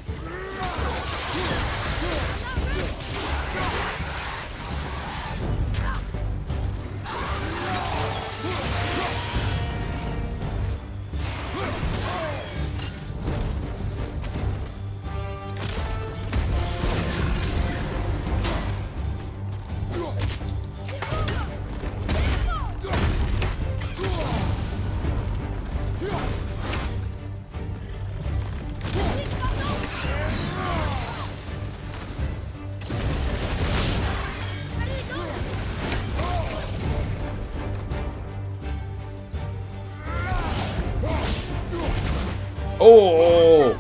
Oh!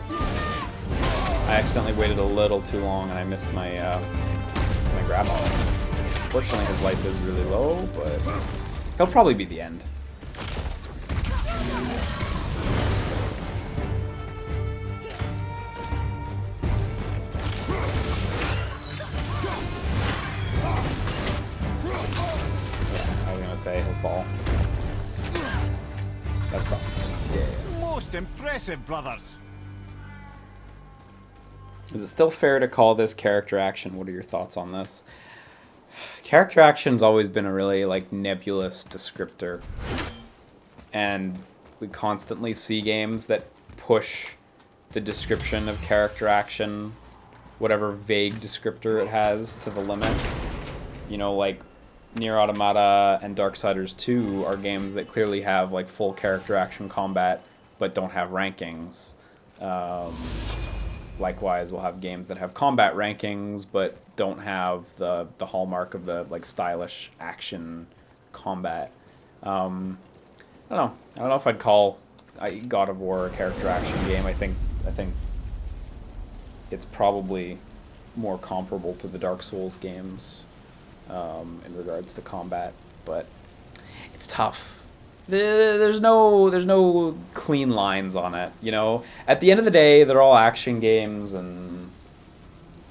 I accidentally waited a little too long and I missed my my grab on him. Fortunately, his life is really low, but he'll probably be the end. Yeah, I was gonna say he'll fall. That's probably. Yeah. Most impressive, brothers. Is it still fair to call this character action? What are your thoughts on this? Character action's always been a really like nebulous descriptor, and we constantly see games that push the description of character action, whatever vague descriptor it has, to the limit. You know, like Nier Automata and Darksiders 2 are games that clearly have like full character action combat but don't have rankings. Likewise, we'll have games that have combat rankings but don't have the hallmark of the like stylish action combat. I don't know. I don't know if I'd call God of War a character action game. I think it's probably more comparable to the Dark Souls games in regards to combat, but it's tough. There's no clean lines on it, you know. At the end of the day, they're all action games, and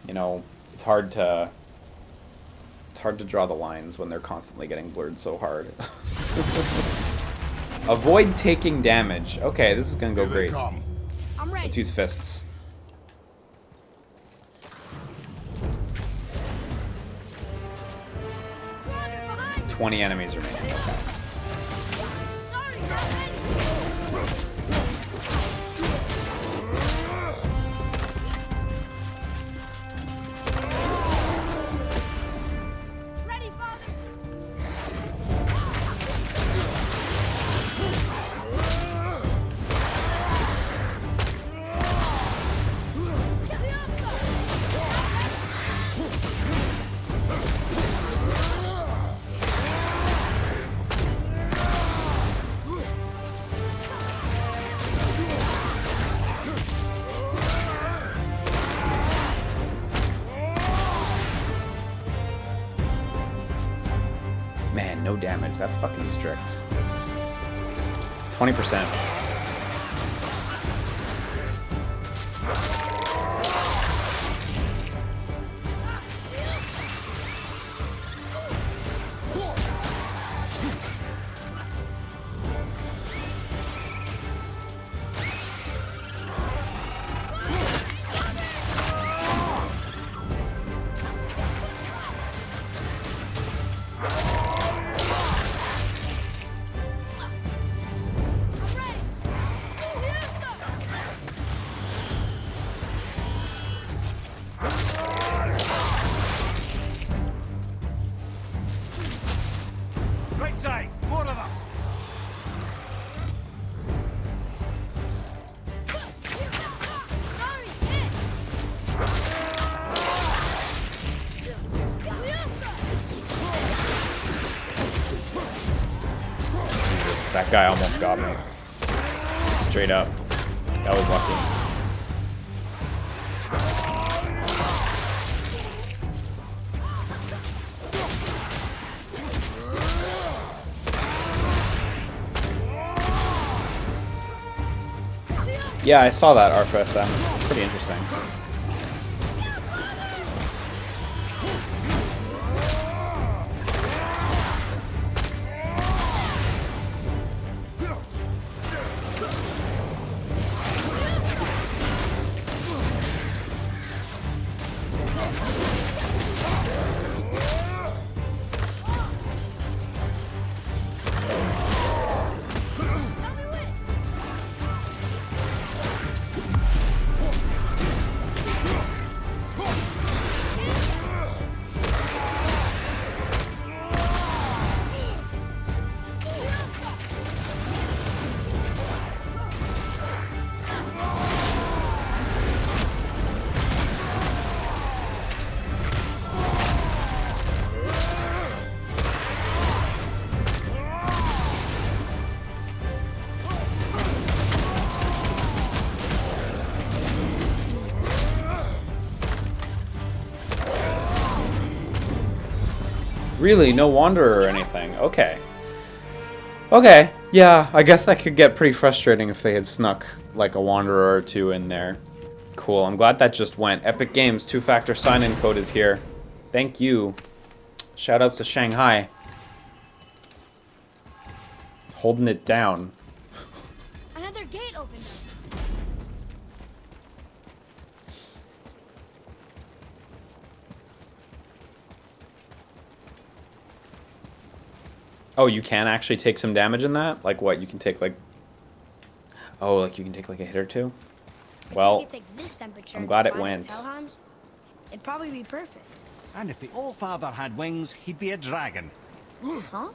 you know, it's hard to draw the lines when they're constantly getting blurred so hard. Avoid taking damage. Okay, this is gonna go great. I'm ready. Let's use fists. Behind. 20 enemies remaining. Okay. Sorry, not ready. Ready, father. Man, no damage. That's fucking strict. 20%. Right side, more of them. Sorry, hit. Jesus, that guy almost got me. Straight up. That was lucky. Yeah, I saw that RSS. Pretty interesting. Really? No wanderer or anything? Okay. Okay. Yeah, I guess that could get pretty frustrating if they had snuck like a wanderer or two in there. Cool. I'm glad that just went. Epic Games 2-factor sign-in code is here. Thank you. Shoutouts to Shanghai. Holding it down. Another gate opened up. Oh, you can actually take some damage in that? Like what? You can take like... Oh, like you can take like a hit or two? Well, I'm glad it went. It'd probably be perfect. And if the All-Father had wings, he'd be a dragon. Huh?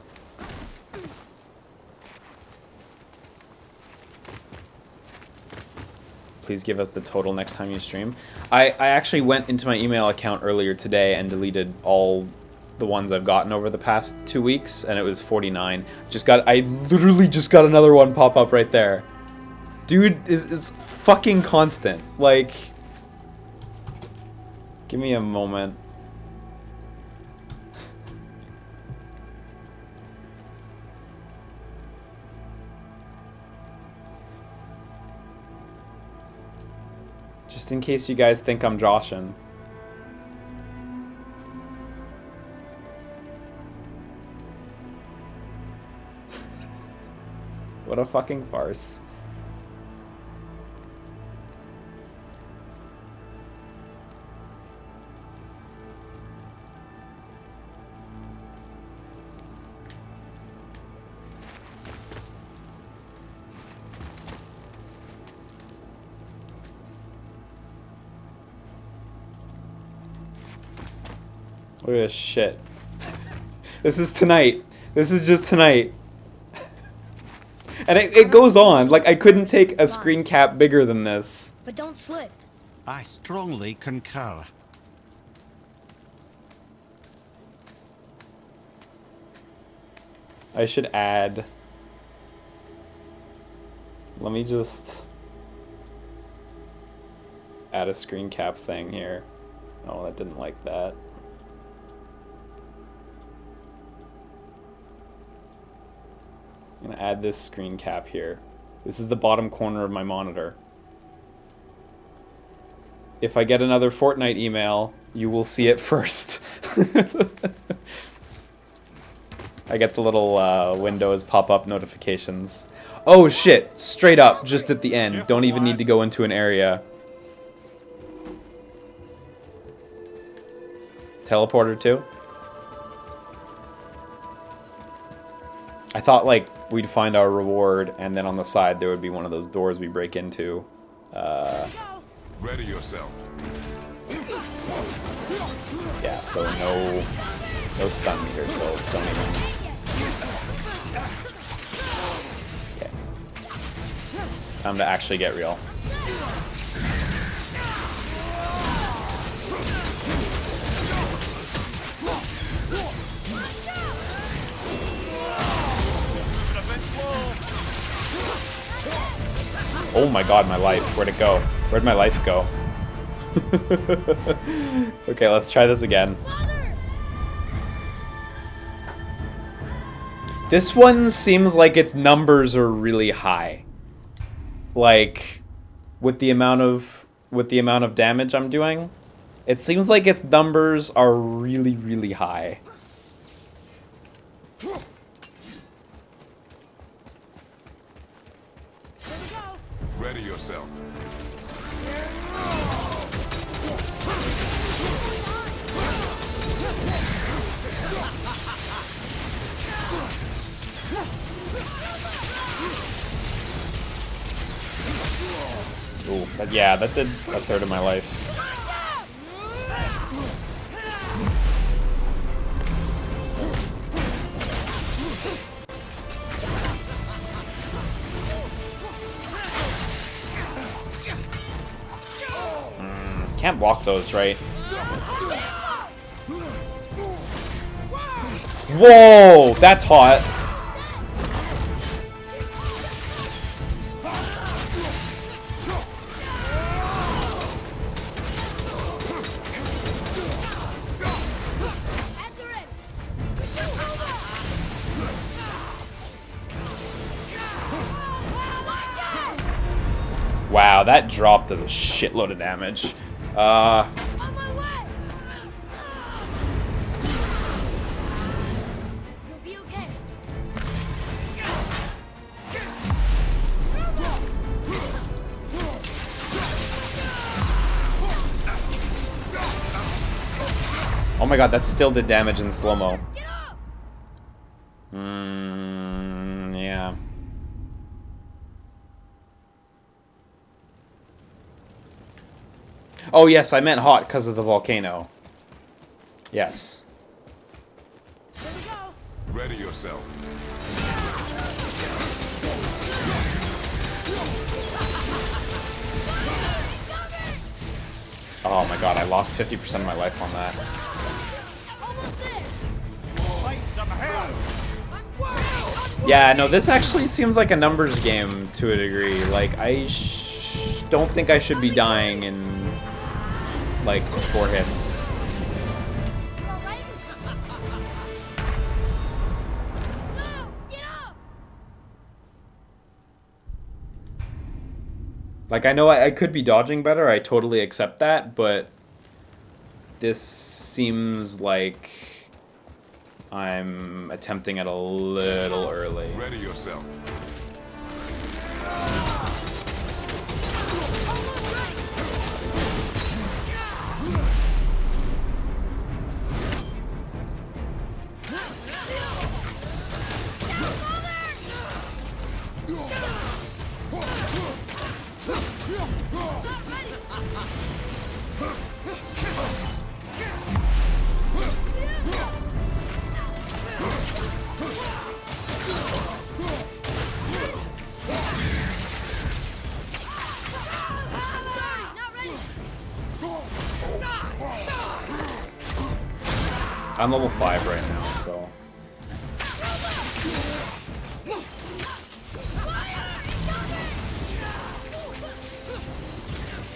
Please give us the total next time you stream. I actually went into my email account earlier today and deleted all the ones I've gotten over the past 2 weeks, and it was 49. I literally just got another one pop up right there. Dude, it's fucking constant. Like, give me a moment. Just in case you guys think I'm joshing. What a fucking farce. Look at this shit. This is tonight. This is just tonight. And it goes on. Like, I couldn't take a screen cap bigger than this. But don't slip. I strongly concur. I should add... Let me just... add a screen cap thing here. Oh, that didn't like that. I'm gonna add this screen cap here. This is the bottom corner of my monitor. If I get another Fortnite email, you will see it first. I get the little Windows pop-up notifications. Oh shit! Straight up, just at the end. Don't even need to go into an area. Teleporter too? I thought like we'd find our reward and then on the side there would be one of those doors we break into. Ready yourself. Yeah, so no stun meter, so don't even. Okay. Time to actually get real. Oh my god, my life. Where'd it go? Where'd my life go? Okay, let's try this again. This one seems like its numbers are really high. Like, with the amount of damage I'm doing, it seems like its numbers are really, really high. Ready yourself. Ooh, but yeah, that did a third of my life. Can't block those, right? Whoa, that's hot. Wow, that drop does a shitload of damage. On my way! You'll be okay. Oh my god, that still did damage in slow-mo. Get up! Yeah. Oh yes, I meant hot because of the volcano. Yes. Here we go. Ready yourself. Oh my god, I lost 50% of my life on that. Almost there. Light some hell! Yeah, no, this actually seems like a numbers game to a degree. Like, I don't think I should be dying in, like, 4 hits. You all right? No! Get up! Like, I know I could be dodging better, I totally accept that, but this seems like I'm attempting it a little early. Ready yourself. I'm level 5 right now, so...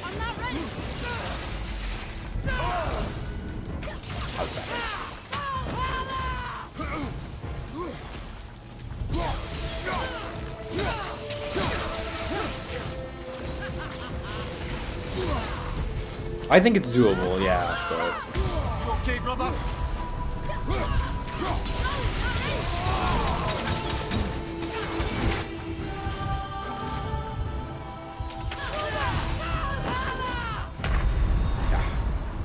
I'm not ready. How's that? I think it's doable, yeah, but... You okay, brother?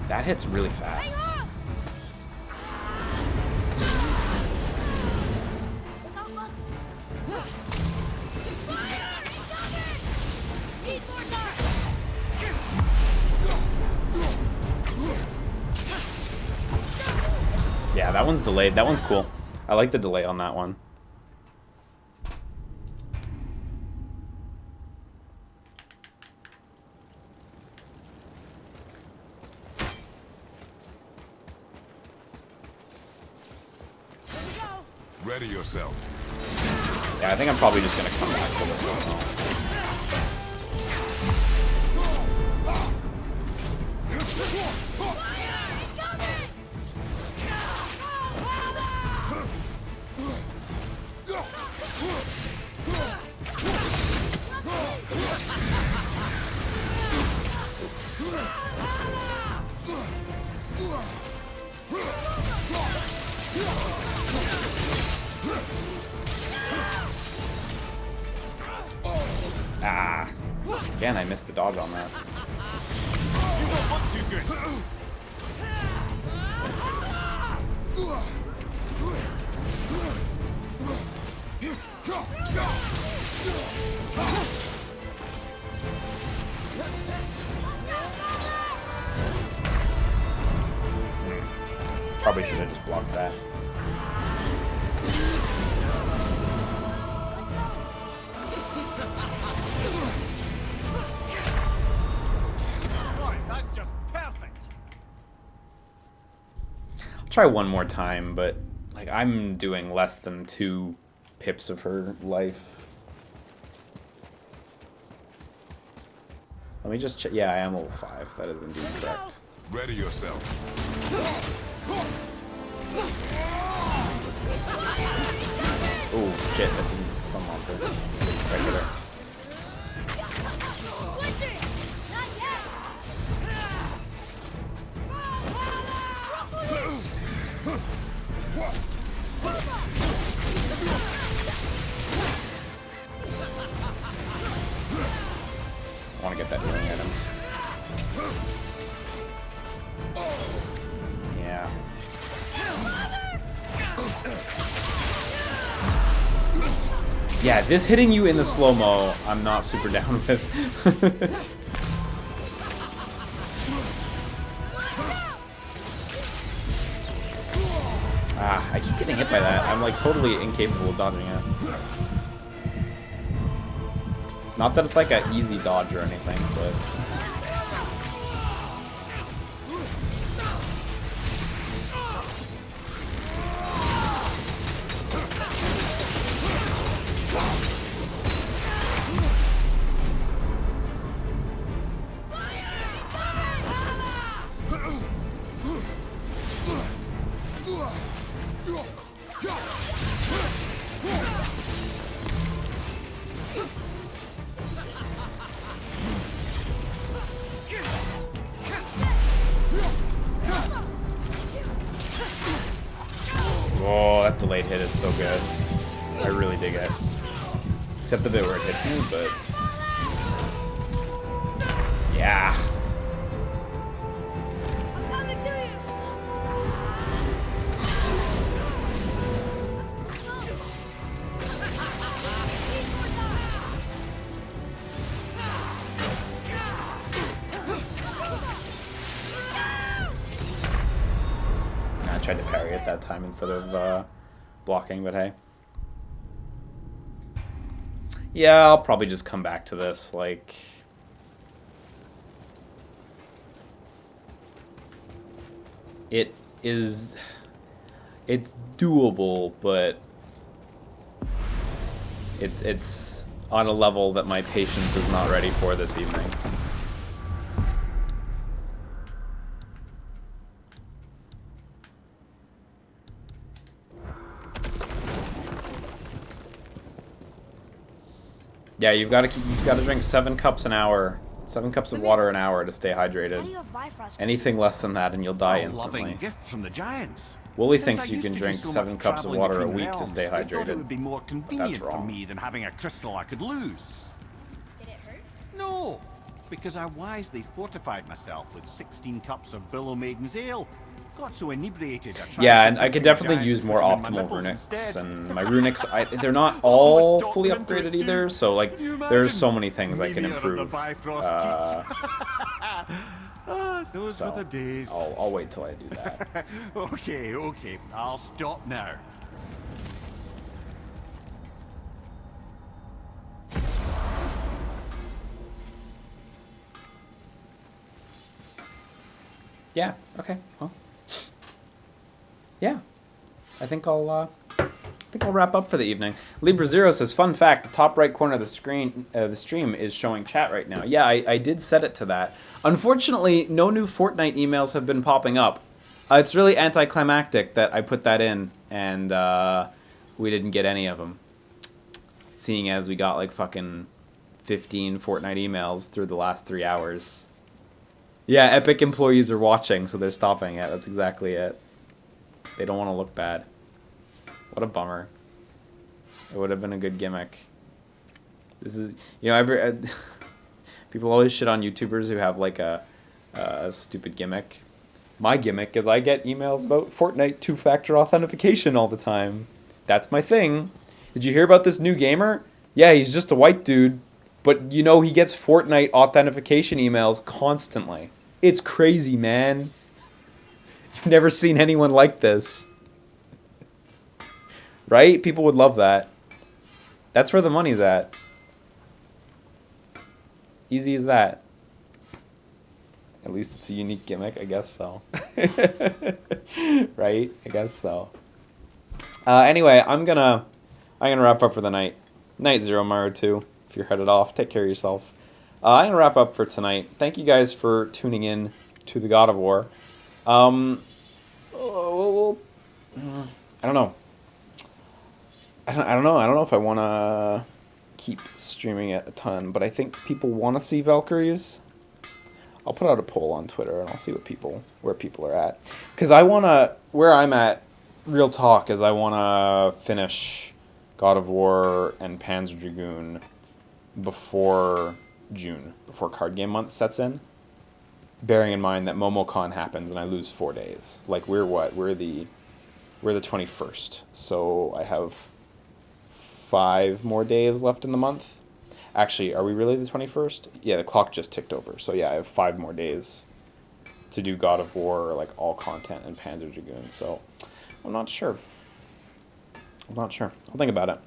That hits really fast. Look out, look. Fire! Incoming! Need more dark. Yeah, that one's delayed. That one's cool. I like the delay on that one. Ready yourself. Yeah, I think I'm probably just gonna come back to this one though. Ah. Again, I missed the dodge on that. You don't look too good. Probably should have just blocked that. Right, that's just perfect. I'll try one more time, but like I'm doing less than 2 pips of her life. Let me just check. Yeah, I am level 5. That is indeed correct. Ready yourself. Oh shit, that didn't stun off her. Regular. Yeah, this hitting you in the slow-mo, I'm not super down with. Ah, I keep getting hit by that. I'm like totally incapable of dodging it. Not that it's like an easy dodge or anything, but... Oh, that delayed hit is so good. I really dig it. Except the bit where it hits me, but... Yeah. I'm coming to you. I tried to parry it that time instead of blocking, but hey. Yeah, I'll probably just come back to this, like... It's doable, but it's on a level that my patience is not ready for this evening. Yeah, you've got to drink 7 cups an hour, 7 cups of water an hour to stay hydrated. Anything less than that and you'll die instantly. Loving gift from the giants. Wooly Since thinks I you can used to do drink so 7 much cups of traveling water a between week to stay realms, I thought it hydrated. would be more convenient for wrong. me than having a crystal I could lose. Did it hurt? No, because I wisely fortified myself with 16 cups of Billow Maiden's Ale. Got so inebriated. Yeah, and I could definitely use more optimal runics, and my runics, they're not all fully upgraded either, so like, there's so many things I can improve. Those were the days. I'll wait till I do that. Okay, I'll stop now. Yeah, okay, well. Yeah, I think I'll wrap up for the evening. Libra Zero says, fun fact, the top right corner of the screen, the stream is showing chat right now. Yeah, I did set it to that. Unfortunately, no new Fortnite emails have been popping up. It's really anticlimactic that I put that in and we didn't get any of them. Seeing as we got like fucking 15 Fortnite emails through the last 3 hours. Yeah, Epic employees are watching, so they're stopping it. That's exactly it. They don't want to look bad. What a bummer. It would have been a good gimmick. This is, you know, people always shit on YouTubers who have like a stupid gimmick. My gimmick is I get emails about Fortnite 2-factor authentication all the time. That's my thing. Did you hear about this new gamer? Yeah, he's just a white dude, but you know he gets Fortnite authentication emails constantly. It's crazy, man. You've never seen anyone like this. Right? People would love that. That's where the money's at. Easy as that. At least it's a unique gimmick, I guess so. Right? I guess so. Anyway, I'm gonna wrap up for the night. Night 0, Mario 2. If you're headed off, take care of yourself. I'm gonna wrap up for tonight. Thank you guys for tuning in to the God of War. I don't know. I don't know if I want to keep streaming it a ton, but I think people want to see Valkyries. I'll put out a poll on Twitter and I'll see where people are at. Because where I'm at, real talk, is I want to finish God of War and Panzer Dragoon before June, before card game month sets in. Bearing in mind that MomoCon happens and I lose 4 days. Like, we're the 21st, so I have 5 more days left in the month. Actually, are we really the 21st? Yeah, the clock just ticked over. So yeah, I have 5 more days to do God of War, like all content and Panzer Dragoon. So I'm not sure. I'll think about it.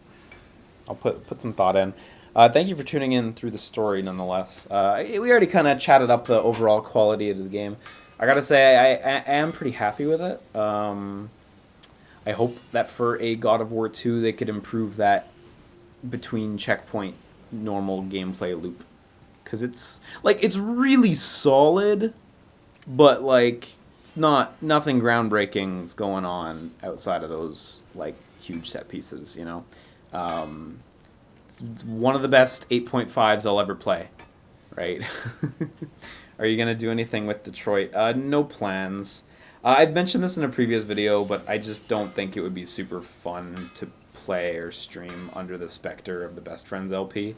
I'll put some thought in. Thank you for tuning in through the story, nonetheless. We already kind of chatted up the overall quality of the game. I gotta say, I am pretty happy with it. I hope that for a God of War 2, they could improve that between checkpoint normal gameplay loop. Because it's really solid, but like it's nothing groundbreaking's going on outside of those like huge set pieces, you know. It's one of the best 8.5s I'll ever play, right? Are you gonna do anything with Detroit? No plans. I've mentioned this in a previous video, but I just don't think it would be super fun to play or stream under the specter of the Best Friends LP.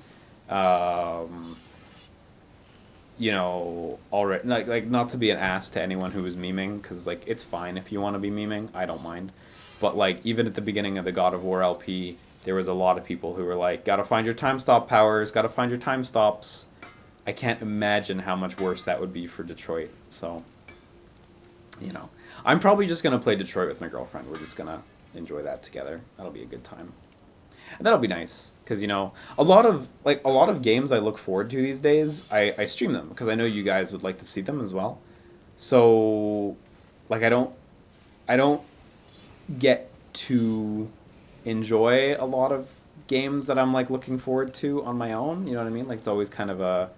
You know, already like not to be an ass to anyone who was memeing, because like it's fine if you want to be memeing, I don't mind. But like even at the beginning of the God of War LP, there was a lot of people who were like, "Gotta find your time stop powers, gotta find your time stops." I can't imagine how much worse that would be for Detroit. So, you know, I'm probably just gonna play Detroit with my girlfriend. We're just gonna enjoy that together. That'll be a good time, and that'll be nice because you know a lot of games I look forward to these days. I stream them because I know you guys would like to see them as well. So, like I don't get to enjoy a lot of games that I'm like looking forward to on my own. You know what I mean? Like it's always kind of a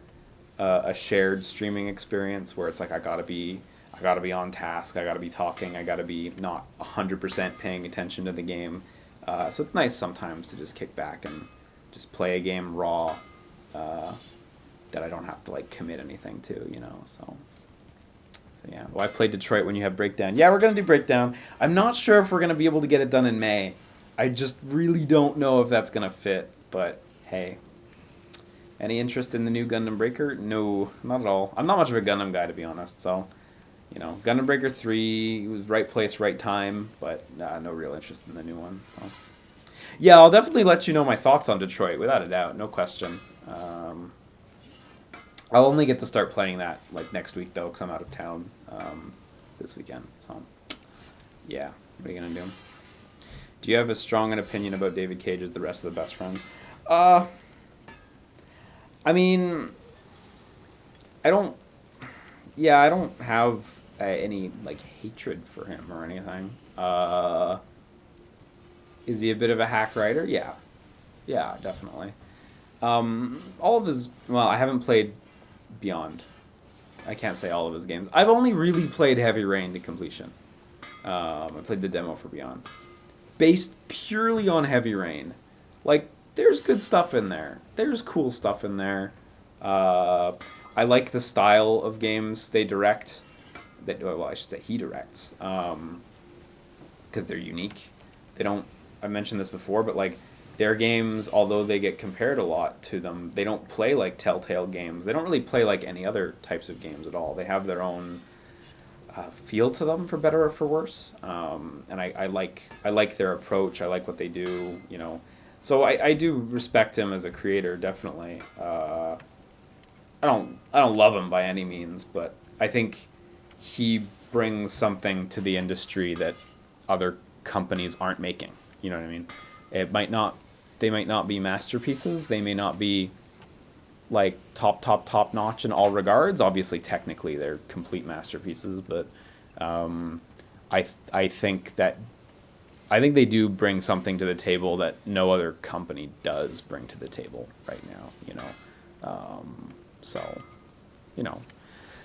shared streaming experience where it's like I gotta be on task, I gotta be talking, I gotta be not 100% paying attention to the game. So it's nice sometimes to just kick back and just play a game raw that I don't have to like commit anything to, you know. So yeah. Well, I played Detroit when you have Breakdown. Yeah, we're gonna do Breakdown. I'm not sure if we're gonna be able to get it done in May. I just really don't know if that's gonna fit. But hey. Any interest in the new Gundam Breaker? No, not at all. I'm not much of a Gundam guy, to be honest. So, you know, Gundam Breaker 3 was right place, right time, but no real interest in the new one. So, yeah, I'll definitely let you know my thoughts on Detroit, without a doubt, no question. I'll only get to start playing that like next week though, because I'm out of town this weekend. So, yeah, what are you gonna do? Do you have as strong an opinion about David Cage as the rest of the Best Friends? I mean, I don't have any, like, hatred for him or anything. Is he a bit of a hack writer? Yeah. Yeah, definitely. All of his... Well, I haven't played Beyond. I can't say all of his games. I've only really played Heavy Rain to completion. I played the demo for Beyond. Based purely on Heavy Rain. Like, there's good stuff in there. There's cool stuff in there. I like the style of games they direct. Well, I should say he directs. Because they're unique. They don't... I mentioned this before, but like their games, although they get compared a lot to them, they don't play like Telltale games. They don't really play like any other types of games at all. They have their own feel to them, for better or for worse. And I like their approach. I like what they do, you know. So I do respect him as a creator, definitely. I don't love him by any means, but I think he brings something to the industry that other companies aren't making. You know what I mean? They might not be masterpieces. They may not be like top notch in all regards. Obviously, technically, they're complete masterpieces, but I think they do bring something to the table that no other company does bring to the table right now. You know, so you know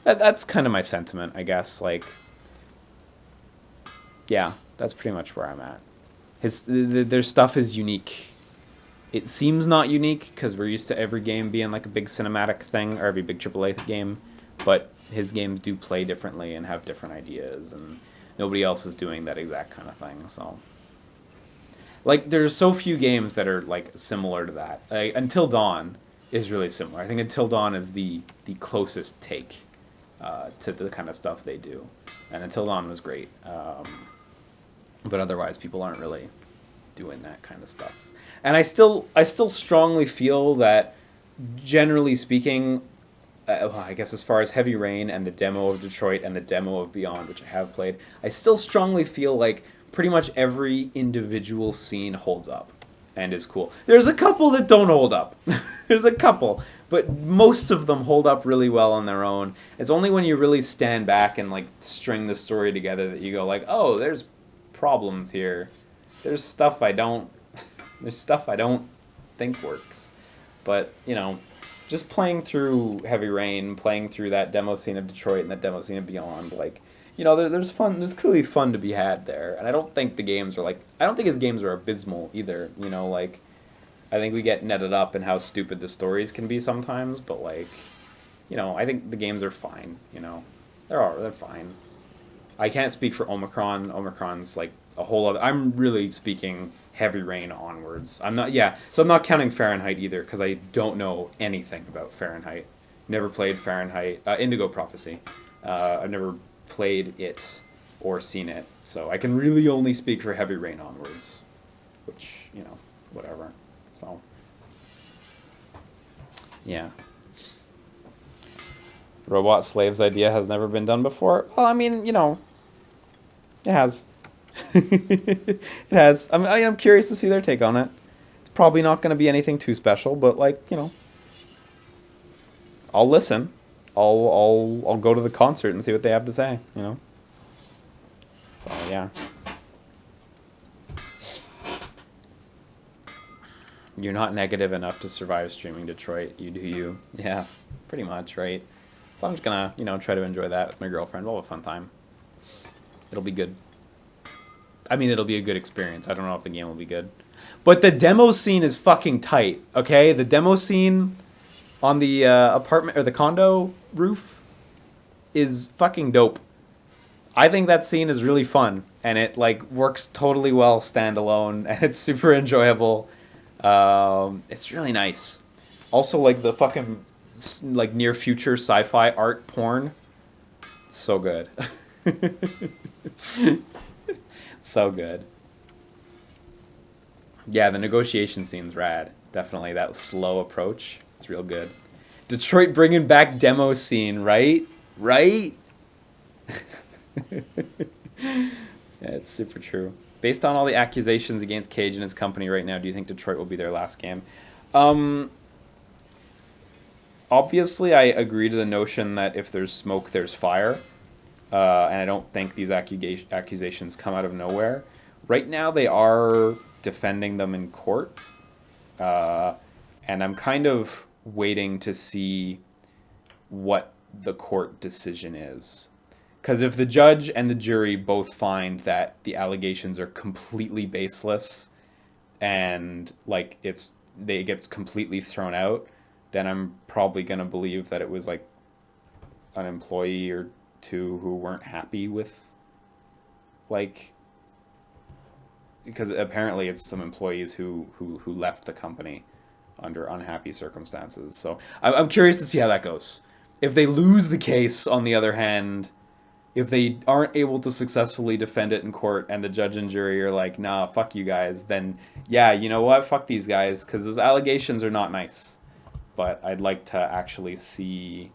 that's kind of my sentiment, I guess. Like, yeah, that's pretty much where I'm at. Their stuff is unique. It seems not unique because we're used to every game being like a big cinematic thing, or every big AAA game, but his games do play differently and have different ideas, and nobody else is doing that exact kind of thing. So, like, there's so few games that are like similar to that. Until Dawn is really similar. I think Until Dawn is the closest take to the kind of stuff they do, and Until Dawn was great. But otherwise, people aren't really doing that kind of stuff. And I still strongly feel that, generally speaking, well, I guess as far as Heavy Rain and the demo of Detroit and the demo of Beyond, which I have played, I still strongly feel like pretty much every individual scene holds up and is cool. There's a couple that don't hold up. There's a couple, but most of them hold up really well on their own. It's only when you really stand back and like string the story together that you go like, oh, there's problems here. There's stuff I don't think works. But, you know, just playing through Heavy Rain, playing through that demo scene of Detroit and that demo scene of Beyond, like, you know, there's fun. There's clearly fun to be had there, and I don't think his games are abysmal either. You know, like, I think we get netted up in how stupid the stories can be sometimes, but like, you know, I think the games are fine. You know, they're fine. I can't speak for Omicron. Omicron's like a whole other. I'm really speaking Heavy Rain onwards. I'm not counting Fahrenheit either because I don't know anything about Fahrenheit. Never played Fahrenheit. Indigo Prophecy. I've never played it or seen it, so I can really only speak for Heavy Rain onwards, which, you know, whatever. So yeah, robot slaves idea has never been done before. Well, I mean, you know, it has. It has. I'm curious to see their take on it. It's probably not going to be anything too special, but like, you know, I'll listen. I'll go to the concert and see what they have to say, you know. So yeah. You're not negative enough to survive streaming Detroit. You do you. Yeah, pretty much, right? So I'm just gonna, you know, try to enjoy that with my girlfriend. We'll have a fun time. It'll be good. I mean, it'll be a good experience. I don't know if the game will be good. But the demo scene is fucking tight, okay? The demo scene on the apartment or the condo roof is fucking dope. I think that scene is really fun, and it like works totally well standalone, and it's super enjoyable. It's really nice. Also, like the fucking like near future sci-fi art porn, so good. So good. Yeah, the negotiation scene's rad. Definitely that slow approach. It's real good. Detroit bringing back demo scene, right? Right? Yeah, it's super true. Based on all the accusations against Cage and his company right now, do you think Detroit will be their last game? Obviously, I agree to the notion that if there's smoke, there's fire. And I don't think these accusations come out of nowhere. Right now, they are defending them in court. And I'm kind of waiting to see what the court decision is. Because if the judge and the jury both find that the allegations are completely baseless and like it gets completely thrown out, then I'm probably going to believe that it was like an employee or two who weren't happy with, like, because apparently it's some employees who left the company under unhappy circumstances. So I'm curious to see how that goes. If they lose the case, on the other hand, if they aren't able to successfully defend it in court and the judge and jury are like, nah, fuck you guys, then yeah, you know what, fuck these guys, because those allegations are not nice. But I'd like to actually see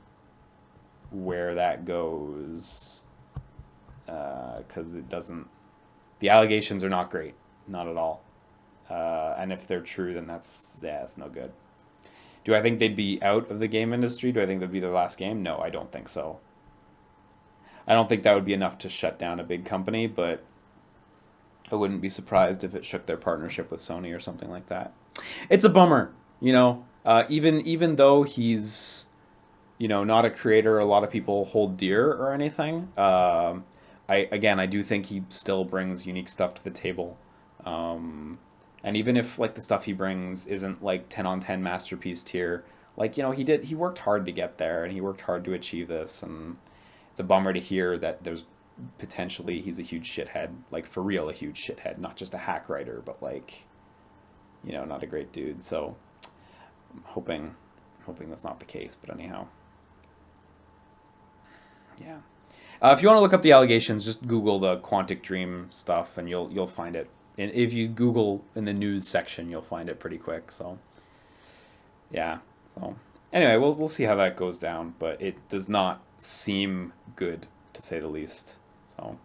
where that goes, because the allegations are not great, not at all. And if they're true, then it's no good. Do I think they'd be out of the game industry? Do I think that'd be their last game? No, I don't think so. I don't think that would be enough to shut down a big company, but I wouldn't be surprised if it shook their partnership with Sony or something like that. It's a bummer, you know. Even though he's, you know, not a creator a lot of people hold dear or anything, I do think he still brings unique stuff to the table. And even if like the stuff he brings isn't like 10 on 10 masterpiece tier, like, you know, he worked hard to get there and he worked hard to achieve this, and it's a bummer to hear that there's potentially he's a huge shithead, like for real a huge shithead, not just a hack writer, but like, you know, not a great dude. So I'm hoping that's not the case, but anyhow. Yeah. If you want to look up the allegations, just Google the Quantic Dream stuff and you'll find it And if you Google in the news section, you'll find it pretty quick. So, yeah. So, anyway, we'll see how that goes down. But it does not seem good, to say the least. So,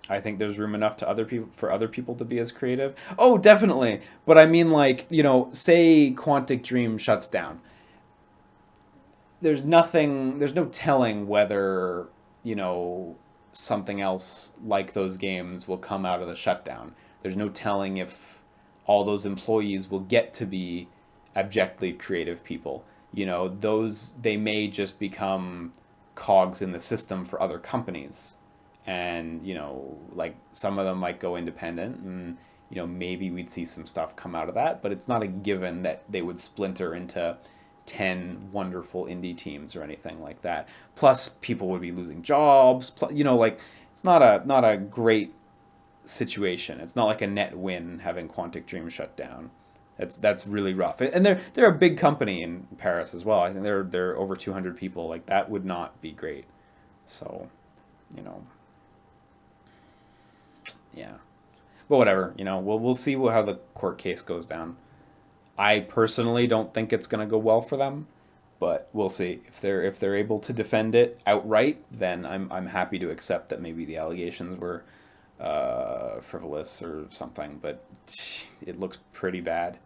I think there's room enough to for other people to be as creative. Oh, definitely. But I mean, like, you know, say Quantic Dream shuts down. There's no telling whether, you know, something else like those games will come out of the shutdown. There's no telling if all those employees will get to be abjectly creative people. You know, they may just become cogs in the system for other companies. And, you know, like some of them might go independent and, you know, maybe we'd see some stuff come out of that, but it's not a given that they would splinter into 10 wonderful indie teams or anything like that. Plus, people would be losing jobs. You know, like, it's not a great situation. It's not like a net win having Quantic Dream shut down. That's really rough. And they're a big company in Paris as well. I think they're over 200 people. Like, that would not be great. So, you know, yeah. But whatever, you know, we'll see how the court case goes down. I personally don't think it's going to go well for them, but we'll see. If they're able to defend it outright, then I'm happy to accept that maybe the allegations were frivolous or something, but it looks pretty bad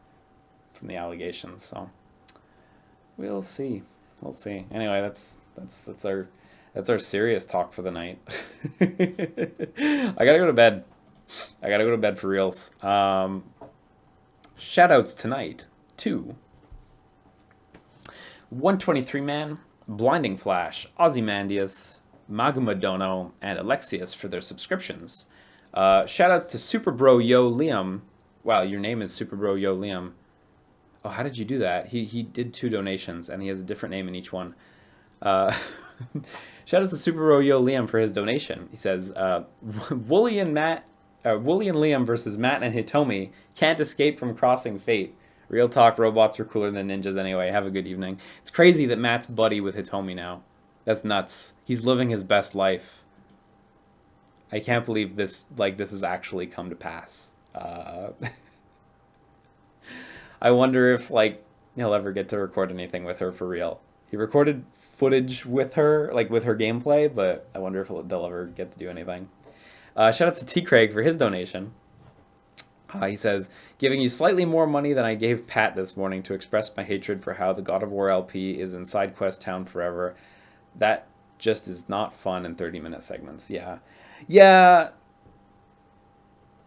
from the allegations, so we'll see. We'll see. Anyway, that's our serious talk for the night. I got to go to bed. I got to go to bed for reals. Shoutouts tonight to 123 Man, Blinding Flash, Ozymandias, Magumadono, and Alexius for their subscriptions. Shoutouts to Superbro Yo Liam. Wow, your name is Superbro Yo Liam. Oh, how did you do that? He did 2 donations, and he has a different name in each one. Shoutouts to Superbro Yo Liam for his donation. He says, Wooly and Liam versus Matt and Hitomi can't escape from crossing fate. Real talk, robots are cooler than ninjas anyway. Have a good evening. It's crazy that Matt's buddy with Hitomi now. That's nuts. He's living his best life. I can't believe this has actually come to pass. I wonder if he'll ever get to record anything with her for real. He recorded footage with her, with her gameplay, but I wonder if they'll ever get to do anything. Shout out to T. Craig for his donation. He says, giving you slightly more money than I gave Pat this morning to express my hatred for how the God of War LP is in Side Quest Town forever. That just is not fun in 30-minute segments. Yeah. Yeah.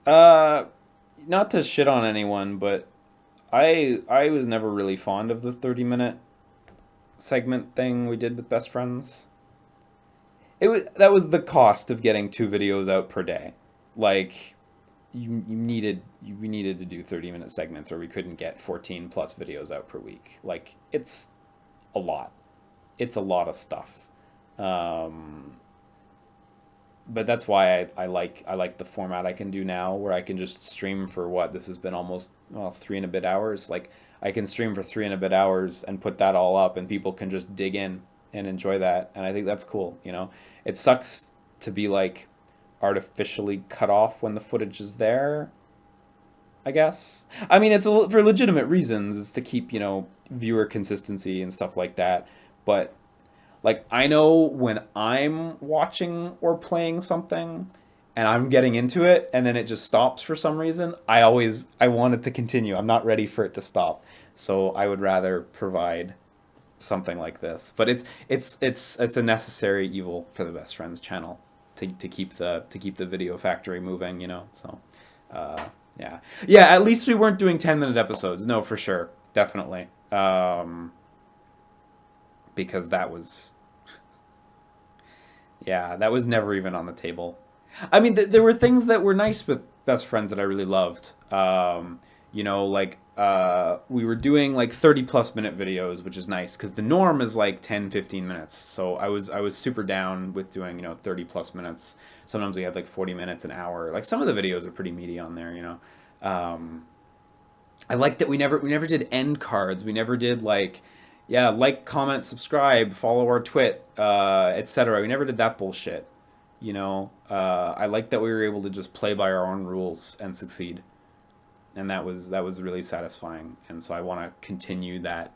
Not to shit on anyone, but I was never really fond of the 30-minute segment thing we did with Best Friends. That was the cost of getting 2 videos out per day. Like, we needed to do 30-minute segments, or we couldn't get 14 plus videos out per week. Like, it's a lot. It's a lot of stuff. But that's why I like the format I can do now, where I can just stream for this has been almost 3 and a bit hours. Like, I can stream for 3 and a bit hours and put that all up, and people can just dig in and enjoy that. And I think that's cool. You know, it sucks to be artificially cut off when the footage is there, I guess. I mean, it's for legitimate reasons. It's to keep, viewer consistency and stuff like that. But I know when I'm watching or playing something and I'm getting into it and then it just stops for some reason, I want it to continue. I'm not ready for it to stop. So I would rather provide something like this. But it's a necessary evil for the Best Friends channel to keep the video factory moving, So yeah. At least we weren't doing 10-minute episodes. No, for sure. Definitely. Because that was never even on the table. I mean, there were things that were nice with Best Friends that I really loved. We were doing 30+ minute videos, which is nice because the norm is 10-15 minutes. So I was super down with doing 30+ minutes. Sometimes we had 40 minutes, an hour. Some of the videos are pretty meaty on there. I like that we never did end cards. We never did comment, subscribe, follow our twit, etc. We never did that bullshit. You know, I like that we were able to just play by our own rules and succeed, and that was really satisfying. And so I want to continue that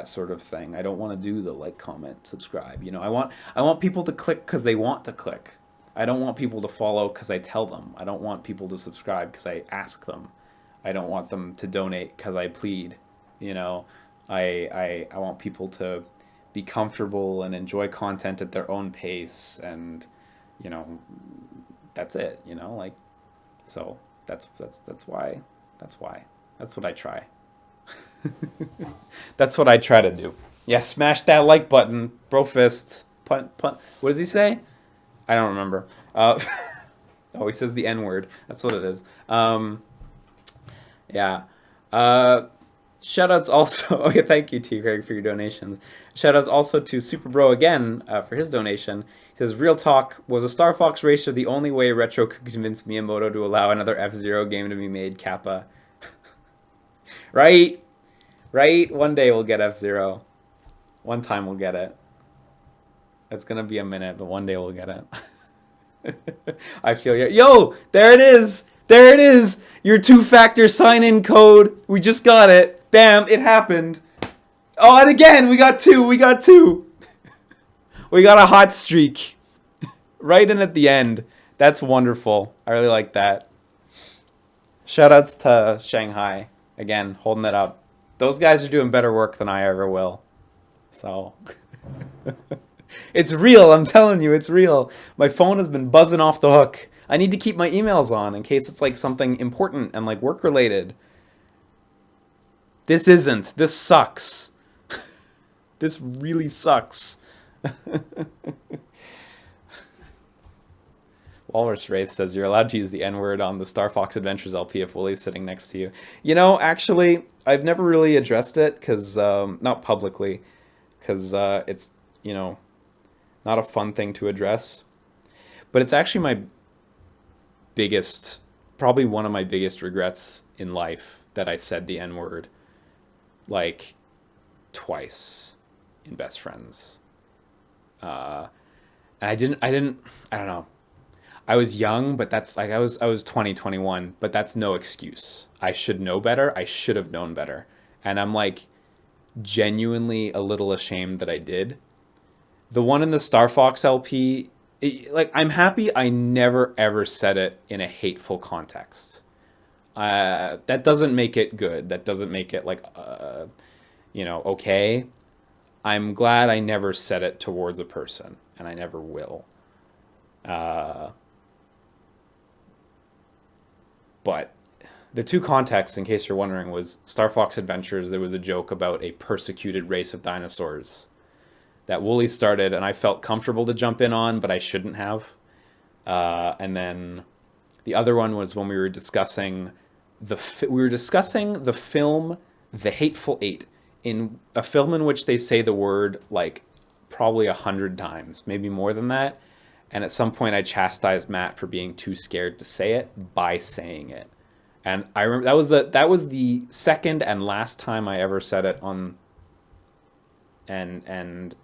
sort of thing. I don't want to do the like, comment, subscribe. You know, I want people to click because they want to click. I don't want people to follow because I tell them. I don't want people to subscribe because I ask them. I don't want them to donate because I plead. You know, I want people to be comfortable and enjoy content at their own pace, and you know, that's it. You know, like, so that's why that's what I try. That's what I try to do. Yeah, smash that like button, bro fist, punt. What does he say? I don't remember. Oh, he says the N word. That's what it is. Yeah. Shoutouts also. Okay, thank you, T. Craig, for your donations. Shoutouts also to Super Bro again for his donation. He says, "Real talk, was a Star Fox Racer the only way Retro could convince Miyamoto to allow another F-Zero game to be made, Kappa?" Right? Right? One day we'll get F-Zero. One time we'll get it. It's gonna be a minute, but one day we'll get it. I feel you. Yo, there it is. There it is. Your 2-factor sign-in code. We just got it. Bam, it happened. Oh, and again, we got two. We got two. We got a hot streak. Right in at the end. That's wonderful. I really like that. Shoutouts to Shanghai. Again, holding it up. Those guys are doing better work than I ever will. So... It's real, I'm telling you, it's real. My phone has been buzzing off the hook. I need to keep my emails on in case it's like something important and like work related. This isn't. This sucks. This really sucks. Walrus Wraith says you're allowed to use the N-word on the Star Fox Adventures LP if Wooly's sitting next to you. You know, actually, I've never really addressed it because, not publicly, because it's, you know, not a fun thing to address, but it's actually my biggest, probably one of my biggest regrets in life that I said the N-word like twice in Best Friends. And I don't know. I was young, but that's like, I was 20, 21, but that's no excuse. I should know better. I should have known better. And I'm like genuinely a little ashamed that I did. The one in the Star Fox LP, like, I'm happy I never ever said it in a hateful context. That doesn't make it good. That doesn't make it like, you know, okay. I'm glad I never said it towards a person, and I never will. But the two contexts, in case you're wondering, was Star Fox Adventures. There was a joke about a persecuted race of dinosaurs that Wooly started, and I felt comfortable to jump in on, but I shouldn't have. And then the other one was when we were discussing the film The Hateful Eight, in a film in which they say the word like probably 100 times, maybe more than that. And at some point I chastised Matt for being too scared to say it by saying it. And I remember that was the second and last time I ever said it on, and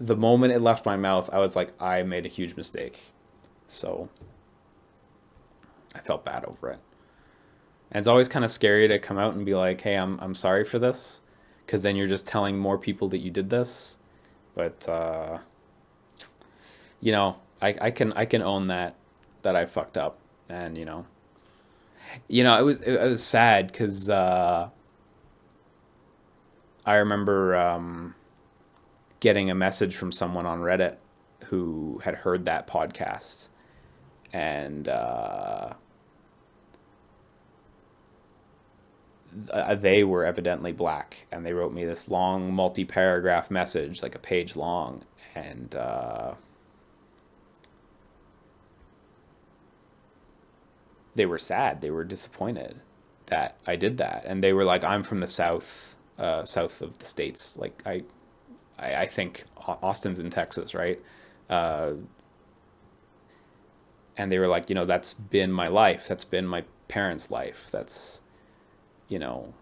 the moment it left my mouth, I was like, I made a huge mistake. So I felt bad over it. And it's always kind of scary to come out and be like, hey, I'm sorry for this, because then you're just telling more people that you did this. But you know, I can own that I fucked up. And you know, it was sad because I remember getting a message from someone on Reddit who had heard that podcast, and they were evidently black, and they wrote me this long multi-paragraph message, like a page long, and they were sad, they were disappointed that I did that, and they were like, I'm from the south of the States, like I think Austin's in Texas, right? And they were like, you know, that's been my life. That's been my parents' life. That's, you know,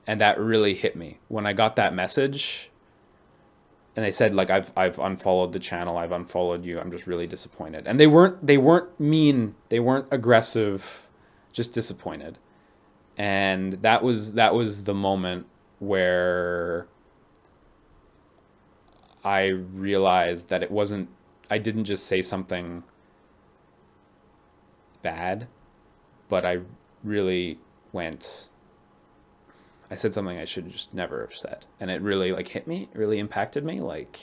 and that really hit me. When I got that message, and they said like I've unfollowed the channel, I've unfollowed you, I'm just really disappointed. And they weren't mean, they weren't aggressive, just disappointed. And that was the moment where I realized that I didn't just say something bad, but I really I said something I should just never have said. And it really like hit me, it really impacted me. Like,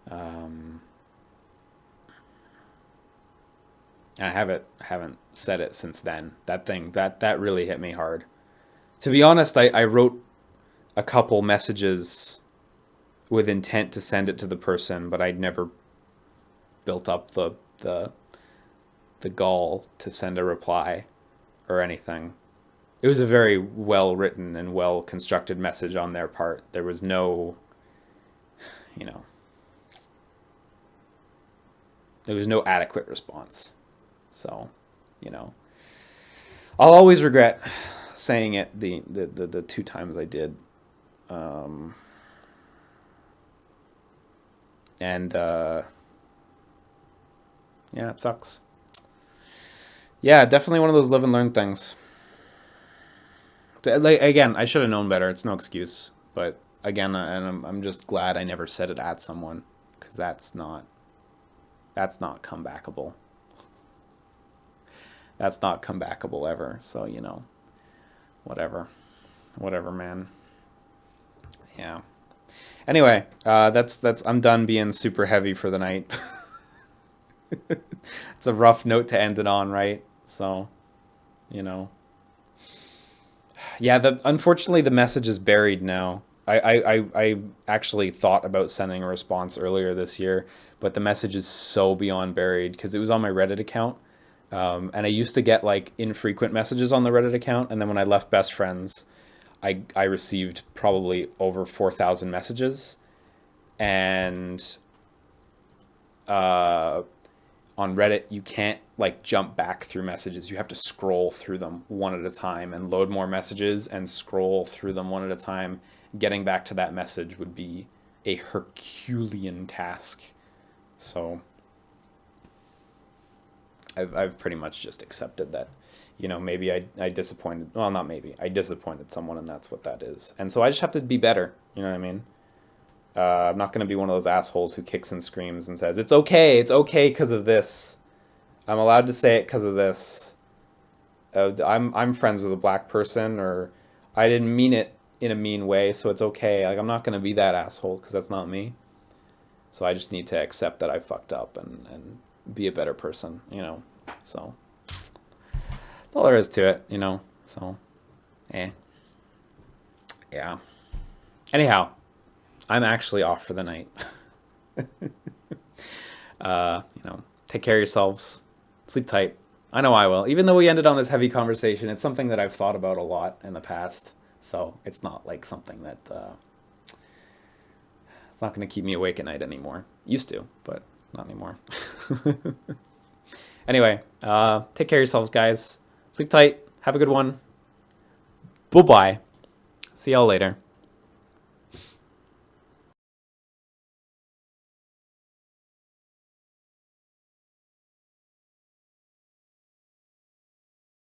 and I haven't said it since then. That really hit me hard. To be honest, I wrote a couple messages with intent to send it to the person, but I'd never built up the gall to send a reply or anything. It was a very well written and well constructed message on their part. There was no, there was no adequate response. So, I'll always regret saying it the 2 times I did. Yeah, it sucks. Yeah, definitely one of those live and learn things. Like, again, I should have known better. It's no excuse. But again, and I'm just glad I never said it at someone, because that's not comebackable. That's not comebackable ever. So, whatever, man. Yeah. Anyway, that's I'm done being super heavy for the night. It's a rough note to end it on, right? So, yeah, unfortunately the message is buried now. I actually thought about sending a response earlier this year, but the message is so beyond buried because it was on my Reddit account. And I used to get like infrequent messages on the Reddit account, and then when I left Best Friends, I received probably over 4,000 messages, and on Reddit you can't like jump back through messages. You have to scroll through them one at a time and load more messages and scroll through them one at a time. Getting back to that message would be a Herculean task. So I've pretty much just accepted that, maybe I disappointed, well, not maybe, I disappointed someone, and that's what that is. And so I just have to be better, you know what I mean? I'm not going to be one of those assholes who kicks and screams and says, it's okay because of this. I'm allowed to say it because of this. I'm friends with a black person, or I didn't mean it in a mean way, so it's okay. Like, I'm not going to be that asshole because that's not me. So I just need to accept that I fucked up and be a better person, So that's all there is to it, So, yeah. Anyhow, I'm actually off for the night. Take care of yourselves. Sleep tight. I know I will. Even though we ended on this heavy conversation, it's something that I've thought about a lot in the past. So it's not like something that it's not going to keep me awake at night anymore. Used to, but not anymore. Anyway, take care of yourselves, guys. Sleep tight. Have a good one. Bye-bye. See y'all later.